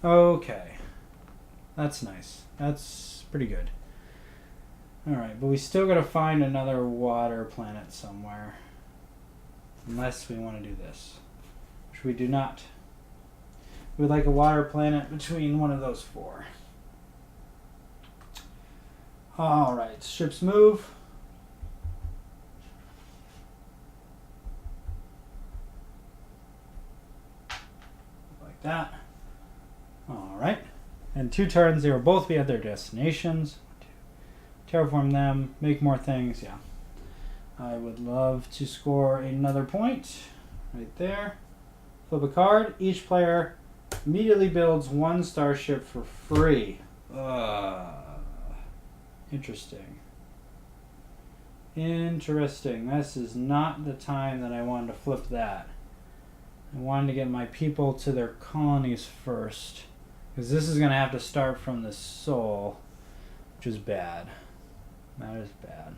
Okay. That's nice. That's pretty good. Alright, but we still gotta find another water planet somewhere. Unless we want to do this. Which we do not. We'd like a water planet between one of those 4. Alright, ships move. Like that. Alright. In 2 turns, they will both be at their destinations. Terraform them, make more things. Yeah. I would love to score another point right there. Flip a card. Each player immediately builds 1 starship for free. Interesting. Interesting. This is not the time that I wanted to flip that. I wanted to get my people to their colonies first. Because this is going to have to start from the soul, which is bad. That is bad.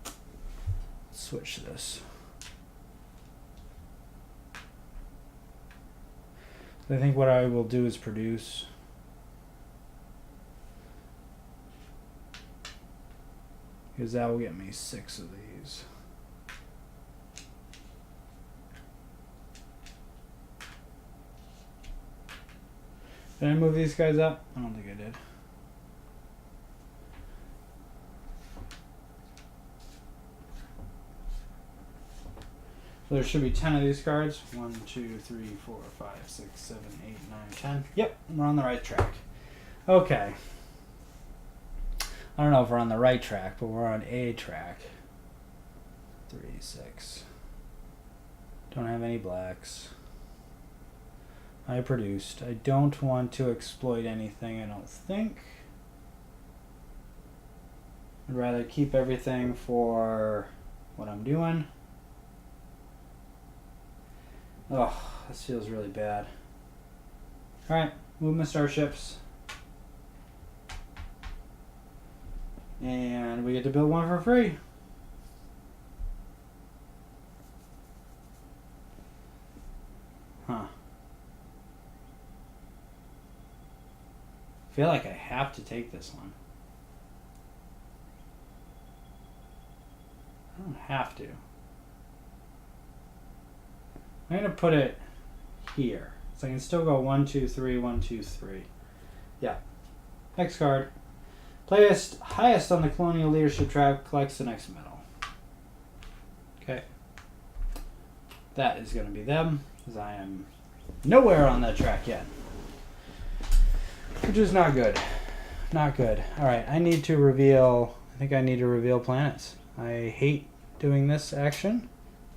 Let's switch this. I think what I will do is produce. Because that will get me 6 of these. Did I move these guys up? I don't think I did. So there should be 10 of these cards. 1, 2, 3, 4, 5, 6, 7, 8, 9, 10. Yep, we're on the right track. Okay. I don't know if we're on the right track, but we're on a track. 3, 6. Don't have any blacks. I produced. I don't want to exploit anything, I don't think. I'd rather keep everything for what I'm doing. Oh, this feels really bad. Alright, move my starships. And we get to build 1 for free. Huh. I feel like I have to take this one. I don't have to. I'm going to put it here. So I can still go 1, 2, 3, 1, 2, 3. Yeah. Next card. Players highest on the colonial leadership track collects the next medal. Okay. That is going to be them, because I am nowhere on that track yet. Which is not good. Not good. Alright, I need to reveal... I think I need to reveal planets. I hate doing this action,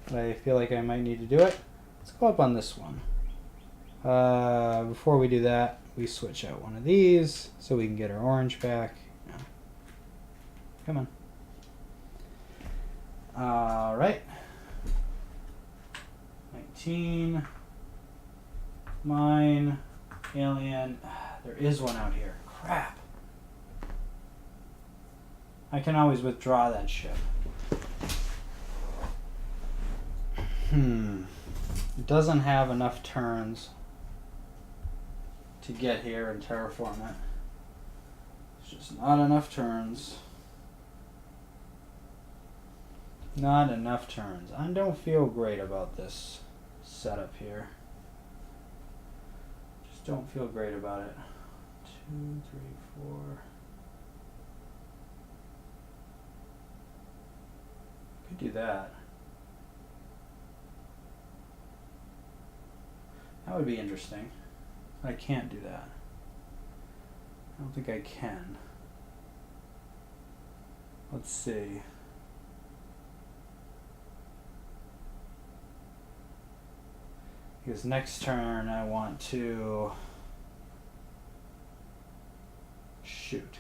but I feel like I might need to do it. Let's go up on this one. Before we do that, we switch out one of these so we can get our orange back. No. Come on. Alright. 19. Mine. Alien. There is one out here. Crap. I can always withdraw that ship. It doesn't have enough turns to get here and terraform it. It's just not enough turns. Not enough turns. I don't feel great about this setup here. Just don't feel great about it. 2, 3, 4. Could do that. That would be interesting. I can't do that. I don't think I can. Let's see. Because next turn I want to shoot.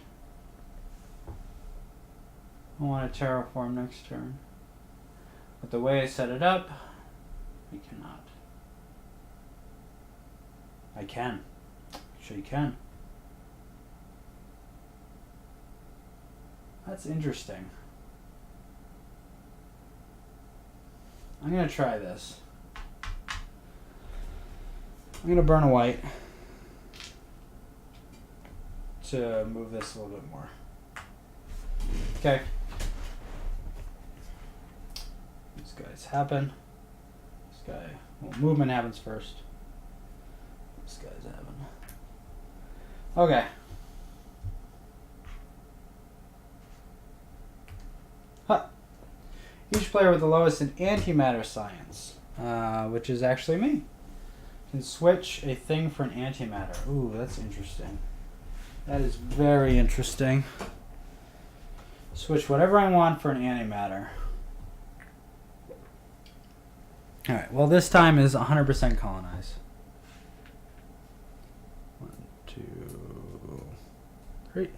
I want to terraform next turn. But the way I set it up, we cannot. I can. Sure you can. That's interesting. I'm going to try this. I'm going to burn a white to move this a little bit more. Okay. These guys happen. This guy, well, movement happens first. This guy's having. Okay. Huh. Each player with the lowest in antimatter science, which is actually me. Can switch a thing for an antimatter. Ooh, that's interesting. That is very interesting. Switch whatever I want for an antimatter. Alright, well this time is 100% colonize. 1, 2, 3.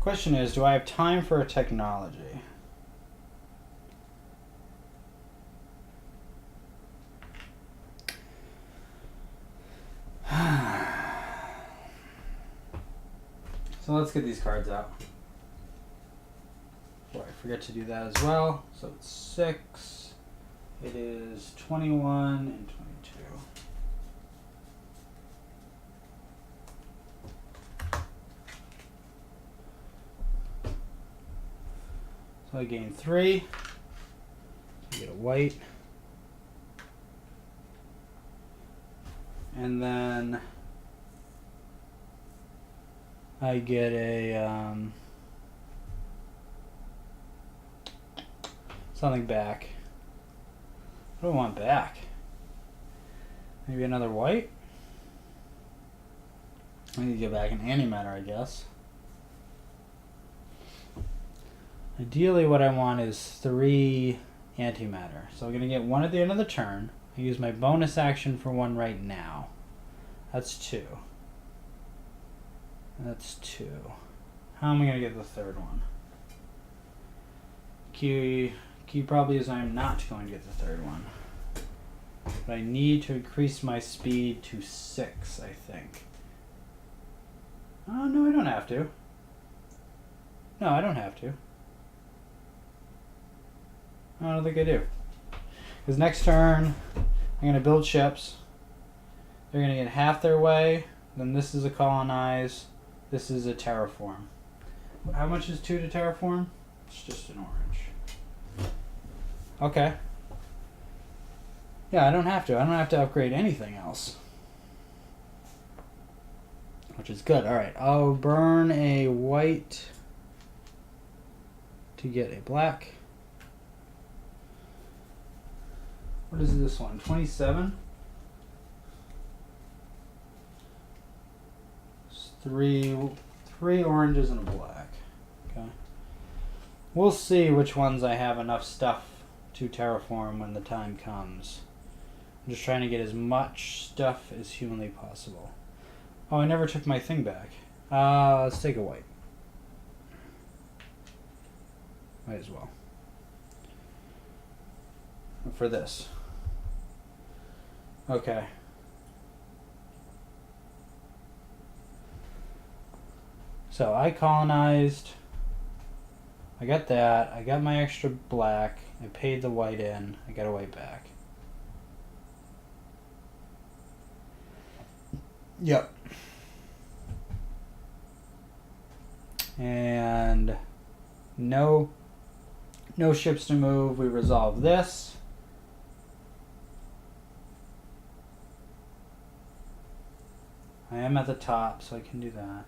Question is, do I have time for a technology? So let's get these cards out. Boy, I forget to do that as well. So it's 6. It is 21 and 22. So I gain 3. I get a white. And then I get a something back. What do I want back? Maybe another white? I need to get back an antimatter, I guess. Ideally what I want is 3 antimatter. So I'm going to get 1 at the end of the turn. I use my bonus action for 1 right now. That's 2. That's 2. How am I going to get the third one? Key probably is I'm not going to get the third one. But I need to increase my speed to 6, I think. Oh, no, I don't have to. No, I don't have to. I don't think I do. Because next turn, I'm going to build ships. They're going to get half their way. Then this is a colonize. This is a terraform. How much is 2 to terraform? It's just an orange. Okay. Yeah, I don't have to. I don't have to upgrade anything else. Which is good. Alright, I'll burn a white to get a black. What is this one? 27? It's three oranges and a black. Okay. We'll see which ones I have enough stuff to terraform when the time comes. I'm just trying to get as much stuff as humanly possible. Oh, I never took my thing back. Let's take a white. Might as well. For this. Okay. So I colonized. I got that. I got my extra black. I paid the white in. I got a white back. Yep. And no ships to move. We resolve this. I am at the top, so I can do that.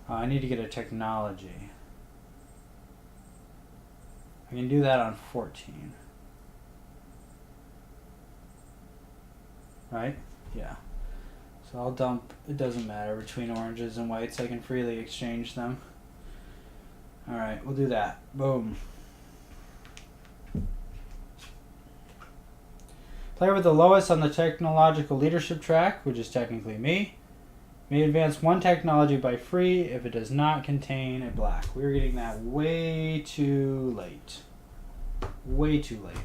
I need to get a technology. I can do that on 14. Right? Yeah. So I'll dump, it doesn't matter, between oranges and whites. I can freely exchange them. Alright, we'll do that. Boom. Player with the lowest on the technological leadership track, which is technically me, may advance 1 technology by free if it does not contain a black. We're getting that way too late. Way too late.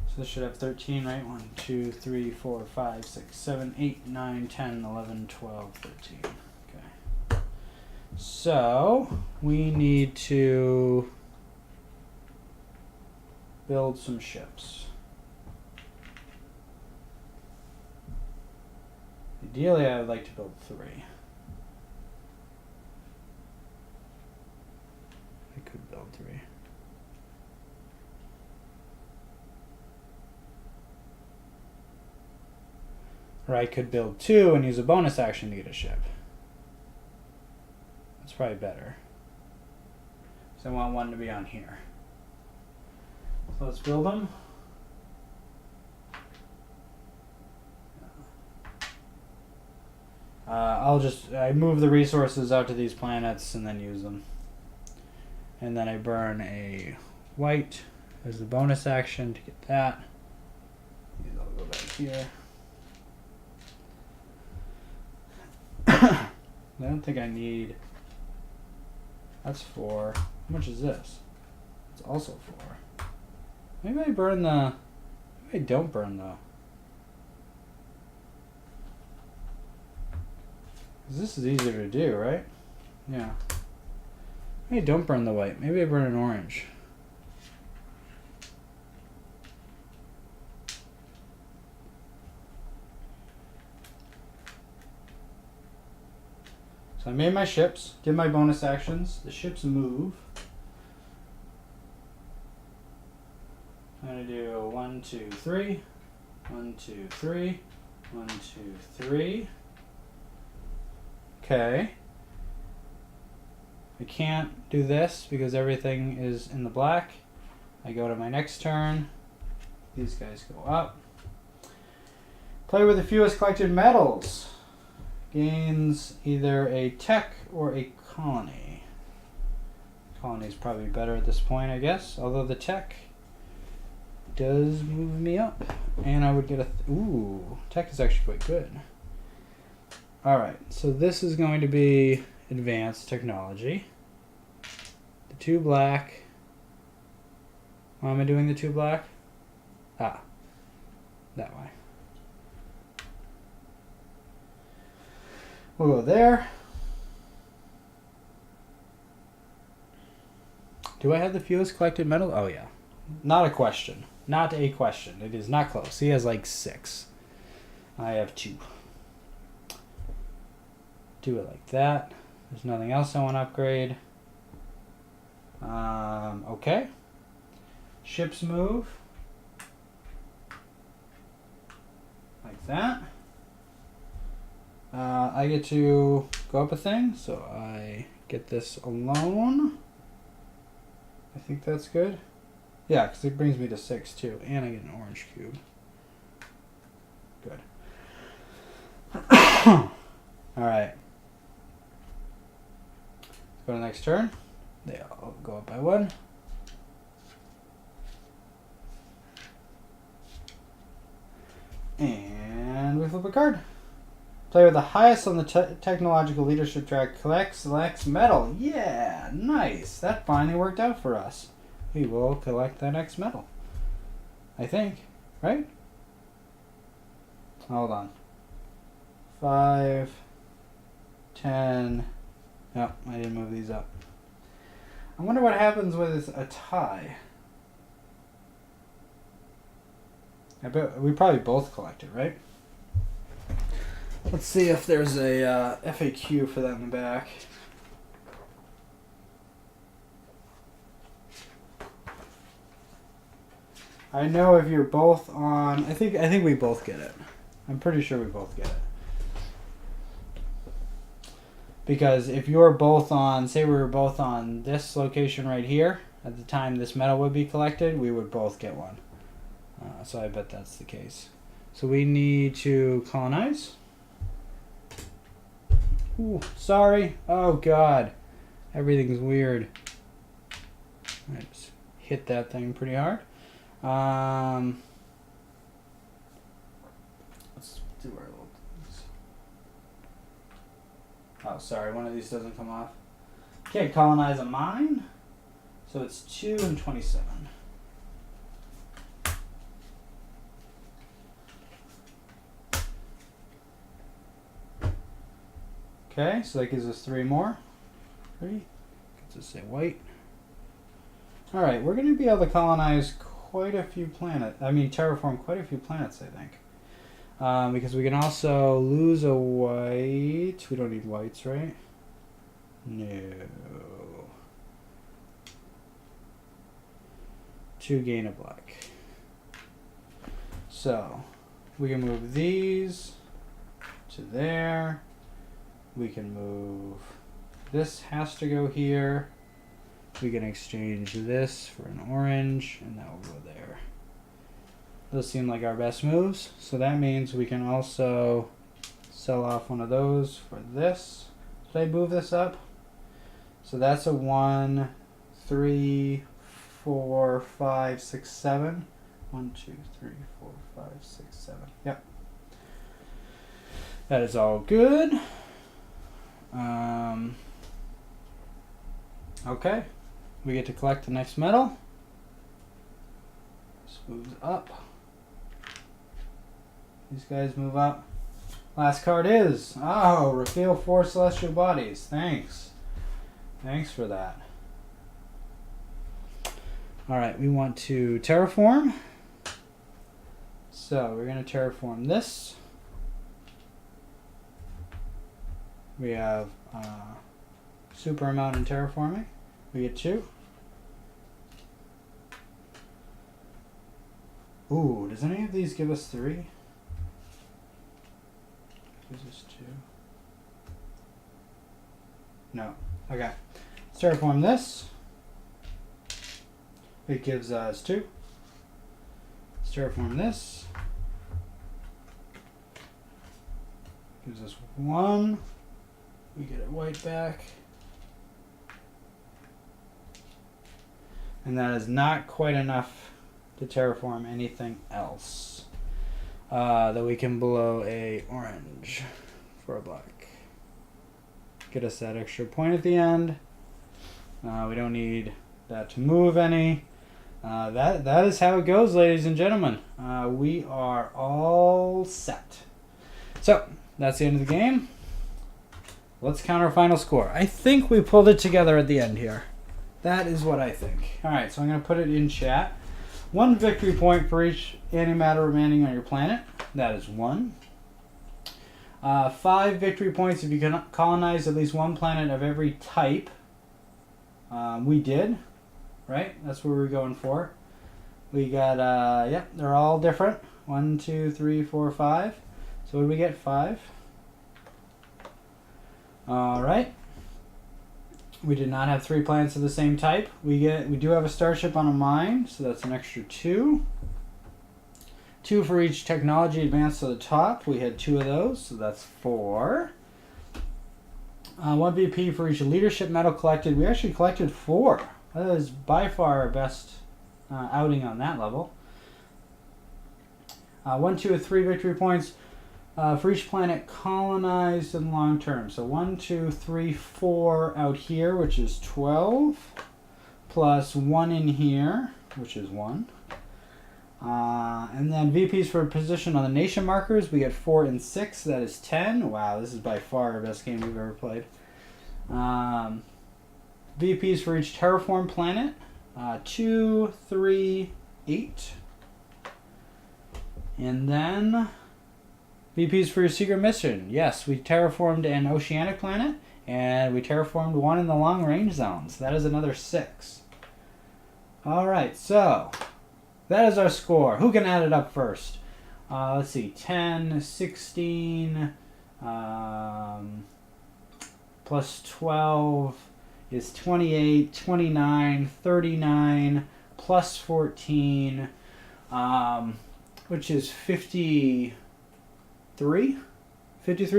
So this should have 13, right? 1, 2, 3, 4, 5, 6, 7, 8, 9, 10, 11, 12, 13. Okay. So we need to build some ships. Ideally, I would like to build 3. I could build 3. Or I could build 2 and use a bonus action to get a ship. probably better. So I want one to be on here. So let's build them. I move the resources out to these planets and then use them. And then I burn a white as the bonus action to get that. I'll go back here. I don't think I need. That's 4. How much is this? It's also 4. Maybe I burn the. Maybe I don't burn the. 'Cause this is easier to do, right? Yeah. Maybe I don't burn the white. Maybe I burn an orange. So I made my ships, did my bonus actions. The ships move. I'm going to do 1, 2, 3. 1, 2, 3. 1, 2, 3. Okay. I can't do this because everything is in the black. I go to my next turn. These guys go up. Play with the fewest collected metals. Gains either a tech or a colony. Colony is probably better at this point, I guess. Although the tech does move me up. And I would get a... ooh, tech is actually quite good. Alright, so this is going to be advanced technology. The 2 black. Why am I doing the 2 black? Ah, that way. We'll go there. Do I have the fewest collected metal? Oh, yeah. Not a question. Not a question. It is not close. He has like 6. I have 2. Do it like that. There's nothing else I want to upgrade. Okay. Ships move. Like that. I get to go up a thing, so I get this alone. I think that's good. Yeah, because it brings me to 6 too, and I get an orange cube. Good. Alright. Go to the next turn. They all go up by 1. And we flip a card. Player with the highest on the technological leadership track collects metal. Yeah, nice. That finally worked out for us. We will collect the next metal. I think, right? Hold on. 5, 10. Nope, I didn't move these up. I wonder what happens with a tie. I bet we probably both collected, right? Let's see if there's a FAQ for that in the back. I know if you're both on, I think we both get it. I'm pretty sure we both get it. Because if you're both on, say we were both on this location right here, at the time this metal would be collected, we would both get one. So I bet that's the case. So we need to colonize. Ooh, sorry. Oh God, everything's weird. I just hit that thing pretty hard. Let's do our little things. Oh, sorry, one of these doesn't come off. Can't colonize a mine, so it's 2 and 27. Okay, so that gives us 3 more. 3. Gets us a white. Alright, we're going to be able to colonize quite a few planets. I mean, terraform quite a few planets, I think. Because we can also lose a white. We don't need whites, right? No. 2 gain a black. So, we can move these to there. We can move this has to go here. We can exchange this for an orange, and that will go there. Those seem like our best moves, so that means we can also sell off one of those for this. Did I move this up? So that's a 1, 3, 4, 5, 6, 7. 1, 2, 3, 4, 5, 6, 7. Yep. That is all good. Okay. We get to collect the next medal. This moves up. These guys move up. Last card is, reveal 4 celestial bodies. Thanks. Thanks for that. Alright, we want to terraform. So we're going to terraform this. We have super amount in terraforming. We get 2. Ooh, does any of these give us 3? Gives us 2. No. Okay. Let's terraform this. It gives us 2. Let's terraform this. Gives us 1. We get it white back. And that is not quite enough to terraform anything else. That we can blow a orange for a black. Get us that extra point at the end. We don't need that to move any. That is how it goes, ladies and gentlemen. We are all set. So, that's the end of the game. Let's count our final score. I think we pulled it together at the end here. That is what I think. Alright, so I'm going to put it in chat. 1 victory point for each antimatter remaining on your planet. That is 1. 5 victory points if you can colonize at least 1 planet of every type. We did. Right? That's what we're going for. We got, they're all different. 1, 2, 3, 4, 5. So what did we get? 5. Alright. We did not have 3 planets of the same type. We do have a starship on a mine, so that's an extra 2. 2 for each technology advanced to the top. We had 2 of those, so that's 4. 1 VP for each leadership medal collected. We actually collected 4. That is by far our best outing on that level. 1, 2, 3 victory points for each planet colonized in long term. So 1, 2, 3, 4 out here, which is 12, plus 1 in here, which is 1. And then VPs for position on the nation markers, we get 4 and 6, that is 10. Wow, this is by far our best game we've ever played. VPs for each terraform planet, 2, 3, 8. And then VPs for your secret mission. Yes, we terraformed an oceanic planet, and we terraformed 1 in the long range zones. That is another 6. Alright, so that is our score. Who can add it up first? Let's see, 10, 16, plus 12 is 28, 29, 39, plus 14, which is 53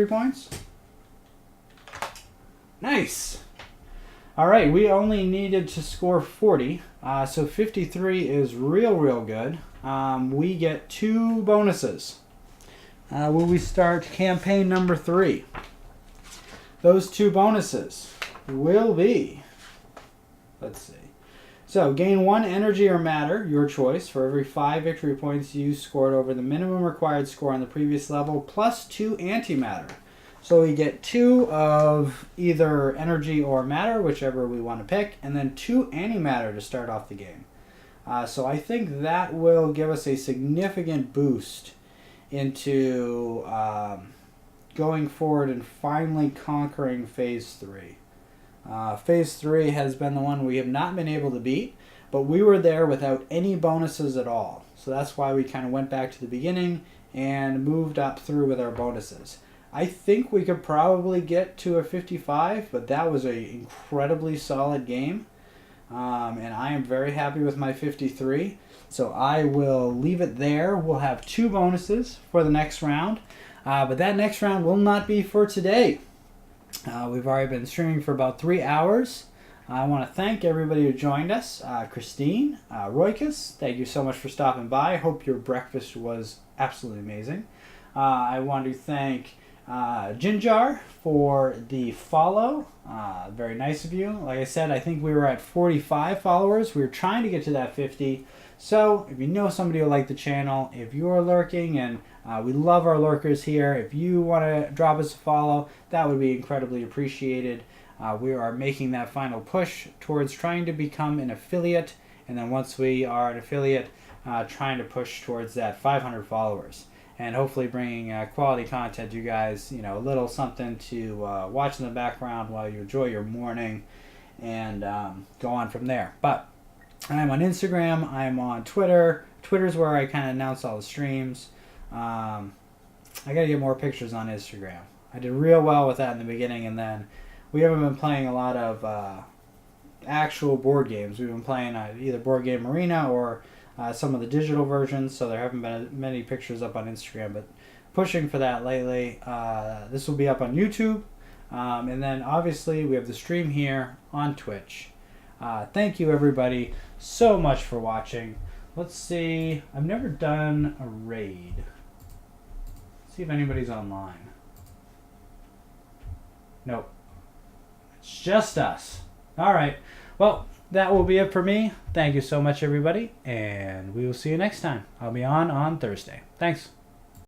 points. Nice. All right, we only needed to score 40, so 53 is real good. We get 2 bonuses. Will we start campaign number 3? Those 2 bonuses will be, let's see. So, gain 1 energy or matter, your choice, for every 5 victory points you scored over the minimum required score on the previous level, plus 2 antimatter. So we get 2 of either energy or matter, whichever we want to pick, and then 2 antimatter to start off the game. So I think that will give us a significant boost into going forward and finally conquering Phase 3. Phase 3 has been the one we have not been able to beat, but we were there without any bonuses at all. So that's why we kind of went back to the beginning and moved up through with our bonuses. I think we could probably get to a 55, but that was a incredibly solid game. And I am very happy with my 53. So I will leave it there. We'll have 2 bonuses for the next round. But that next round will not be for today. We've already been streaming for about 3 hours. I want to thank everybody who joined us. Christine, Roykus, thank you so much for stopping by. Hope your breakfast was absolutely amazing. I want to thank Jinjar for the follow. Very nice of you. Like I said, I think we were at 45 followers. We were trying to get to that 50. So if you know somebody who liked the channel, if you're lurking, and we love our lurkers here, if you want to drop us a follow, that would be incredibly appreciated. We are making that final push towards trying to become an affiliate, and then once we are an affiliate, trying to push towards that 500 followers, and hopefully bringing quality content to you guys, a little something to watch in the background while you enjoy your morning, and go on from there. But I'm on Instagram, I'm on Twitter. Twitter's where I kind of announce all the streams. I gotta get more pictures on Instagram. I did real well with that in the beginning, and then we haven't been playing a lot of actual board games. We've been playing either Board Game Arena or some of the digital versions, so there haven't been many pictures up on Instagram, but pushing for that lately. This will be up on YouTube, and then obviously we have the stream here on Twitch. Thank you everybody so much for watching. Let's see, I've never done a raid. Let's see if anybody's online. Nope. It's just us. Alright, well, that will be it for me. Thank you so much everybody, and we will see you next time. I'll be on Thursday. Thanks.